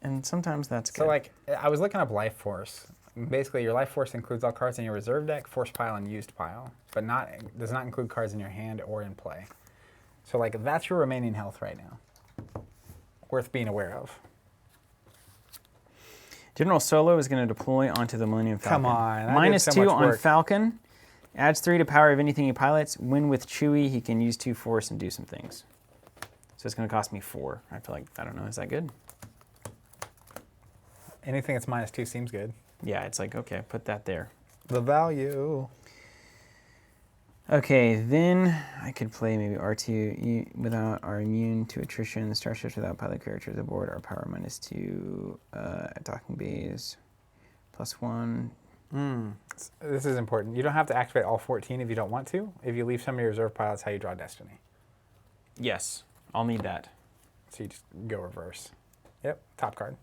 And sometimes that's good. So like, I was looking up Life Force. Basically, your Life Force includes all cards in your reserve deck, force pile, and used pile, but does not include cards in your hand or in play. So like, that's your remaining health right now. Worth being aware of. General Solo is going to deploy onto the Millennium Falcon. Come on, I did so -2 much on work. Falcon. Adds 3 to power of anything he pilots. When with Chewie, he can use 2 force and do some things. So it's going to cost me 4. I feel like, I don't know, is that good? Anything that's -2 seems good. Yeah, it's like, okay, put that there. The value. Okay, then I could play maybe R2 without are immune to attrition. Starships without pilot characters aboard are power -2 at docking bays. +1. This is important. You don't have to activate all 14 if you don't want to. If you leave some of your reserve pilots, how you draw Destiny. Yes, I'll need that. So you just go reverse. Yep, top card.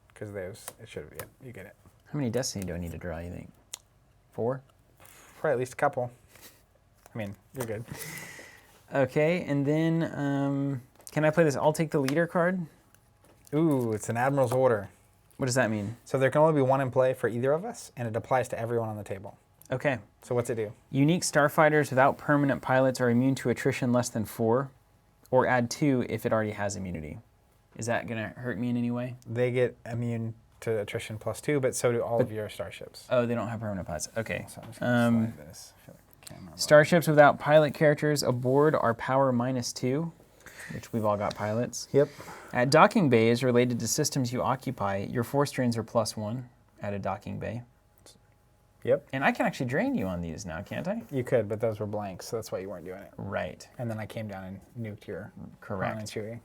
Because those, it should have, yeah, you get it. How many Destiny do I need to draw, you think? 4? Probably at least a couple. I mean, you're good. Okay, and then can I play this I'll take the leader card? Ooh, it's an Admiral's Order. What does that mean? So there can only be one in play for either of us, and it applies to everyone on the table. Okay. So what's it do? Unique starfighters without permanent pilots are immune to attrition less than 4, or add 2 if it already has immunity. Is that going to hurt me in any way? They get immune to attrition +2, but so do all of your starships. Oh, they don't have permanent pilots. Okay. So I'm just gonna slide this. I feel like I can't remember. Starships without pilot characters aboard are power -2, which we've all got pilots. Yep. At docking bays related to systems you occupy, your force drains are +1 at a docking bay. Yep. And I can actually drain you on these now, can't I? You could, but those were blanks, so that's why you weren't doing it. Right. And then I came down and nuked your Correct. Han and Chewie.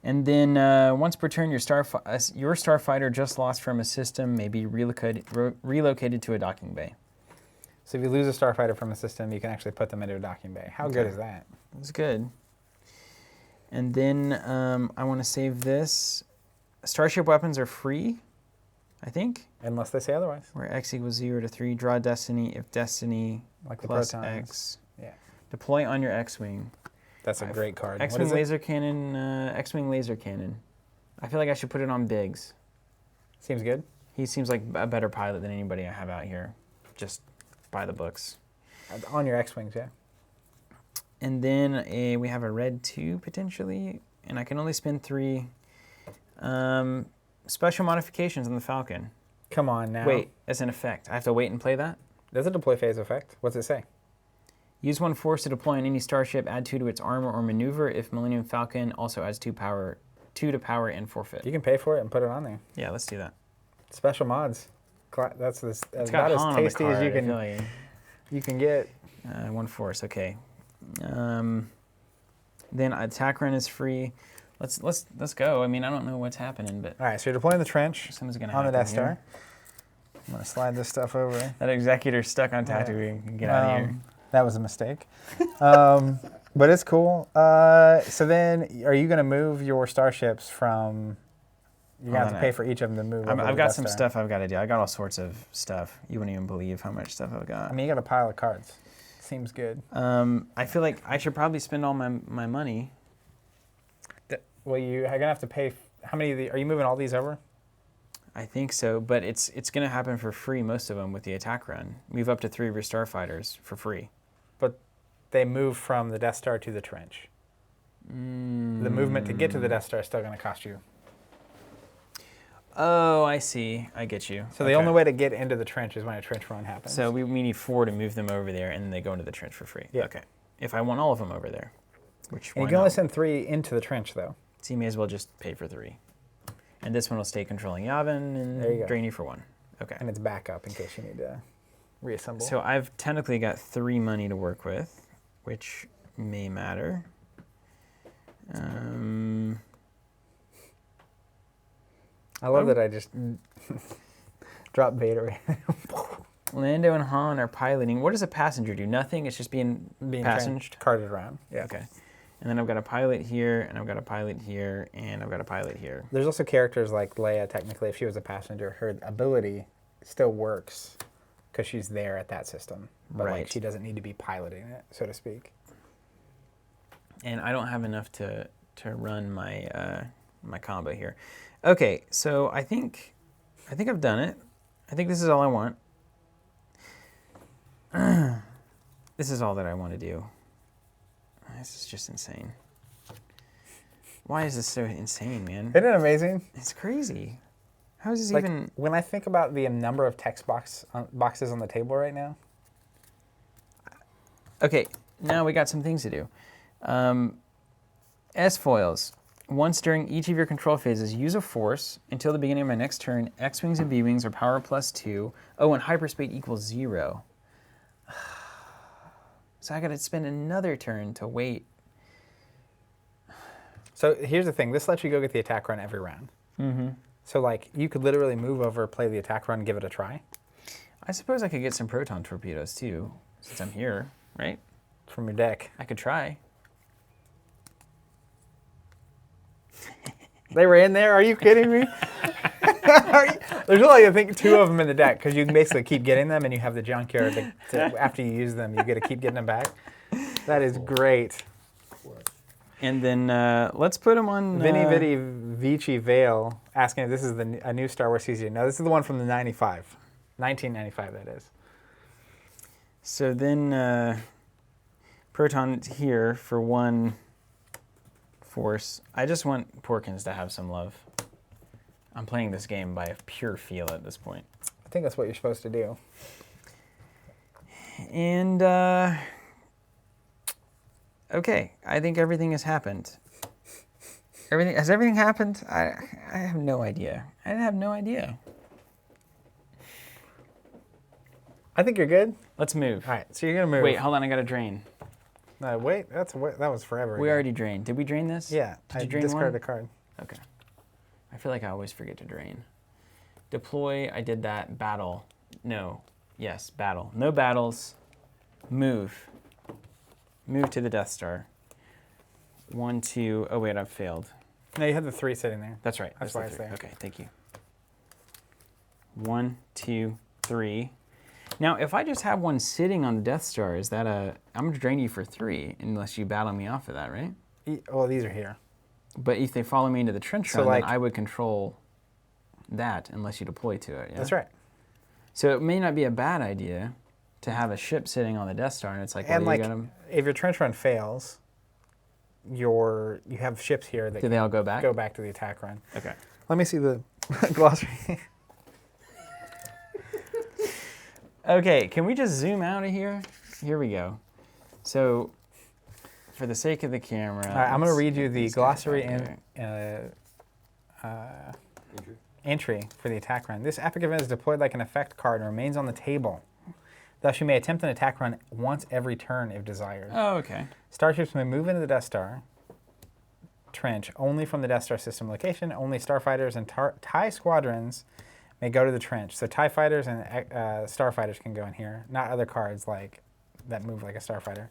And then once per turn, your starfighter just lost from a system may be relocated to a docking bay. So if you lose a starfighter from a system, you can actually put them into a docking bay. How good is that? That's good. And then I want to save this. Starship weapons are free, I think. Unless they say otherwise. Where X equals 0 to 3. Draw Destiny if Destiny Like the plus protons. X. Yeah. Deploy on your X-Wing. That's a great card. What X-Wing is it? laser cannon, X-Wing laser cannon. I feel like I should put it on Biggs. Seems good. He seems like a better pilot than anybody I have out here. Just by the books. On your X-Wings, yeah. And then we have a red 2 potentially, and I can only spend 3. Special modifications on the Falcon. Come on now. Wait, as an effect. I have to wait and play that? There's a deploy phase effect. What's it say? Use 1 force to deploy on any starship, add 2 to its armor or maneuver if Millennium Falcon also adds 2 to power and forfeit. You can pay for it and put it on there. Yeah, let's do that. Special mods. That's It's about got as Han on the tasty as card, you I can feel like. you can get. 1 force, okay. Then attack run is free. Let's go. I mean, I don't know what's happening, but All right, so you're deploying the trench something's gonna on the happen Death Star. here. I'm gonna slide this stuff over. That Executor's stuck on Tatooine. Get out of here. That was a mistake. But it's cool. So then, are you gonna move your starships from? You're gonna have to pay for each of them to move. over to I've got Death some Star. stuff I've got to do. I got all sorts of stuff. You wouldn't even believe how much stuff I've got. I mean, you got a pile of cards. Seems good. I feel like I should probably spend all my money. Well, you're gonna have to pay. How many of the? Are you moving all these over? I think so, but it's going to happen for free, most of them, with the attack run. Move up to 3 of your starfighters for free. But they move from the Death Star to the trench. The movement to get to the Death Star is still gonna cost you. Oh, I see. I get you. So the only way to get into the trench is when a trench run happens. So we need 4 to move them over there, and then they go into the trench for free. Yeah. Okay. If I want all of them over there, which and why you can only not? send 3 into the trench, though. So you may as well just pay for 3. And this one will stay controlling Yavin There you and go. drain you for 1. Okay. And it's backup in case you need to reassemble. So I've technically got 3 money to work with, which may matter. I love that I just dropped Vader. Lando and Han are piloting. What does a passenger do? Nothing. It's just being being passenged. carted around. Yeah. Okay. And then I've got a pilot here, and I've got a pilot here, and I've got a pilot here. There's also characters like Leia. Technically, if she was a passenger, her ability still works because she's there at that system. But like, Right. she doesn't need to be piloting it, so to speak. And I don't have enough to run my my combo here. Okay, so I think I've done it. I think this is all I want. This is all that I want to do. This is just insane. Why is this so insane, man? Isn't it amazing? It's crazy. How is this Like, even? when I think about the number of text boxes on the table right now. Okay, now we got some things to do. S foils. Once during each of your control phases, use a force until the beginning of my next turn. X-wings and B-wings are power +2. Oh, and hyperspeed equals 0. So I got to spend another turn to wait. So here's the thing. This lets you go get the attack run every round. Mm-hmm. So like you could literally move over, play the attack run, and give it a try I suppose I could get some proton torpedoes too, since I'm here, right? from your deck. I could try. They were in there? Are you kidding me? There's only, I think, 2 of them in the deck because you can basically keep getting them and you have the junkyard after you use them, you get to keep getting them back. That is great. And then let's put them on... Vinny Vitty Vici Vale asking if this is a new Star Wars CCG. No, this is the one from the 1995, that is. So then proton here for 1 force. I just want Porkins to have some love. I'm playing this game by pure feel at this point. I think that's what you're supposed to do. And, okay, I think everything has happened. Has everything happened? I have no idea. I have no idea. I think you're good. Let's move. All right, so you're going to move. Wait, hold on, I got to drain. No, wait, that was forever We ago. already drained. Did we drain this? Yeah, Did I you drain discarded one? a card. Okay. I feel like I always forget to drain. Deploy, I did that. Battle. No. Yes, battle. No battles. Move. Move to the Death Star. 1, 2. Oh, wait, I've failed. No, you had the 3 sitting there. That's right. That's the why it's 3. there. Okay, thank you. 1, 2, 3. Now, if I just have one sitting on the Death Star, is that a... I'm going to drain you for 3, unless you battle me off of that, right? Well, these are here. But if they follow me into the trench So, run, like- then I would control that unless you deploy to it, yeah? That's right. So it may not be a bad idea to have a ship sitting on the Death Star, and it's like, well, And you like, got 'em. if your trench run fails, you have ships here that Do they all go back? go back to the attack run. Okay. Let me see the glossary. Okay, can we just zoom out of here? Here we go. So, for the sake of the camera... All right, I'm going to read you let's the get glossary back there. entry for the attack run. This epic event is deployed like an effect card and remains on the table. Thus, you may attempt an attack run once every turn if desired. Oh, okay. Starships may move into the Death Star trench only from the Death Star system location. Only starfighters and TIE squadrons may go to the trench. So TIE fighters and starfighters can go in here, not other cards that move like a starfighter.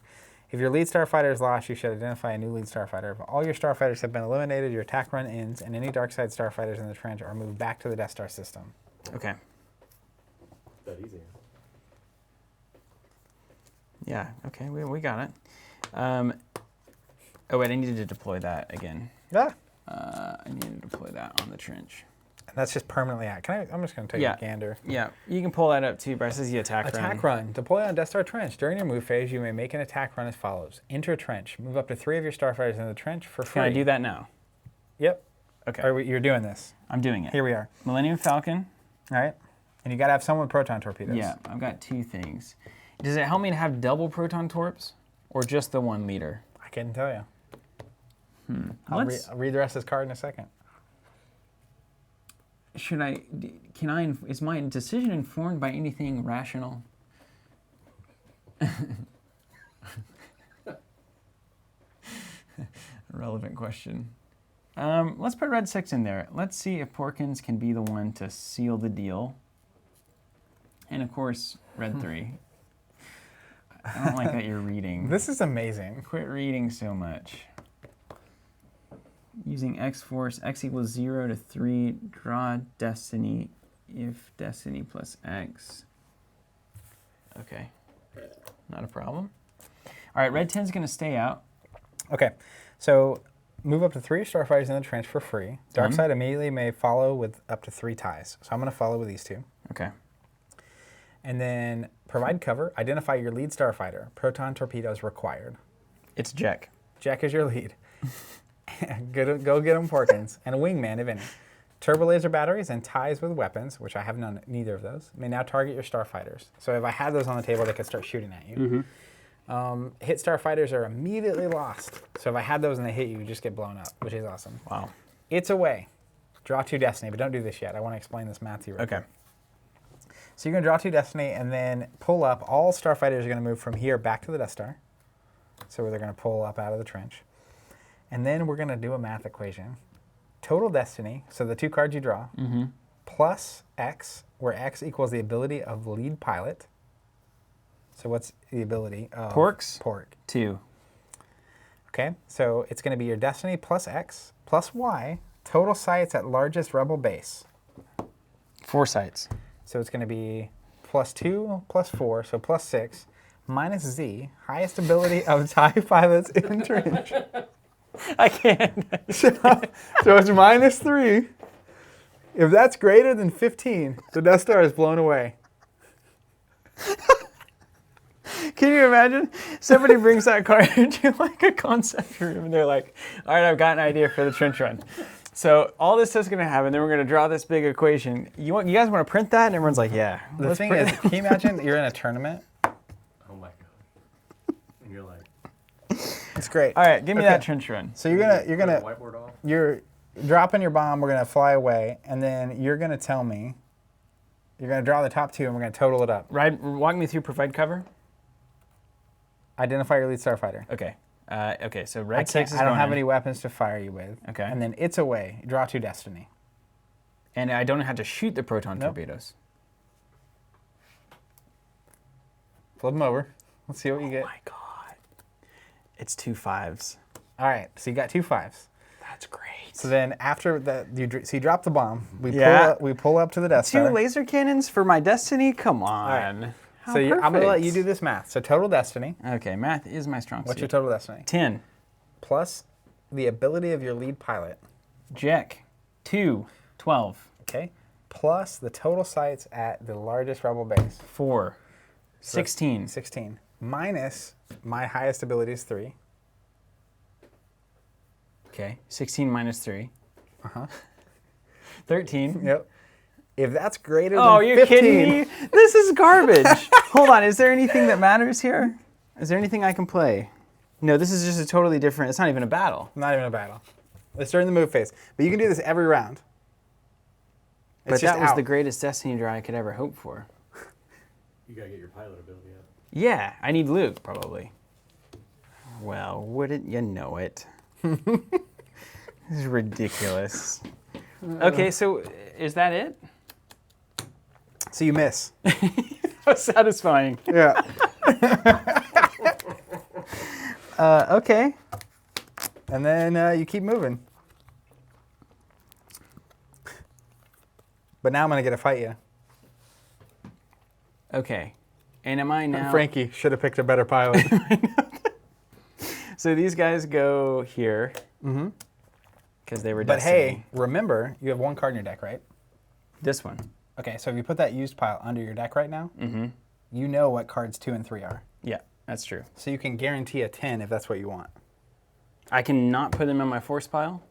If your lead starfighter is lost, you should identify a new lead starfighter. If all your starfighters have been eliminated, your attack run ends, and any dark side starfighters in the trench are moved back to the Death Star system. Okay. That easy. Yeah, okay, we got it. Oh, wait, I needed to deploy that again. Yeah. I needed to deploy that on the trench. And that's just permanently out. I'm just going to take a gander. Yeah, you can pull that up too, Bryce. This is the attack run. Attack run. Deploy on Death Star trench. During your move phase, you may make an attack run as follows. Enter a trench. Move up to 3 of your starfighters into the trench for free. Can I do that now? Yep. Okay. You're doing this. I'm doing it. Here we are. Millennium Falcon. All right. And you got to have someone with proton torpedoes. Yeah, I've got 2 things. Does it help me to have double proton torps or just the 1 liter? I couldn't tell you. I'll read the rest of this card in a second. Is my decision informed by anything rational? Relevant question. Let's put Red 6 in there. Let's see if Porkins can be the one to seal the deal. And of course, Red 3. I don't like that you're reading. This is amazing. Quit reading so much. Using X-Force, X equals 0 to 3, draw Destiny if Destiny plus X. Okay, not a problem. All right, Red 10 is going to stay out. Okay, so move up to 3 starfighters in the trench for free. Dark side immediately may follow with up to 3 ties. So I'm going to follow with these 2. Okay. And then provide cover. Identify your lead starfighter. Proton torpedoes required. It's Jack. Jack is your lead. Go get them, Porkins. And a wingman, if any. Turbo laser batteries and ties with weapons, which I have neither of those, may now target your starfighters. So if I had those on the table, they could start shooting at you. Hit starfighters are immediately lost. So if I had those and they hit you, you just get blown up, which is awesome. Wow. It's away. Draw 2 destiny, but don't do this yet. I want to explain this math to you. Okay. So you're going to draw 2 destiny and then pull up. All starfighters are going to move from here back to the Death Star. So they're going to pull up out of the trench. And then we're going to do a math equation. Total destiny, so the 2 cards you draw, plus X, where X equals the ability of lead pilot. So what's the ability of Porks? Pork? 2. Okay, so it's going to be your destiny plus X plus Y, total sights at largest rebel base. 4 sights. So it's going to be plus 2 plus 4, so plus 6, minus Z, highest ability of TIE pilots in trench. I can't. So it's minus 3. If that's greater than 15, the Death Star is blown away. Can you imagine? Somebody brings that card into like a concept room and they're like, all right, I've got an idea for the trench run. So all this stuff's going to happen, then we're going to draw this big equation. You guys want to print that? And everyone's like, yeah. The thing is, can you imagine you're in a tournament? Oh my god. And you're like, It's great. All right, give me Okay. that trench run. So you're gonna whiteboard off. you're dropping your bomb. We're gonna fly away, and then you're gonna tell me. You're gonna draw the top 2, and we're gonna total it up. Walk me through provide cover. Identify your lead starfighter. Okay. Okay, so I red 6 is don't going have in. any weapons to fire you with. Okay. And then it's away. Draw 2 destiny. And I don't have to shoot the proton Nope. torpedoes. Flip them over. Let's see what you get. Oh my god. It's 2 5s. All right. So you got 2 5s. That's great. So then after that, you drop the bomb. Yeah. We pull up to the Death 2 Star. laser cannons for my destiny? Come on. right. How So I'm gonna let you do perfect. this math. So total destiny. Okay, math is my strong What's your suit. total destiny? 10. Plus the ability of your lead pilot. Jack. 2. 12. Okay. Plus the total sights at the largest rebel base. 4. 16. 16. Minus my highest ability is 3. Okay. 16 minus 3. Uh-huh. 13. Yep. If that's greater Oh, than you're 15, kidding me? This is garbage. Hold on. Is there anything that matters here? Is there anything I can play? No, this is just a totally different. It's not even a battle. not even a battle. It's during the move phase. But you can do this every round. But It's just that was out. the greatest Destiny draw I could ever hope for. You gotta get your pilot ability up. Yeah, I need Luke, probably. Well, wouldn't you know it? This is ridiculous. Okay, so is that it? So you miss. How satisfying. Yeah. Okay. And then you keep moving. But now I'm going to get to fight you. Okay. And am I now... Frankie should have picked a better pilot. So these guys go here. Mm-hmm. Because they were But Destiny. hey, remember, you have 1 card in your deck, right? This one. Okay, so if you put that used pile under your deck right now, you know what cards 2 and 3 are. Yeah, that's true. So you can guarantee a 10 if that's what you want. I can not put them in my force pile?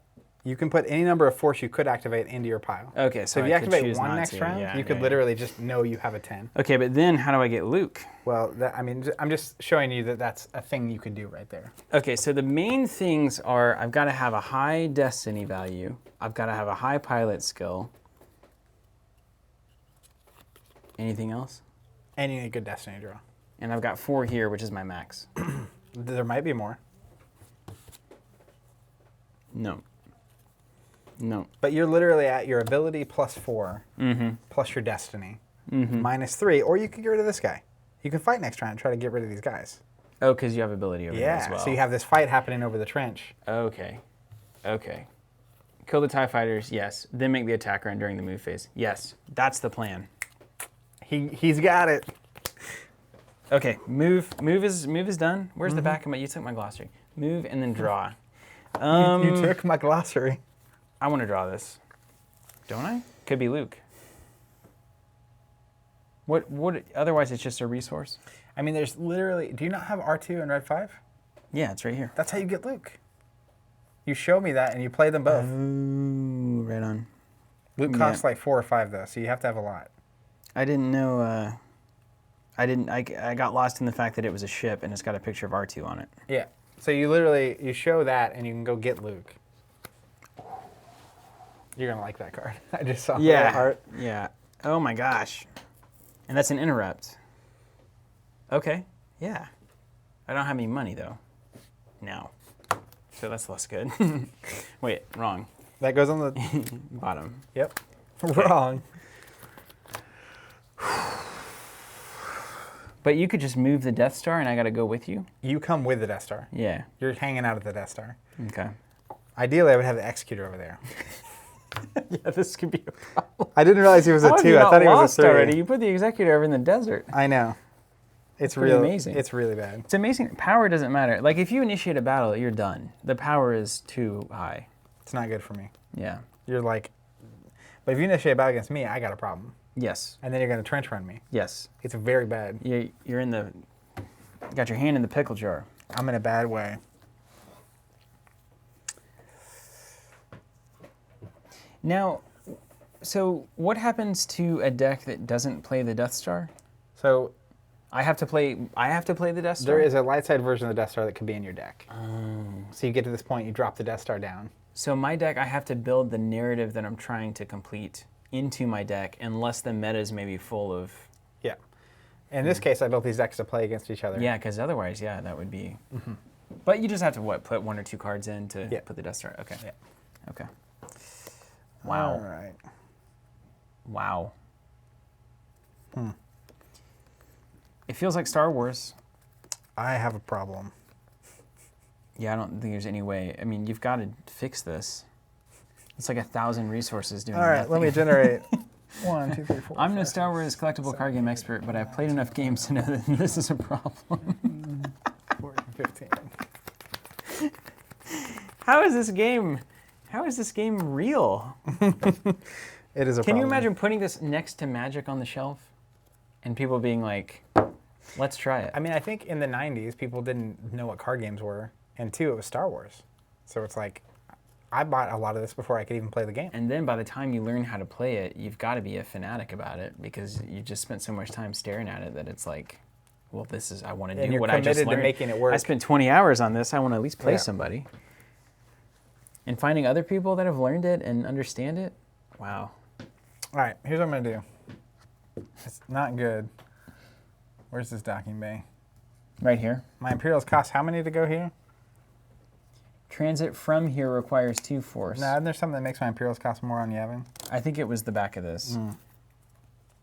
You can put any number of force you could activate into your pile. Okay, So if I you could activate choose 1 not next to. round, Yeah, you could yeah, literally just know you have a 10. Okay, but then how do I get Luke? Well, I'm just showing you that that's a thing you could do right there. Okay, so the main things are I've got to have a high Destiny value. I've got to have a high pilot skill. Anything else? And you need a good destiny draw. And I've got 4 here, which is my max. There might be more. No. No. But you're literally at your ability plus 4, plus your destiny, minus 3, or you could get rid of this guy. You can fight next round and try to get rid of these guys. Oh, because you have ability over there as well. So you have this fight happening over the trench. Okay. Okay. Kill the TIE fighters, yes. Then make the attack run during the move phase. Yes, that's the plan. He's got it. Okay, move is done. Where's the back of my? You took my glossary. Move and then draw. You took my glossary. I want to draw this. Don't I? Could be Luke. What? Otherwise, it's just a resource. I mean, there's literally. Do you not have R2 and Red 5? Yeah, it's right here. That's how you get Luke. You show me that and you play them both. Ooh, right on. Luke costs like 4 or 5 though, so you have to have a lot. I didn't know. I didn't. I got lost in the fact that it was a ship and it's got a picture of R2 on it. Yeah. So you show that and you can go get Luke. You're gonna like that card. I just saw that art. Yeah. Oh my gosh. And that's an interrupt. Okay. Yeah. I don't have any money though. Now. So that's less good. Wait, wrong. That goes on the Bottom. Yep. Wrong. But you could just move the Death Star and I gotta go with you? You come with the Death Star. Yeah. You're hanging out at the Death Star. Okay. Ideally, I would have the Executor over there. Yeah, this could be a problem. I didn't realize he was a How have 2. you I not thought he was lost a 3. already? You put the Executor over in the desert. I know. It's pretty real amazing. It's really bad. It's amazing. Power doesn't matter. Like if you initiate a battle, you're done. The power is too high. It's not good for me. Yeah. You're like, but if you initiate a battle against me, I got a problem. Yes. And then you're going to trench run me. Yes. It's very bad. You're in the. Got your hand in the pickle jar. I'm in a bad way. Now, so what happens to a deck that doesn't play the Death Star? So I have to play the Death Star? there is a light side version of the Death Star that could be in your deck. So you get to this point, you drop the Death Star down. So my deck, I have to build the narrative that I'm trying to complete into my deck unless the meta is maybe full of... Yeah. In this case, I built these decks to play against each other. Yeah, because otherwise, yeah, that would be... But you just have to, put 1 or 2 cards in to Yeah. put the Death Star? Okay. Yeah. Okay. Wow. All right. Wow. It feels like Star Wars. I have a problem. Yeah, I don't think there's any way. I mean, you've got to fix this. It's like 1,000 resources doing All right, nothing. let me generate 1, 2, 3, 4. I'm no 5, Star Wars collectible card game expert, but I've played enough games to know that this is a problem. 14, 15. How is this game real? It is a problem. Can you imagine putting this next to Magic on the shelf and people being like, let's try it? I mean, I think in the 90s, people didn't know what card games were. And 2, it was Star Wars. So it's like, I bought a lot of this before I could even play the game. And then by the time you learn how to play it, you've got to be a fanatic about it because you just spent so much time staring at it that it's like, well, this is, I want to And do you're what I just committed to learned. making it work. I spent 20 hours on this. I want to at least play Yeah. somebody. And finding other people that have learned it and understand it, wow. All right, here's what I'm going to do. It's not good. Where's this docking bay? Right here. My Imperials cost how many to go here? Transit from here requires 2 force. No, isn't there something that makes my Imperials cost more on Yavin? I think it was the back of this. All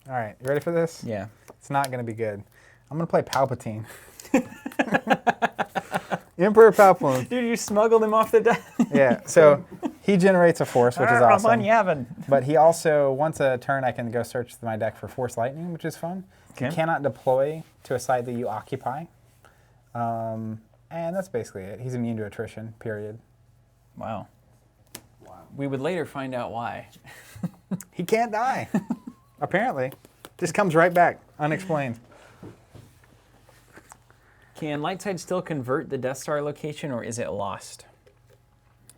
right, you ready for this? Yeah. It's not going to be good. I'm going to play Palpatine. Emperor Palpatine. Dude, you smuggled him off the deck. Yeah, so he generates a force, which is awesome. I'm on Yavin. But he also, once a turn, I can go search my deck for Force Lightning, which is fun. Okay. You cannot deploy to a site that you occupy. And that's basically it. He's immune to attrition, period. Wow. We would later find out why. He can't die, apparently. Just comes right back, unexplained. Can Lightside still convert the Death Star location, or is it lost?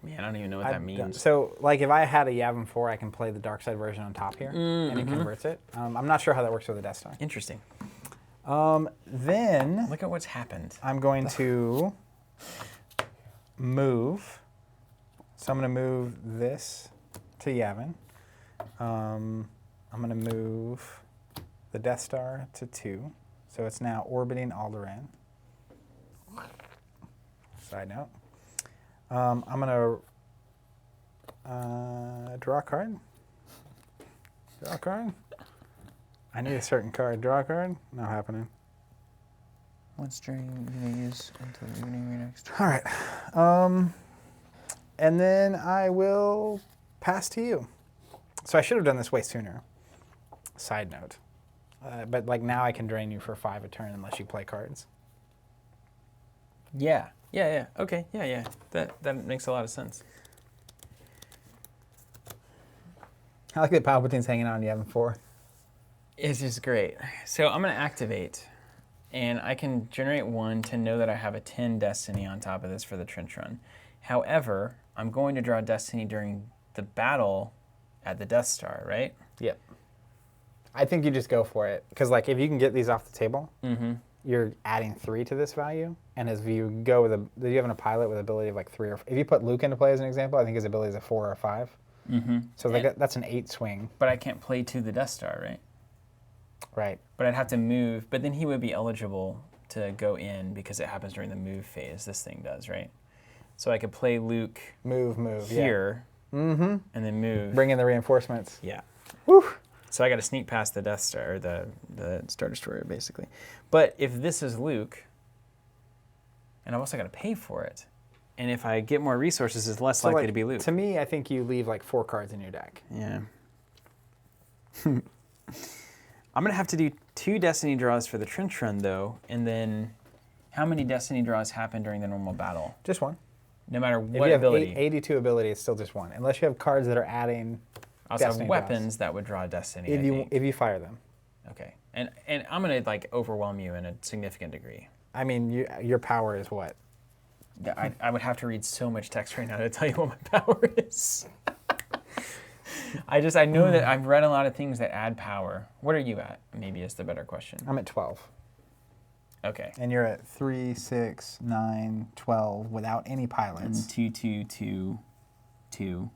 Man, I don't even know what that means. So, like, if I had a Yavin 4, I can play the dark side version on top here, and it converts it. I'm not sure how that works with the Death Star. Interesting. Then Look at what's happened. I'm going to move. So I'm going to move this to Yavin. I'm going to move the Death Star to 2. So it's now orbiting Alderaan. Side note. I'm going to draw a card. Draw a card. I need a certain card. Draw a card. Not happening. What string are you going to use until the beginning of your next turn? All right. And then I will pass to you. So I should have done this way sooner. Side note. But like now I can drain you for 5 a turn unless you play cards. Yeah. Okay. Yeah. That makes a lot of sense. I like that Palpatine's hanging on Yavin 4. It's just great. So I'm going to activate, and I can generate 1 to know that I have a 10 Destiny on top of this for the Trench Run. However, I'm going to draw Destiny during the battle at the Death Star, right? Yep. I think you just go for it. Because, like, if you can get these off the table, Mm-hmm. you're adding 3 to this value. And as you go with do you have a pilot with ability of like 3 or... If you put Luke into play as an example, I think his ability is a 4 or a 5. Mm-hmm. So that's an 8 swing. But I can't play to the Death Star, right? Right. But I'd have to move. But then he would be eligible to go in because it happens during the move phase. This thing does, right? So I could play Luke Move, here, Mm-hmm. and then move. Bring in the reinforcements. Yeah. Woo! So I got to sneak past the Death Star, or the Star Destroyer, basically. But if this is Luke, and I've also got to pay for it, and if I get more resources, it's less likely to be Luke. To me, I think you leave like 4 cards in your deck. Yeah. I'm going to have to do 2 Destiny draws for the Trench Run, though, and then how many Destiny draws happen during the normal battle? Just 1. No matter If what you have ability. 82 ability, it's still just 1. Unless you have cards that are adding I also have Destiny weapons draws. that would draw Destiny, If I you think. if you fire them. Okay. And I'm going to, like, overwhelm you in a significant degree. I mean, your power is what? Yeah, I would have to read so much text right now to tell you what my power is. I know that I've read a lot of things that add power. What are you at? Maybe is the better question. I'm at 12. Okay. And you're at 3, 6, 9, 12 without any And pilots. 2, 2, 2, 2.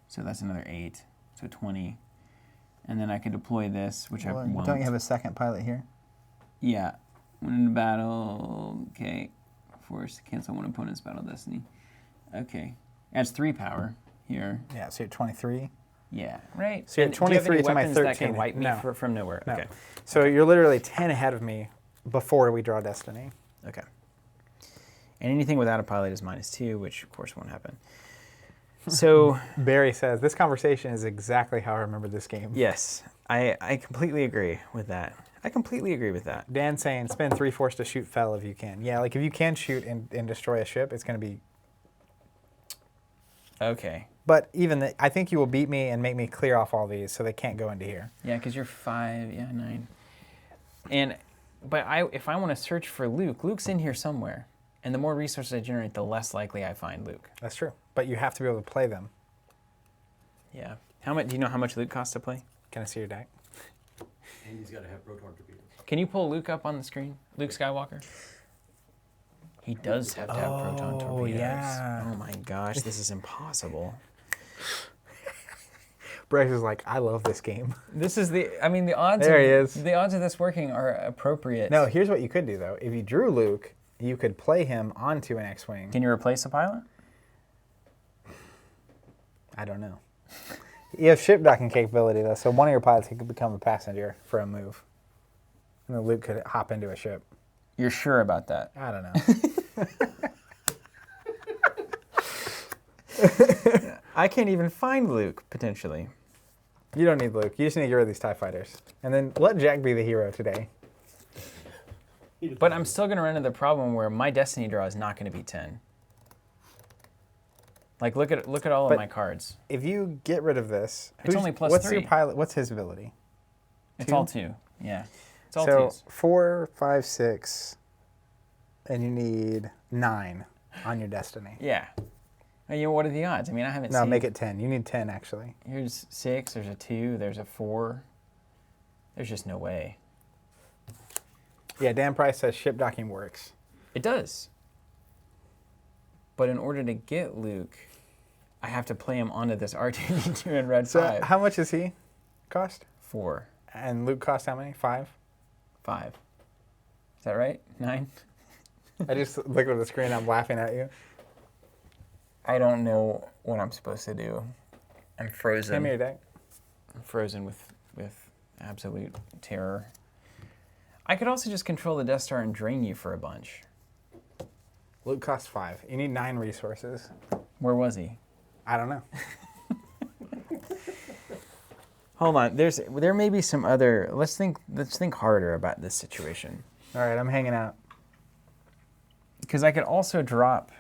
So that's another 8. So 20. And then I could deploy this, which I won't. Don't you have a second pilot here? Yeah. When in battle, okay. Force, cancel one opponent's battle destiny. Okay. Adds 3 power here. Yeah, so you're at 23. Yeah, right. So you're And at do you have 23 any to my weapons that 13. can wipe me No. from nowhere? No. Okay. So you're literally 10 ahead of me before we draw Destiny. Okay. And anything without a pilot is -2, which of course won't happen. So Barry says, this conversation is exactly how I remember this game. yes, I completely agree with that. I completely agree with that. Dan saying, spend 3 force to shoot fell if you can. Yeah, like if you can shoot and destroy a ship, it's going to be... Okay. But even I think you will beat me and make me clear off all these so they can't go into here. Yeah, because you're 5, 9. But if I want to search for Luke, Luke's in here somewhere. And the more resources I generate, the less likely I find Luke. That's true. But you have to be able to play them. Yeah. How much? Do you know how much Luke costs to play? Can I see your deck? And he's got to have proton torpedoes. Can you pull Luke up on the screen? Luke Skywalker? He does have to have proton torpedoes. yeah. Oh my gosh, this is impossible. Bryce is like, I love this game. This is the odds. There he is. The odds of this working are appropriate. No, here's what you could do, though. If you drew Luke, you could play him onto an X-Wing. Can you replace a pilot? I don't know. You have ship docking capability, though, so one of your pilots could become a passenger for a move. And then Luke could hop into a ship. You're sure about that? I don't know. I can't even find Luke, potentially. You don't need Luke. You just need to get rid of these TIE fighters. And then let Jack be the hero today. But I'm still going to run into the problem where my Destiny draw is not going to be 10. Like, look at all of But- my cards. If you get rid of this, It's only plus what's 3. your pilot? What's his ability? It's 2? all 2. Yeah. It's all So 2s. 4, 5, 6, and you need 9 on your Destiny. Yeah. And, what are the odds? I mean, I haven't No, seen... make it 10. You need 10, actually. Here's 6, there's a 2, there's a 4. There's just no way. Yeah, Dan Price says ship docking works. It does. But in order to get Luke, I have to play him onto this R2-D2 in red So 5. how much does he cost? 4, And Luke cost how many? 5? 5. Is that right? 9? I just looked at the screen. I'm laughing at you. I don't know what I'm supposed to do. I'm frozen. Hand me your deck. I'm frozen with absolute terror. I could also just control the Death Star and drain you for a bunch. Luke costs 5. You need 9 resources. Where was he? I don't know. Hold on. There may be some other. Let's think harder about this situation. All right, I'm hanging out. Because I could also drop.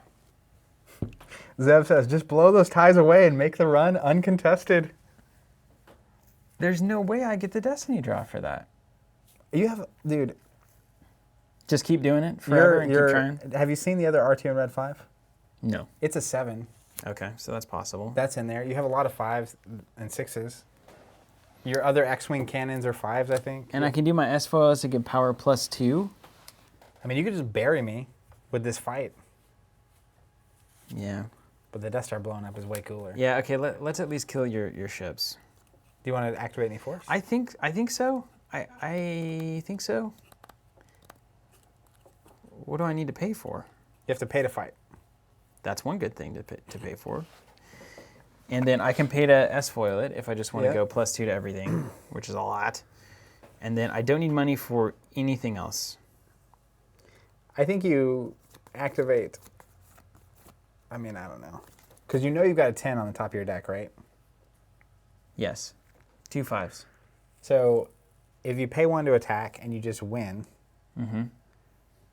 Zev says, just blow those ties away and make the run uncontested. There's no way I get the Destiny draw for that. You have, dude. Just keep doing it forever and keep trying? Have you seen the other R2 in Red 5? No. It's a 7. Okay, so that's possible. That's in there. You have a lot of 5s and 6s. Your other X-Wing cannons are 5s, I think. And I can do my S-foils to get power +2. I mean, you could just bury me with this fight. Yeah. But the Death Star blowing up is way cooler. Yeah, okay, let's at least kill your ships. Do you want to activate any force? I think so. I think so. What do I need to pay for? You have to pay to fight. That's one good thing to pay for. And then I can pay to S-foil it if I just want to go +2 to everything, which is a lot. And then I don't need money for anything else. I think you activate... I mean, I don't know. Because you know you've got a 10 on the top of your deck, right? Yes. 2 5s. So if you pay 1 to attack and you just win,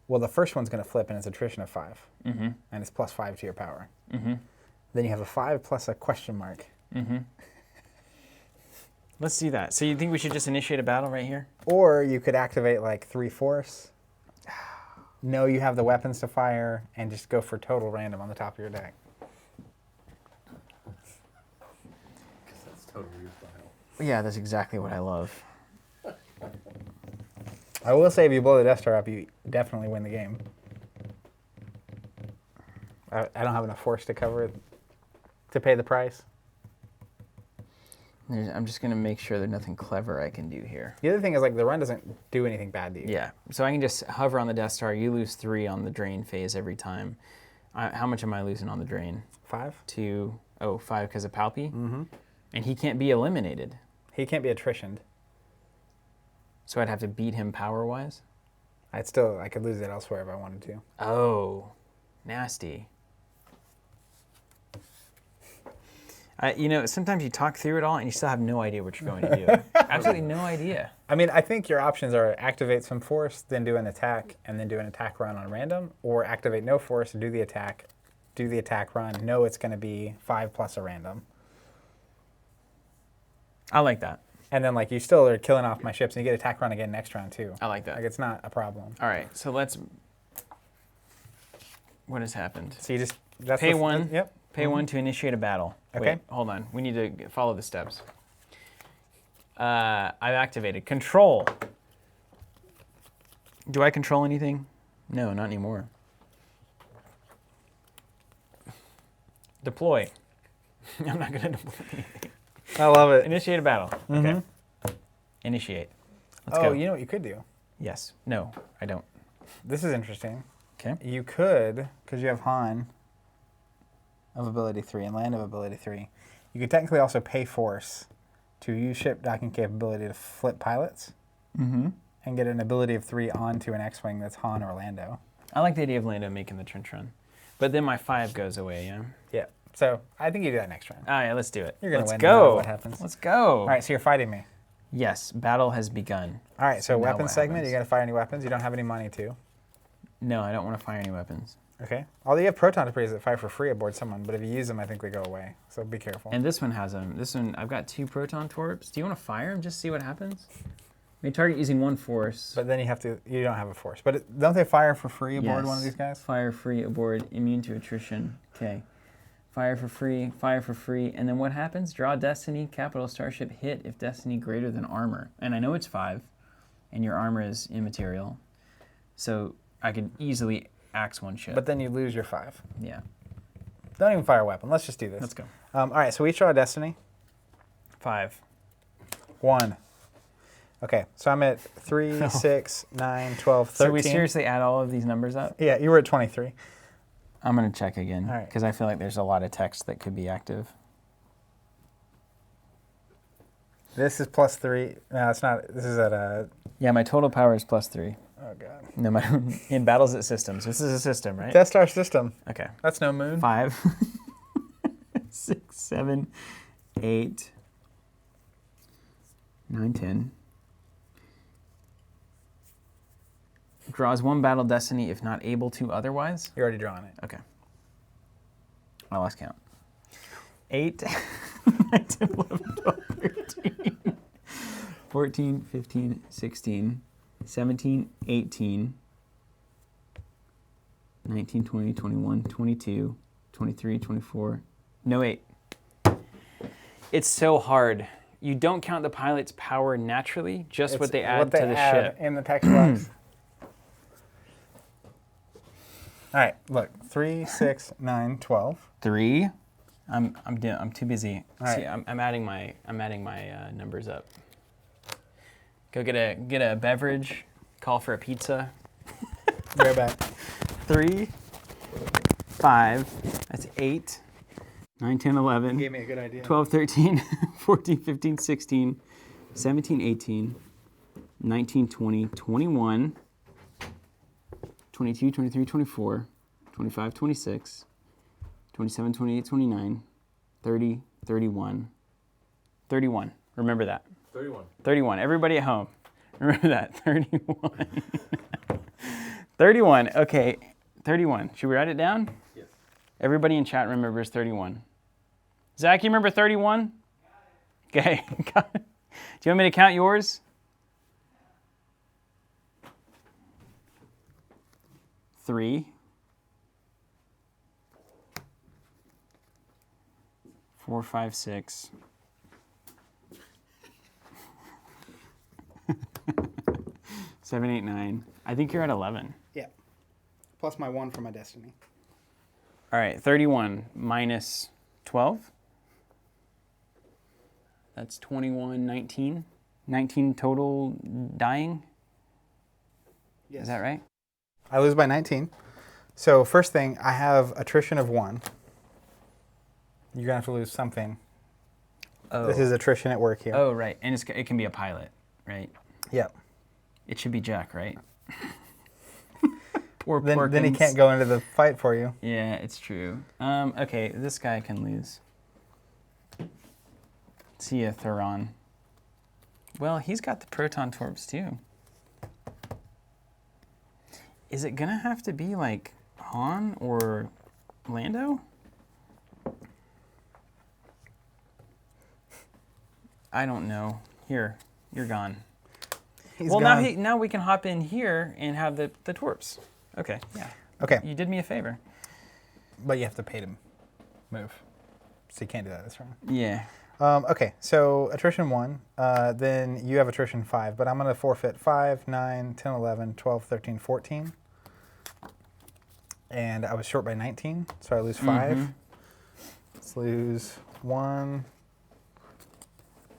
well, the first one's going to flip and it's attrition of 5. And it's +5 to your power. Then you have a 5 plus a question mark. Let's do that. So you think we should just initiate a battle right here? Or you could activate like 3 force. Know you have the weapons to fire and just go for total random on the top of your deck. Because that's totally your style. Yeah, that's exactly what I love. I will say if you blow the Death Star up, you definitely win the game. I don't have enough force to cover it, to pay the price. I'm just going to make sure there's nothing clever I can do here. The other thing is like the run doesn't do anything bad to you. Yeah, so I can just hover on the Death Star. You lose 3 on the drain phase every time. How much am I losing on the drain? 5? 5 because of Palpy? And he can't be eliminated. He can't be attritioned. So I'd have to beat him power-wise? I could lose it elsewhere if I wanted to. Oh, nasty. Sometimes you talk through it all and you still have no idea what you're going to do. Absolutely no idea. I mean, I think your options are activate some force, then do an attack, and then do an attack run on random, or activate no force and do the attack run. Know it's going to be 5 plus a random. I like that. And then like you still are killing off my ships, and you get attack run again next round too. I like that. Like it's not a problem. All right, so what has happened? So you just Pay 1. Yep. Pay 1 to initiate a battle. Okay. Wait, hold on. We need to follow the steps. I've activated control. Do I control anything? No, not anymore. Deploy. I'm not going to deploy anything. I love it. Initiate a battle. Okay. Initiate. Let's go. You know what you could do? Yes. No, I don't. This is interesting. Okay. You could, because you have Han of ability 3 and Land of ability 3, you could technically also pay force to use ship docking capability to flip pilots and get an ability of 3 onto an X-Wing that's Han or Lando. I like the idea of Lando making the trench run. But then my 5 goes away, yeah? Yeah. So I think you do that next round. All right, let's do it. You're going to Let's win no matter go. what happens. Let's go. All right, so you're fighting me. Yes, battle has begun. All right, so Now weapons what segment, happens? you got to fire any weapons. You don't have any money to. No, I don't want to fire any weapons. Okay. Although you have proton debris that fire for free aboard someone, but if you use them, I think they go away. So be careful. And this one has them. This one, I've got 2 proton torps. Do you want to fire them? Just see what happens? May target using 1 force. But then you don't have a force. But don't they fire for free aboard one of Yes. these guys? Fire free aboard, immune to attrition. Okay. Fire for free, and then what happens? Draw Destiny, capital Starship hit if Destiny greater than armor. And I know it's 5, and your armor is immaterial. So I could easily axe 1 ship. But then you lose your 5. Yeah. Don't even fire a weapon. Let's just do this. Let's go. All right, so we each draw a Destiny. 5. 1. Okay, so I'm at 3, 6, 9, 12, 13. So we seriously add all of these numbers up? Yeah, you were at 23. I'm going to check again, All right. because I feel like there's a lot of text that could be active. This is +3. No, it's not. This is at a... Yeah, my total power is +3. Oh, God. No matter in battles at systems. This is a system, right? Death Star system. Okay. That's no moon. 5, 6, 7, 8, 9, 10. Draws 1 battle destiny if not able to otherwise. You're already drawing it. Okay. I lost count. 8, 9, 10, 11, 12, 13, 14, 15, 16, 17, 18, 19, 20, 21, 22, 23, 24. No, 8. It's so hard. you don't count the pilot's power naturally, just what It's they add to the add ship. in the text box. All right, look, 3, 6, 9, 12. 3. I'm too busy. All See, right. I'm adding my numbers up. Go get a beverage. Call for a pizza. Be right back. 3, 5. That's 8. 9, 10, 11. Gave me a good idea. 12, 13, 14, 15, 16, 17, 18, 19, 20, 21, 22, 23, 24, 25, 26, 27, 28, 29, 30, 31. 31. Remember that. 31. 31. Everybody at home, remember that. 31. 31. Okay. 31. Should we write it down? Yes. Everybody in chat remembers 31. Zach, you remember 31? Okay. Got it. Do you want me to count yours? Three. 4, 5, 6. 7, 8, 9. I think you're at 11. Yeah. Plus my 1 for my destiny. All right, 31 minus 12. That's 21, 19. 19 total dying. Yes. Is that right? I lose by 19. So first thing, I have attrition of 1. You're going to have to lose something. Oh. This is attrition at work here. Oh, right. And it can be a pilot, right? Yep. It should be Jack, right? Poor Then he Porkins. can't go into the fight for you. Yeah, it's true. Okay, this guy can lose. See ya, Thuron. Well, he's got the proton torps too. Is it gonna have to be like Han or Lando? I don't know. Here, you're gone. He's Well, gone. now we can hop in here and have the torps. Okay, yeah. Okay, You did me a favor. but you have to pay to move. So you can't do that this round. Yeah. Okay, so attrition 1, then you have attrition 5, but I'm going to forfeit 5, 9, 10, 11, 12, 13, 14. And I was short by 19, so I lose 5. Mhm. Let's lose 1,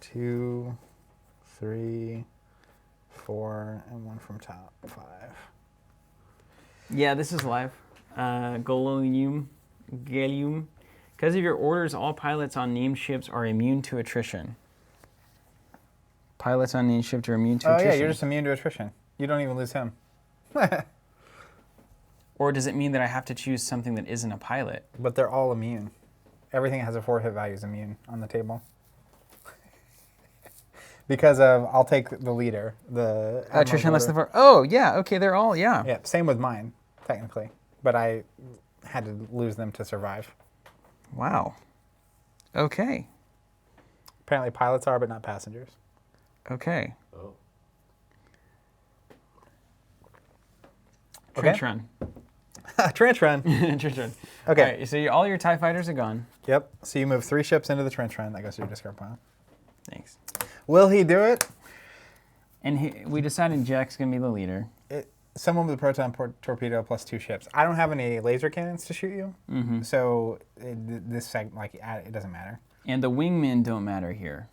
2, 3, 4, and 1 from top, 5. Yeah, this is live. Gallium. Because of your orders, all pilots on named ships are immune to attrition. Pilots on named ships are immune to Oh attrition. yeah, you're just immune to attrition. You don't even lose him. Or does it mean that I have to choose something that isn't a pilot? But they're all immune. Everything that has a forfeit value is immune on the table. Because of, I'll take the leader, the Attrition less Admiral than 4. Oh, yeah. Okay, they're all, yeah. Yeah, same with mine, technically. But I had to lose them to survive. Wow. Okay. Apparently pilots are, but not passengers. Okay. Oh. Trench run. Trench run. Trench run. Okay. All right, so all your TIE fighters are gone. Yep. So you move 3 ships into the trench run. That goes to your discard pile. Thanks. Will he do it? And we decided Jack's going to be the leader. Someone with a proton torpedo plus 2 ships. I don't have any laser cannons to shoot you, so it doesn't matter. And the wingmen don't matter here.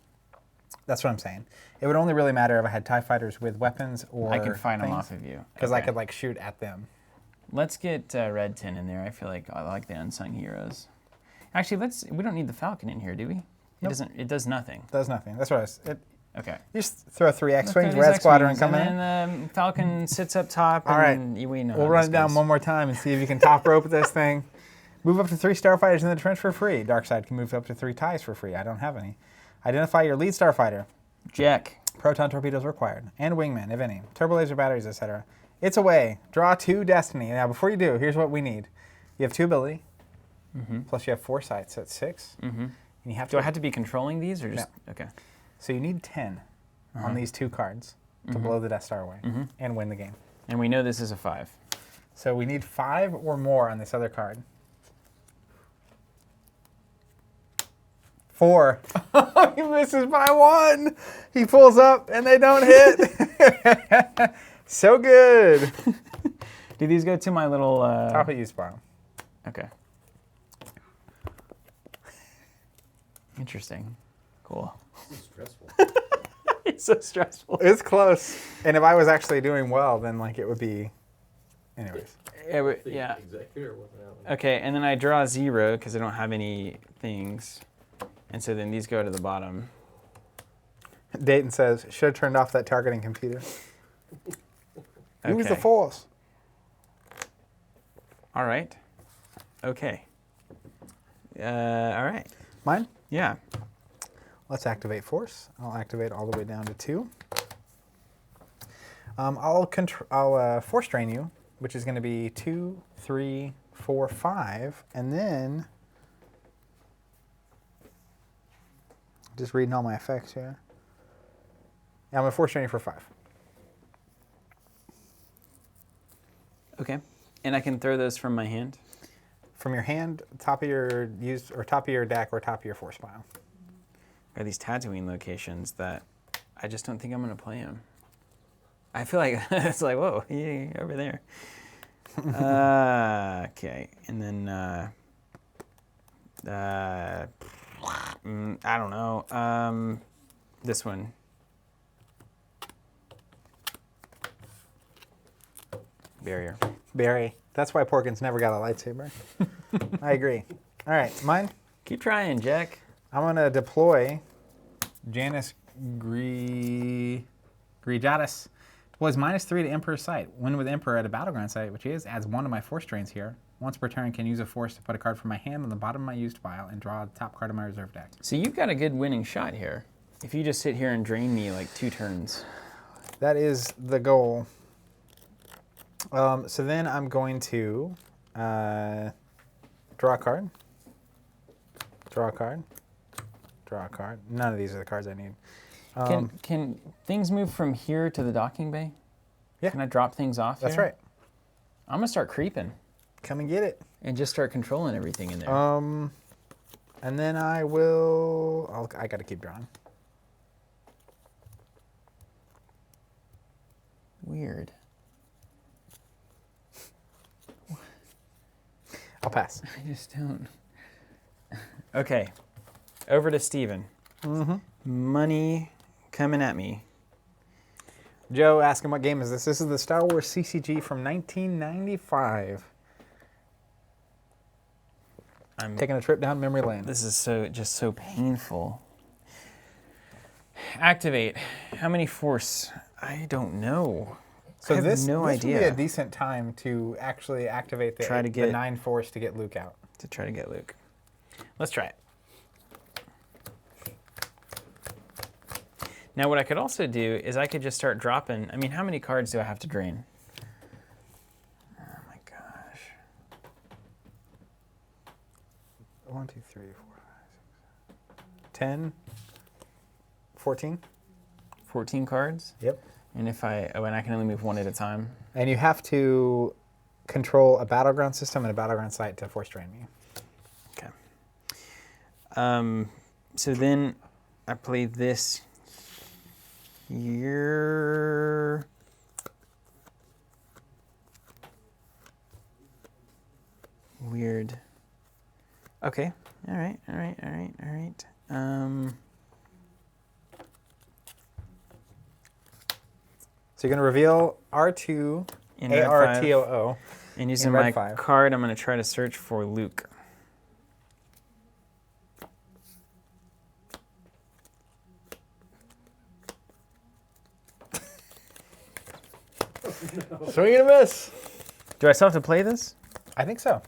That's what I'm saying. It would only really matter if I had TIE fighters with weapons or I can fight them off of you. Because I Okay. could shoot at them. Let's get Red Tin in there. I feel like I like the unsung heroes. Actually, we don't need the Falcon in here, do we? Nope. It does nothing. Does nothing. That's what I was. Okay. You just throw 3 X-Wings, Let's Red throw these Squadron X-Wings, coming in. and then the Falcon sits up top. All and right. we know We'll how run this it down goes. one more time and see if you can top rope this thing. Move up to 3 starfighters in the trench for free. Darkseid can move up to 3 TIEs for free. I don't have any. Identify your lead starfighter. Jack. Proton torpedoes required. And wingmen, if any. Turbo laser batteries, etc. It's away. Draw 2 destiny. Now, before you do, here's what we need. You have 2 ability. Plus you have 4 sights, so it's 6. And you have Do I have to be controlling these or just okay? So you need 10 on these 2 cards to blow the Death Star away and win the game. And we know this is a 5. So we need 5 or more on this other card. 4. He misses by 1. He pulls up and they don't hit. So good. Do these go to my little... Top of use pile. Okay. Interesting. Cool. This is stressful. It's so stressful. It's close. And if I was actually doing well, then like it would be... Anyways. The Yeah. Executor wasn't out. Okay, and then I draw 0 because I don't have any things. And so then these go to the bottom. Dayton says, should have turned off that targeting computer. Use the force. All right. Okay. All right. Mine? Yeah. Let's activate force. I'll activate all the way down to 2. I'll force drain you, which is going to be 2, 3, 4, 5, and then just reading all my effects here. Yeah, I'm going to force drain you for 5. Okay. And I can throw those from my hand? From your hand, top of your top of your deck or top of your force pile. Are these Tatooine locations that I just don't think I'm going to play them. I feel like it's like, whoa, yeah, over there. Okay. And then, I don't know. This one. Barrier. Barry. That's why Porkins never got a lightsaber. I agree. All right, mine. Keep trying, Jack. I'm going to deploy Janus Grijatis. Deploys -3 to Emperor's Sight. When with Emperor at a battleground site, which he is, adds 1 to my force drains here. Once per turn, can use a force to put a card from my hand on the bottom of my used pile and draw the top card of my reserve deck. So you've got a good winning shot here. If you just sit here and drain me like 2 turns. That is the goal. So then I'm going to draw a card. Draw a card. Draw a card. None of these are the cards I need. Can things move from here to the docking bay? Yeah. Can I drop things off That's here? right. I'm going to start creeping. Come and get it. And just start controlling everything in there. And then I will... I got to keep drawing. Weird. I'll pass. I just don't. Okay. Over to Steven. Mm-hmm. Money coming at me. Joe asking what game is this? This is the Star Wars CCG from 1995. I'm Taking a trip down memory lane. This is so painful. Activate. How many force? I don't know. So I have this no would idea. be a decent time to actually activate the 9 force to get Luke out. To try to get Luke. Let's try it. Now what I could also do is I could just start dropping. I mean, how many cards do I have to drain? Oh my gosh. 1, 2, 3, 4, 5, 6, 10, 14. 14 cards? Yep. And I can only move 1 at a time. And you have to control a battleground system and a battleground site to force drain me. Okay. So then I play this here. Weird. Okay. All right. So you're going to reveal R2 In red 5, ARTOO. and using red my 5. card, I'm going to try to search for Luke. No. Swing and a miss. Do I still have to play this? I think so.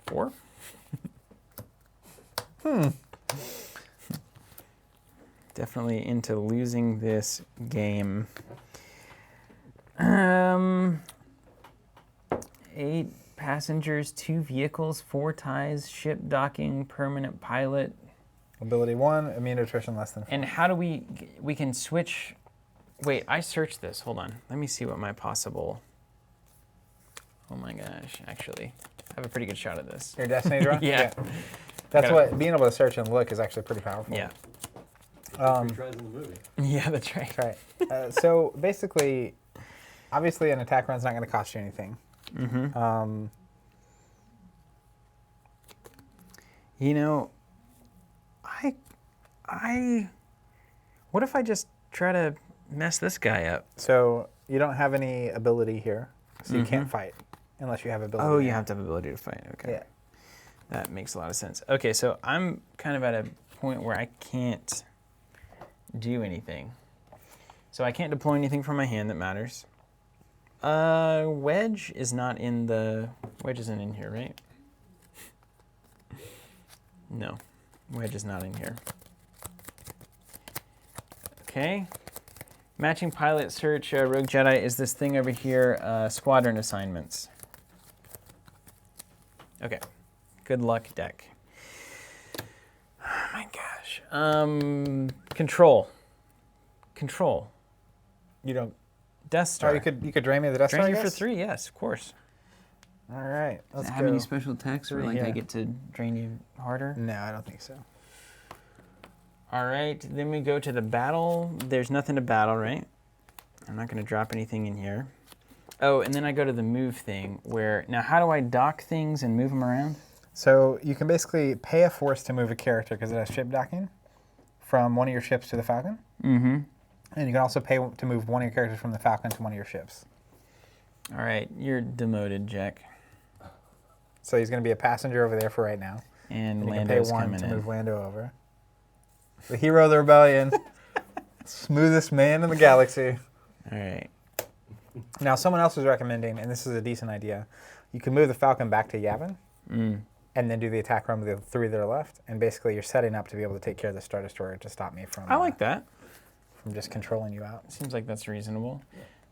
4? Definitely into losing this game. 8 passengers, 2 vehicles, 4 ties, ship docking, permanent pilot. Ability 1, immune attrition less than 4. And how do we can switch? Wait, I searched this. Hold on. Let me see what my possible. Oh my gosh, actually. have a pretty good shot at this. Your Destiny drone? Yeah. That's what, being able to search and look is actually pretty powerful. Yeah. 3 tries in the movie. Yeah, that's right. Right. So basically, obviously an attack run's not going to cost you anything. Mm-hmm. You know, what if I just try to mess this guy up? So you don't have any ability here, so you can't fight unless you have ability. Oh, you have to have ability to fight. Okay. Yeah. That makes a lot of sense. Okay, so I'm kind of at a point where I can't do anything. So I can't deploy anything from my hand that matters. Wedge is not in the... Wedge isn't in here, right? No, Wedge is not in here. Okay. Matching pilot search, Rogue Jedi is this thing over here, squadron assignments. Okay. Good luck, deck. Oh my gosh. Control. You don't. Death Star. Oh, you could drain me the Death Star. Drain I you for guess? 3, yes, of course. All right. Does Let's it have go. any special attacks where like Yeah. I get to drain you harder? No, I don't think so. All right, then we go to the battle. There's nothing to battle, right? I'm not going to drop anything in here. Oh, and then I go to the move thing where, now how do I dock things and move them around? So you can basically pay a force to move a character because it has ship docking from one of your ships to the Falcon. Mm-hmm. And you can also pay to move one of your characters from the Falcon to one of your ships. All right, you're demoted, Jack. So he's going to be a passenger over there for right now. And And you can Lando's pay 1 coming to in. move Lando over. The hero of the rebellion. Smoothest man in the galaxy. All right. Now, someone else was recommending, and this is a decent idea, you can move the Falcon back to Yavin and then do the attack run with the 3 that are left. And basically, you're setting up to be able to take care of the Star Destroyer to stop me from, I like that. from just controlling you out. Seems like that's reasonable.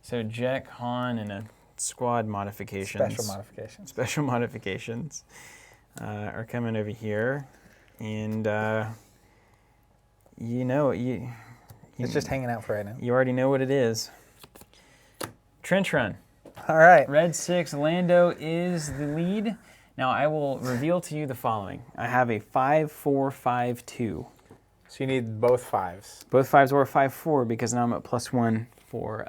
So Jack, Han, and a squad modifications. Special modifications. Special modifications are coming over here. And, It's just hanging out for right now. you already know what it is. Trench run. All right. Red 6, Lando is the lead. Now I will reveal to you the following. I have a 5-4-5-2. So you need both 5s. Both 5s or 5-4 because now I'm at +1 for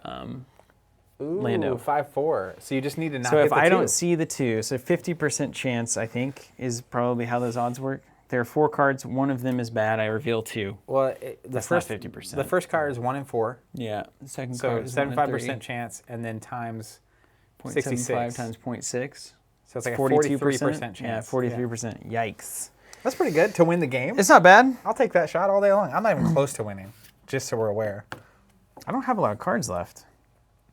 Lando. 5-4. So you just need to not So hit if the I 2. don't see the 2, so 50% chance I think is probably how those odds work. There are 4 cards, one of them is bad, I reveal 2. Well, That's not 50%. The first card is 1 in 4. Yeah, the second So card is 1 in 30. 75% chance, and then times 0.75 66. times 0.6. So it's like a 42%. 43% chance. Yeah, 43%. Yikes. That's pretty good to win the game. It's not bad. I'll take that shot all day long. I'm not even close to winning, just so we're aware. I don't have a lot of cards left.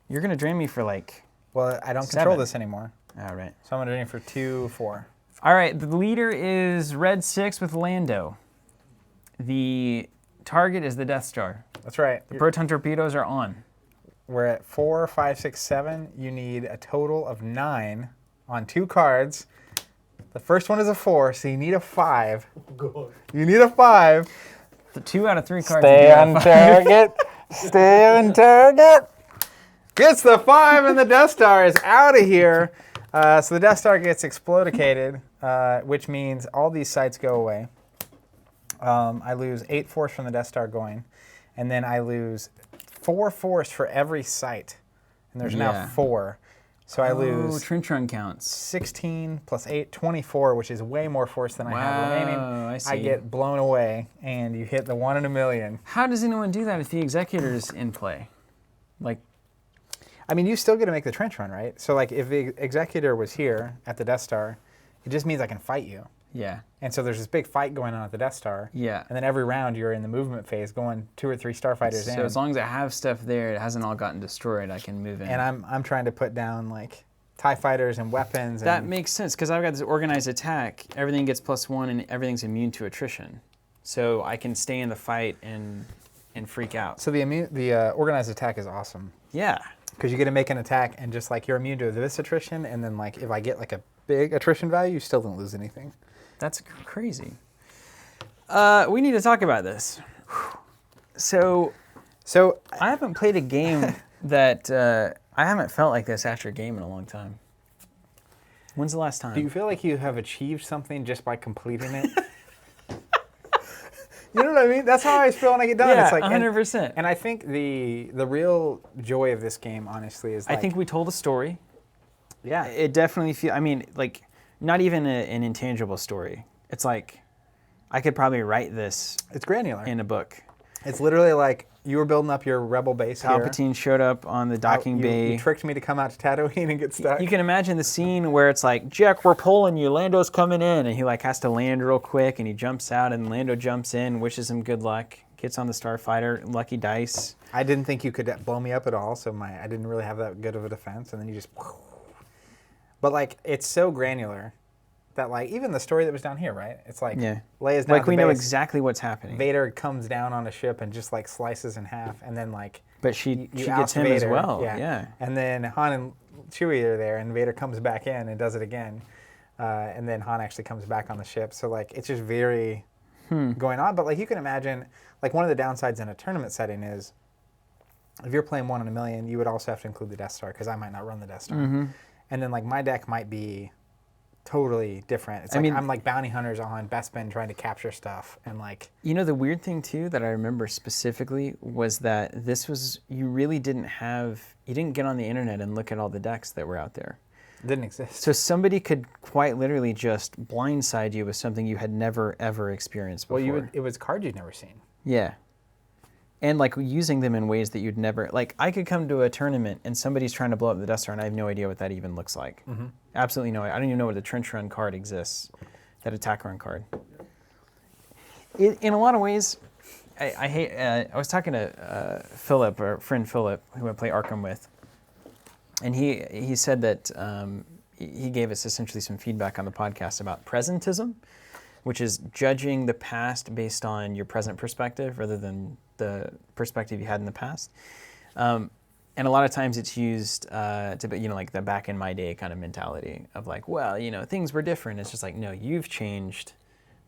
You're going to drain me for like... Well, I don't control 7. this anymore. All right. So I'm going to drain for 2, 4. All right, the leader is Red 6 with Lando. The target is the Death Star. That's right. The proton torpedoes are on. We're at 4, 5, 6, 7. You need a total of 9 on 2 cards. The first one is a 4, so you need a 5. God. You need a 5. The 2 out of 3 cards. Stay on target. Stay on target. Gets the 5, and the Death Star is out of here. So the Death Star gets explodicated, which means all these sites go away. I lose 8 force from the Death Star going, and then I lose 4 force for every site, and there's now 4. So I lose trench run counts. 16 plus 8, 24, which is way more force than I have remaining. I see. I get blown away, and you hit the 1 in a million. How does anyone do that if the Executor is in play? Like, I mean, you still get to make the trench run, right? So, like, if the Executor was here at the Death Star, it just means I can fight you. yeah, And so there's this big fight going on at the Death Star. yeah. And then every round you're in the movement phase, going 2 or 3 starfighters in. So as long as I have stuff there, it hasn't all gotten destroyed, I can move in. And I'm trying to put down like TIE fighters and weapons. That and makes sense because I've got this organized attack. Everything gets +1 and everything's immune to attrition. So I can stay in the fight and freak out. so the organized attack is awesome Yeah. because you get to make an attack and just like you're immune to this attrition, and then like if I get like a big attrition value, you still don't lose anything. That's crazy. We need to talk about this. So I haven't played a game that I haven't felt like this after a game in a long time. When's the last time? Do you feel like you have achieved something just by completing it? You know what I mean? That's how I feel when I get done. Yeah, it's like 100%. And I think the real joy of this game, honestly, is like, I think we told a story. yeah, It definitely feels, I mean, like, not even an intangible story. It's like, I could probably write this it's granular. in a book. It's literally like you were building up your rebel base here. Palpatine showed up on the docking bay. You tricked me to come out to Tatooine and get stuck. You can imagine the scene where it's like, Jack, we're pulling you. Lando's coming in. And he like has to land real quick. And he jumps out. And Lando jumps in, wishes him good luck. Gets on the starfighter. Lucky dice. I didn't think you could blow me up at all. So I didn't really have that good of a defense. And then you just... But like, it's so granular that like, even the story that was down here, right? It's like, Leia's down Like at the we know base. exactly what's happening. Vader comes down on a ship and just like slices in half. And then like... But she you gets oust him as Vader, well. Yeah. And then Han and Chewie are there, and Vader comes back in and does it again. And then Han actually comes back on the ship. So like, it's just very going on. But like, you can imagine, like one of the downsides in a tournament setting is, if you're playing 1 in a million, you would also have to include the Death Star, because I might not run the Death Star. And then like my deck might be totally different. It's like, I'm like bounty hunters on Bespin trying to capture stuff, and like... You know, the weird thing too that I remember specifically was that this was, you really didn't get on the internet and look at all the decks that were out there. It didn't exist. So somebody could quite literally just blindside you with something you had never ever experienced before. Well, it was cards you'd never seen. Yeah. And like using them in ways that you'd never, like I could come to a tournament and somebody's trying to blow up the Death Star and I have no idea what that even looks like. Absolutely no idea. I don't even know what the trench run card exists, that attack run card. In a lot of ways, I hate, I was talking to Philip, our friend Philip, who I play Arkham with, and he said that he gave us essentially some feedback on the podcast about presentism, which is judging the past based on your present perspective rather than the perspective you had in the past. And a lot of times it's used to be, like the back in my day kind of mentality of like, well, things were different. It's just like, no, you've changed,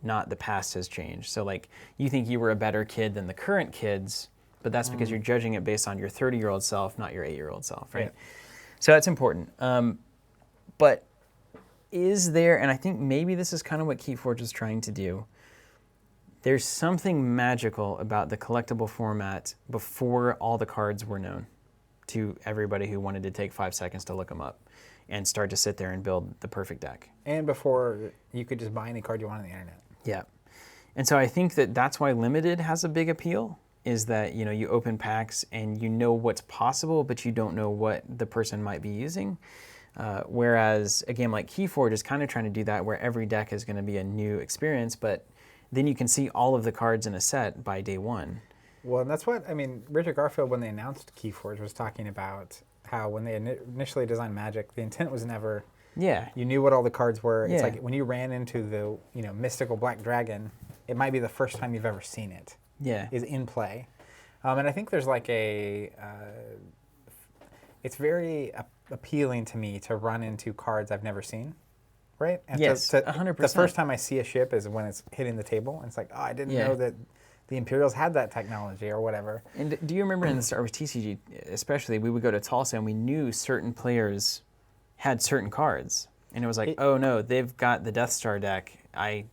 not the past has changed. So like, you think you were a better kid than the current kids, but that's because you're judging it based on your 30-year-old self, not your 8-year-old self, right? Yeah. So that's important. But is there, and I think maybe this is kind of what Keyforge is trying to do, there's something magical about the collectible format before all the cards were known to everybody who wanted to take 5 seconds to look them up and start to sit there and build the perfect deck. And before you could just buy any card you want on the internet. Yeah. And so I think that that's why Limited has a big appeal, is that, you open packs and you know what's possible, but you don't know what the person might be using. Whereas a game like Keyforge is kind of trying to do that, where every deck is going to be a new experience, but then you can see all of the cards in a set by day one. Well, and that's what, Richard Garfield, when they announced Keyforge, was talking about how when they initially designed Magic, the intent was never, you knew what all the cards were. It's like when you ran into the, mystical Black Dragon, it might be the first time you've ever seen it. Is in play. And I think there's like it's very appealing to me to run into cards I've never seen, right? And 100%. The first time I see a ship is when it's hitting the table, and it's like, oh, I didn't know that the Imperials had that technology or whatever. And do you remember in the Star Wars TCG, especially, we would go to Tulsa and we knew certain players had certain cards. And it was like, oh no, they've got the Death Star deck. I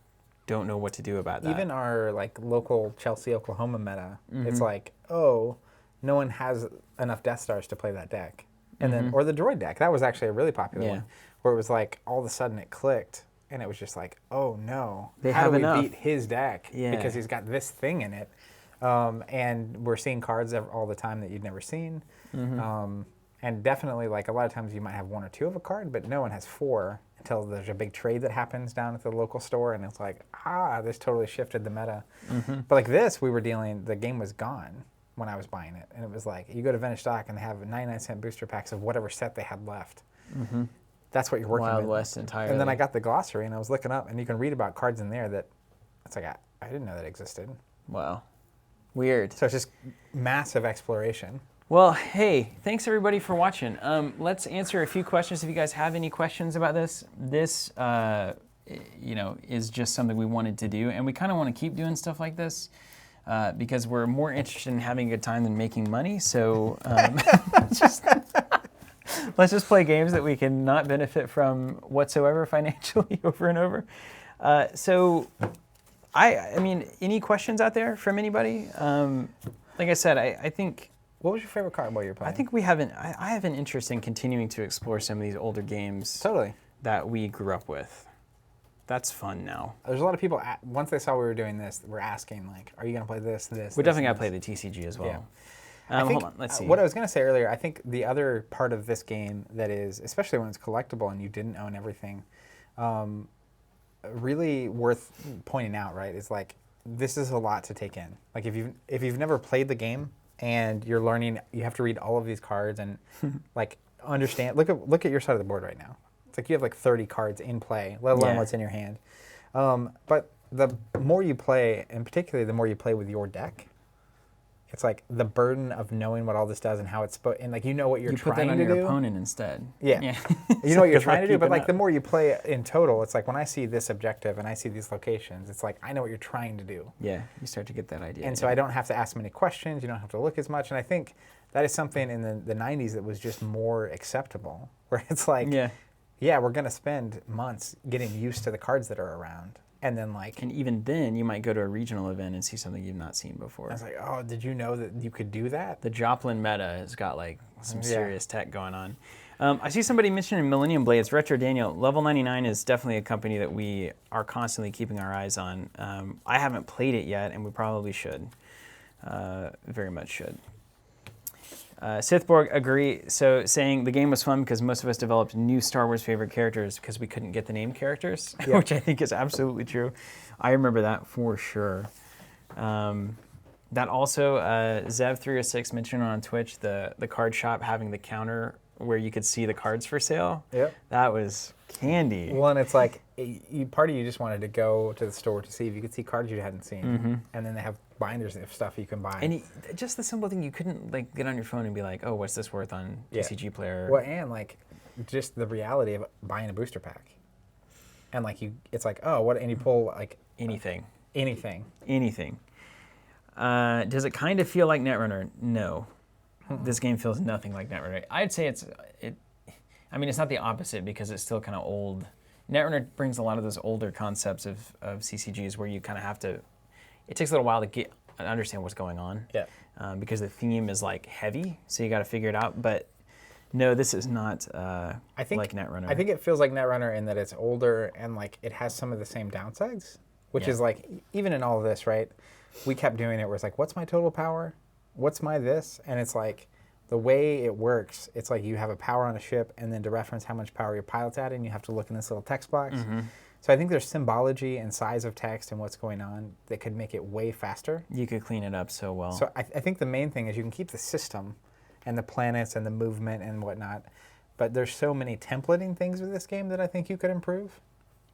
don't know what to do about that. Even our like local Chelsea, Oklahoma meta, it's like, oh, no one has enough Death Stars to play that deck. And then, or the droid deck. That was actually a really popular one, where it was like, all of a sudden it clicked, and it was just like, oh no, how do we beat his deck? Because he's got this thing in it. And we're seeing cards all the time that you'd never seen. And definitely, like, a lot of times you might have 1 or 2 of a card, but no one has 4 until there's a big trade that happens down at the local store, and it's like, this totally shifted the meta. But like this, the game was gone when I was buying it. And it was like, you go to Vintage Stock and they have 99-cent booster packs of whatever set they had left. That's what you're working with. Wild West entirely. And then I got the glossary and I was looking up, and you can read about cards in there that, it's like, I didn't know that existed. Wow. Weird. So it's just massive exploration. Well, hey, thanks everybody for watching. Let's answer a few questions if you guys have any questions about this. This, is just something we wanted to do, and we kind of want to keep doing stuff like this because we're more interested in having a good time than making money. So, just Let's just play games that we can not benefit from whatsoever financially over and over. So, I mean, any questions out there from anybody? Like I said, I think. What was your favorite card while you were playing? I think I have an interest in continuing to explore some of these older games Totally. that we grew up with. That's fun now. There's a lot of people, once they saw we were doing this, were asking, like, are you going to play this? We definitely got to play the TCG as well. Yeah. Hold on, let's see. What I was going to say earlier, I think the other part of this game that is, especially when it's collectible and you didn't own everything, really worth pointing out, right, is like, this is a lot to take in. Like, if you've never played the game and you're learning, you have to read all of these cards and, like, understand. Look at your side of the board right now. It's like you have like 30 cards in play, let alone what's in your hand. But the more you play, and particularly the more you play with your deck, it's like the burden of knowing what all this does and how it's and like you know what you're trying to do. You put that on your opponent instead. Yeah. You know what you're trying to do, but like the more you play in total, it's like when I see this objective and I see these locations, it's like I know what you're trying to do. Yeah, you start to get that idea. And so I don't have to ask many questions. You don't have to look as much. And I think that is something in the 90s that was just more acceptable, where it's like, yeah, we're going to spend months getting used to the cards that are around. And then like... And even then, you might go to a regional event and see something you've not seen before. I was like, oh, did you know that you could do that? The Joplin meta has got like some serious tech going on. I see somebody mentioning Millennium Blades. Retro Daniel, Level 99 is definitely a company that we are constantly keeping our eyes on. I haven't played it yet, and we probably should. Very much should. Sithborg agree. So saying the game was fun because most of us developed new Star Wars favorite characters because we couldn't get the name characters, which I think is absolutely true. I remember that for sure. That also, Zev306 mentioned on Twitch, the card shop having the counter where you could see the cards for sale. Yep. That was candy. Well, and it's like, part of you just wanted to go to the store to see if you could see cards you hadn't seen. And then they have binders of stuff you can buy. And just the simple thing, you couldn't like get on your phone and be like, oh, what's this worth on TCG Player? Well, and like just the reality of buying a booster pack. And like it's like, oh, what, and you pull like anything. Anything. Does it kind of feel like Netrunner? No. This game feels nothing like Netrunner. I'd say it's not the opposite because it's still kind of old. Netrunner brings a lot of those older concepts of CCGs where you kind of have to, it takes a little while to get understand what's going on. Yeah. Because the theme is like heavy, so you got to figure it out. But no, this is not like Netrunner. I think it feels like Netrunner in that it's older and like it has some of the same downsides, which is like, even in all of this, right? We kept doing it where it's like, what's my total power? What's my this? And it's like, the way it works, it's like you have a power on a ship, and then to reference how much power your pilot's adding, you have to look in this little text box. So I think there's symbology and size of text and what's going on that could make it way faster. You could clean it up so well. So I think the main thing is you can keep the system and the planets and the movement and whatnot, but there's so many templating things with this game that I think you could improve.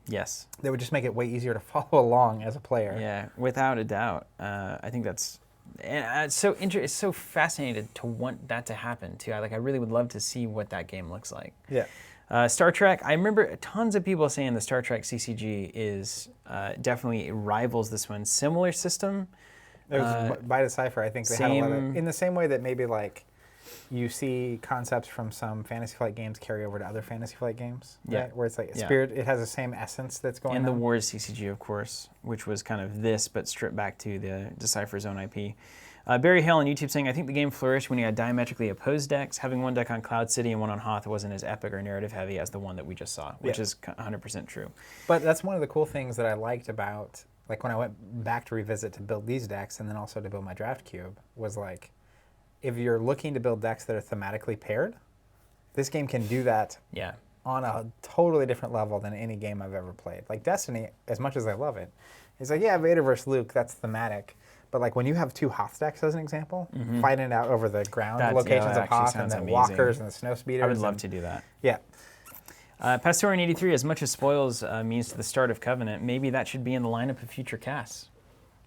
Yes. That would just make it way easier to follow along as a player. Yeah, without a doubt. I think that's... And it's so fascinating to want that to happen too. I really would love to see what that game looks like. Yeah. Star Trek. I remember tons of people saying the Star Trek CCG is definitely rivals this one. Similar system. There's by Decipher. I think they had a lot of, in the same way that maybe like you see concepts from some Fantasy Flight games carry over to other Fantasy Flight games. Right? Yeah. Where it's like Spirit. It has the same essence that's going on. And the Wars CCG, of course, which was kind of this, but stripped back to the Decipher Zone IP. Barry Hale on YouTube saying, I think the game flourished when you had diametrically opposed decks. Having one deck on Cloud City and one on Hoth wasn't as epic or narrative heavy as the one that we just saw, which is 100% true. But that's one of the cool things that I liked about, like when I went back to revisit to build these decks and then also to build my draft cube, was like, if you're looking to build decks that are thematically paired, this game can do that on a totally different level than any game I've ever played. Like Destiny, as much as I love it, it's like, yeah, Vader versus Luke, that's thematic. But like when you have two Hoth decks, as an example, fighting it out over the ground locations of Hoth and the walkers and the snow speeders. I would love to do that. Yeah. Pastorian83, as much as spoils means to the start of Covenant, maybe that should be in the lineup of future casts.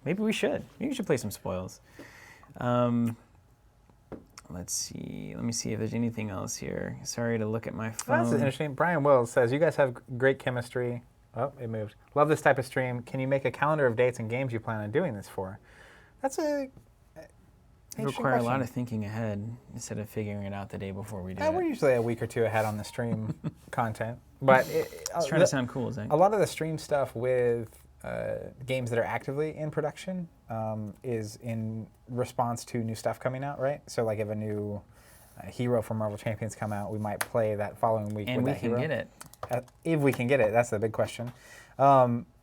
Maybe we should. Maybe we should play some spoils. Let's see. Let me see if there's anything else here. Sorry to look at my phone. That's interesting. Brian Wills says, you guys have great chemistry. Oh, it moved. Love this type of stream. Can you make a calendar of dates and games you plan on doing this for? That's Interesting require a lot question. of thinking ahead instead of figuring it out the day before we do We're it. usually a week or two ahead on the stream content, but It's trying to sound cool, Zach. a lot of the stream stuff with games that are actively in production is in response to new stuff coming out, right? So like if a new hero from Marvel Champions come out, we might play that following week And with we that can hero. get it. If we can get it, that's the big question.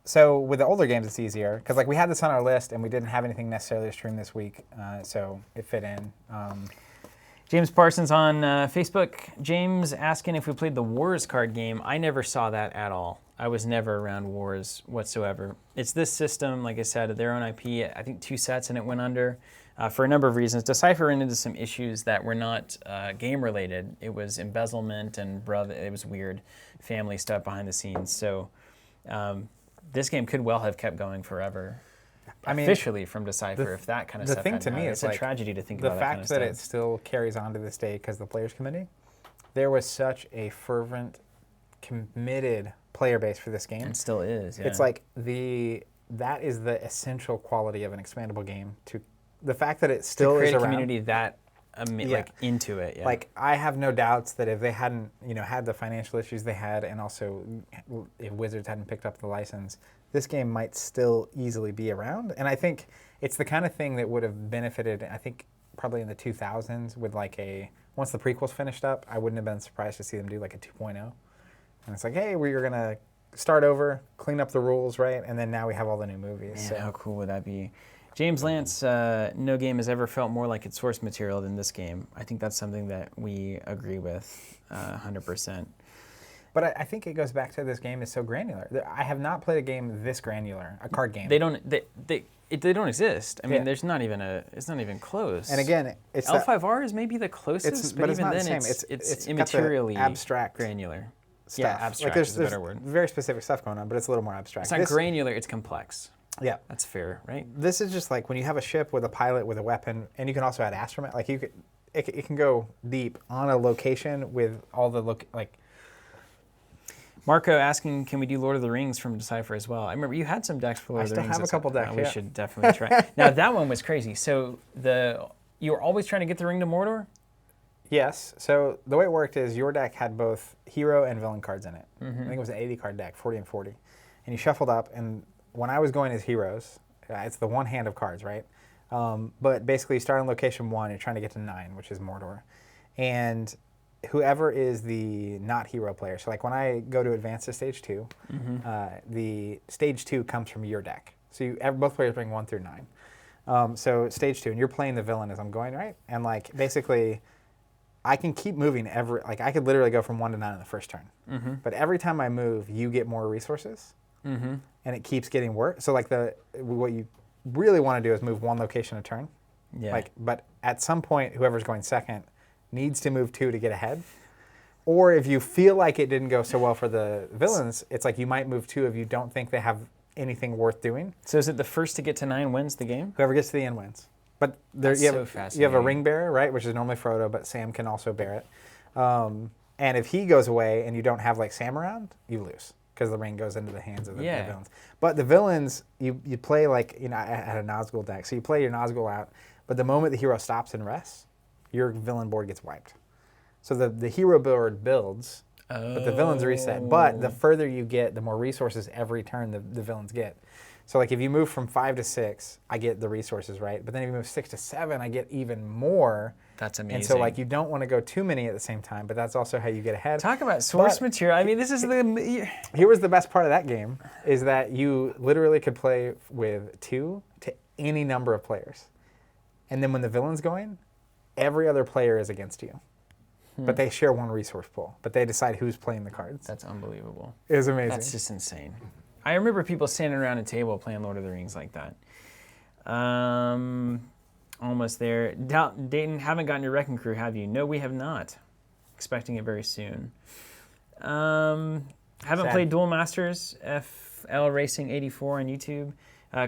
So with the older games, it's easier because like we had this on our list and we didn't have anything necessarily to stream this week, so it fit in. James Parsons on Facebook. James asking if we played the Wars card game. I never saw that at all. I was never around Wars whatsoever. It's this system, like I said, their own IP. I think 2 sets and it went under for a number of reasons. Decipher ran into some issues that were not game related. It was embezzlement and it was weird family stuff behind the scenes. So this game could well have kept going forever. I mean, officially from Decipher, if that kind of the stuff thing hadn't to me happened. is it's a like, tragedy to think the about fact that that kind it of stuff. still carries on to this day because the Players Committee, there was such a fervent, committed player base for this game. And still is. Yeah. It's like that is the essential quality of an expandable game. The fact that it still to create is a around. community that like into it. Yeah. Like I have no doubts that if they hadn't, had the financial issues they had, and also if Wizards hadn't picked up the license, this game might still easily be around. And I think it's the kind of thing that would have benefited. I think probably in the 2000s with once the prequels finished up, I wouldn't have been surprised to see them do like a 2.0. And it's like, hey, we're gonna start over, clean up the rules, right? And then now we have all the new movies. Man, So how cool would that be? James Lance, no game has ever felt more like its source material than this game. I think that's something that we agree with 100%. But I think it goes back to this game is so granular. I have not played a game this granular, a card game. They don't exist. I mean, Yeah. it's not even close. And again, it's L5R is maybe the closest, but it's even not the then same. it's got the immaterially abstract granular. stuff. Yeah, abstract there's, is a better word. Very specific stuff going on, but it's a little more abstract. It's not granular, it's complex. Yeah. That's fair, right? This is just like when you have a ship with a pilot with a weapon, and you can also add astromech. Like it can go deep on a location with all the Marco asking, can we do Lord of the Rings from Decipher as well? I remember you had some decks for Lord of the still Rings. have a couple decks, We yeah. should definitely try. Now that one was crazy. So you were always trying to get the ring to Mordor? Yes. So the way it worked is your deck had both hero and villain cards in it. I think it was an 80 card deck, 40 and 40. And you shuffled up, and when I was going as heroes, it's the one hand of cards, right? But basically you start on location 1, you're trying to get to 9, which is Mordor. And whoever is the not hero player, so like when I go to advance to stage 2, the stage 2 comes from your deck. So both players bring 1 through 9. So stage 2, and you're playing the villain as I'm going, right? And like basically, I can keep moving I could literally go from 1 to 9 in the first turn. But every time I move, you get more resources, and it keeps getting worse. So like what you really want to do is move 1 location a turn. Yeah. But at some point, whoever's going second needs to move 2 to get ahead. Or if you feel like it didn't go so well for the villains, it's like you might move 2 if you don't think they have anything worth doing. So is it the first to get to 9 wins the game? Whoever gets to the end wins. But That's you so have a fascinating. ring bearer, right, which is normally Frodo, but Sam can also bear it. And if he goes away and you don't have like Sam around, you lose because the ring goes into the hands of the villains. But the villains, you play like, I had a Nazgul deck, so you play your Nazgul out, but the moment the hero stops and rests, your villain board gets wiped. So the hero board builds, but the villains reset. But the further you get, the more resources every turn the villains get. So like if you move from 5 to 6, I get the resources, right? But then if you move 6 to 7, I get even more. That's amazing. And so like you don't want to go too many at the same time, but that's also how you get ahead. Talk about source material. I mean, this is Here was the best part of that game, is that you literally could play with 2 to any number of players. And then when the villain's going, every other player is against you. But they share 1 resource pool, but they decide who's playing the cards. That's unbelievable. It was amazing. That's just insane. I remember people standing around a table playing Lord of the Rings like that. Almost there. Dayton, haven't gotten your Wrecking Crew, have you? No, we have not. Expecting it very soon. Haven't played Duel Masters, FL Racing 84 on YouTube.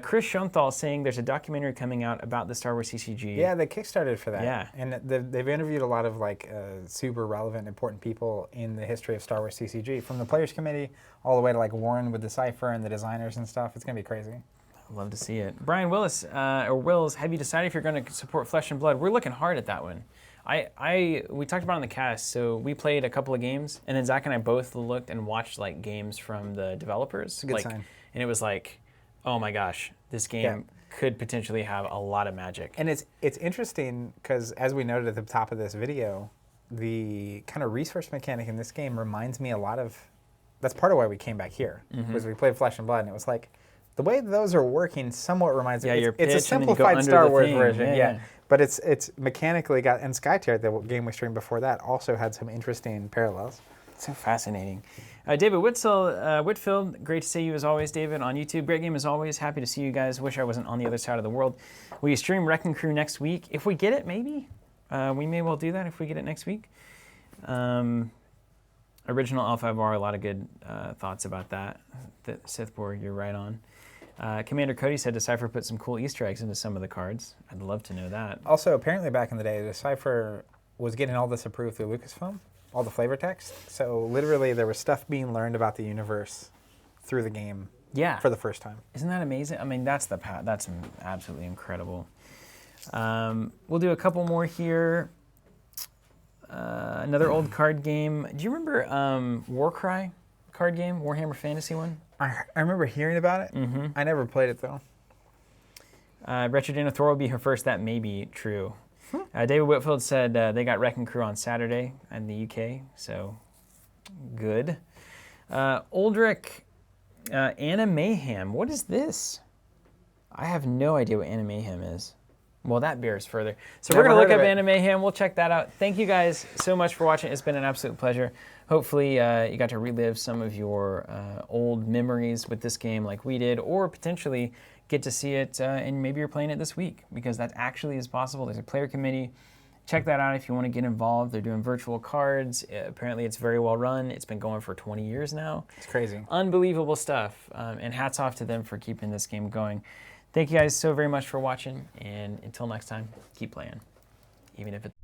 Chris Schoenthal saying there's a documentary coming out about the Star Wars CCG. Yeah, they kickstarted for that. Yeah. And they've interviewed a lot of super relevant, important people in the history of Star Wars CCG, from the Players Committee all the way to like Warren with Decipher and the designers and stuff. It's going to be crazy. Love to see it. Brian Willis, or Wills, have you decided if you're going to support Flesh and Blood? We're looking hard at that one. We talked about it on the cast, so we played a couple of games, and then Zach and I both looked and watched like games from the developers. It's a good sign. And it was like, oh my gosh, this game could potentially have a lot of magic. And it's interesting because, as we noted at the top of this video, the kind of resource mechanic in this game reminds me a lot of. That's part of why we came back here, was we played Flesh and Blood, and it was like the way those are working somewhat reminds me. It's a simplified Star Wars version, yeah. But it's mechanically got, and Skytear, the game we streamed before that, also had some interesting parallels. So fascinating. David Whitfield, great to see you as always, David, on YouTube. Great game as always. Happy to see you guys. Wish I wasn't on the other side of the world. Will you stream Wrecking Crew next week? If we get it, maybe. We may well do that if we get it next week. Original L5R, a lot of good thoughts about that. The Sithborg, you're right on. Commander Cody said Decipher put some cool Easter eggs into some of the cards. I'd love to know that. Also, apparently back in the day, Decipher was getting all this approved through Lucasfilm, all the flavor text. So literally there was stuff being learned about the universe through the game for the first time. Isn't that amazing? I mean, that's absolutely incredible. We'll do a couple more here. Another old card game. Do you remember Warcry card game, Warhammer Fantasy one? I remember hearing about it. I never played it, though. Retro Dana Thor will be her first. That may be true. David Whitfield said they got Wrecking Crew on Saturday in the UK, so good. Aldrich, Anna Mayhem. What is this? I have no idea what Anna Mayhem is. Well, that bears further. So we're going to look up Anna Mayhem. We'll check that out. Thank you guys so much for watching. It's been an absolute pleasure. Hopefully you got to relive some of your old memories with this game like we did, or potentially get to see it and maybe you're playing it this week, because that actually is possible. There's a player committee. Check that out if you want to get involved. They're doing virtual cards. Apparently it's very well run. It's been going for 20 years now. It's crazy. Unbelievable stuff. And hats off to them for keeping this game going. Thank you guys so very much for watching, and until next time, keep playing, even if it's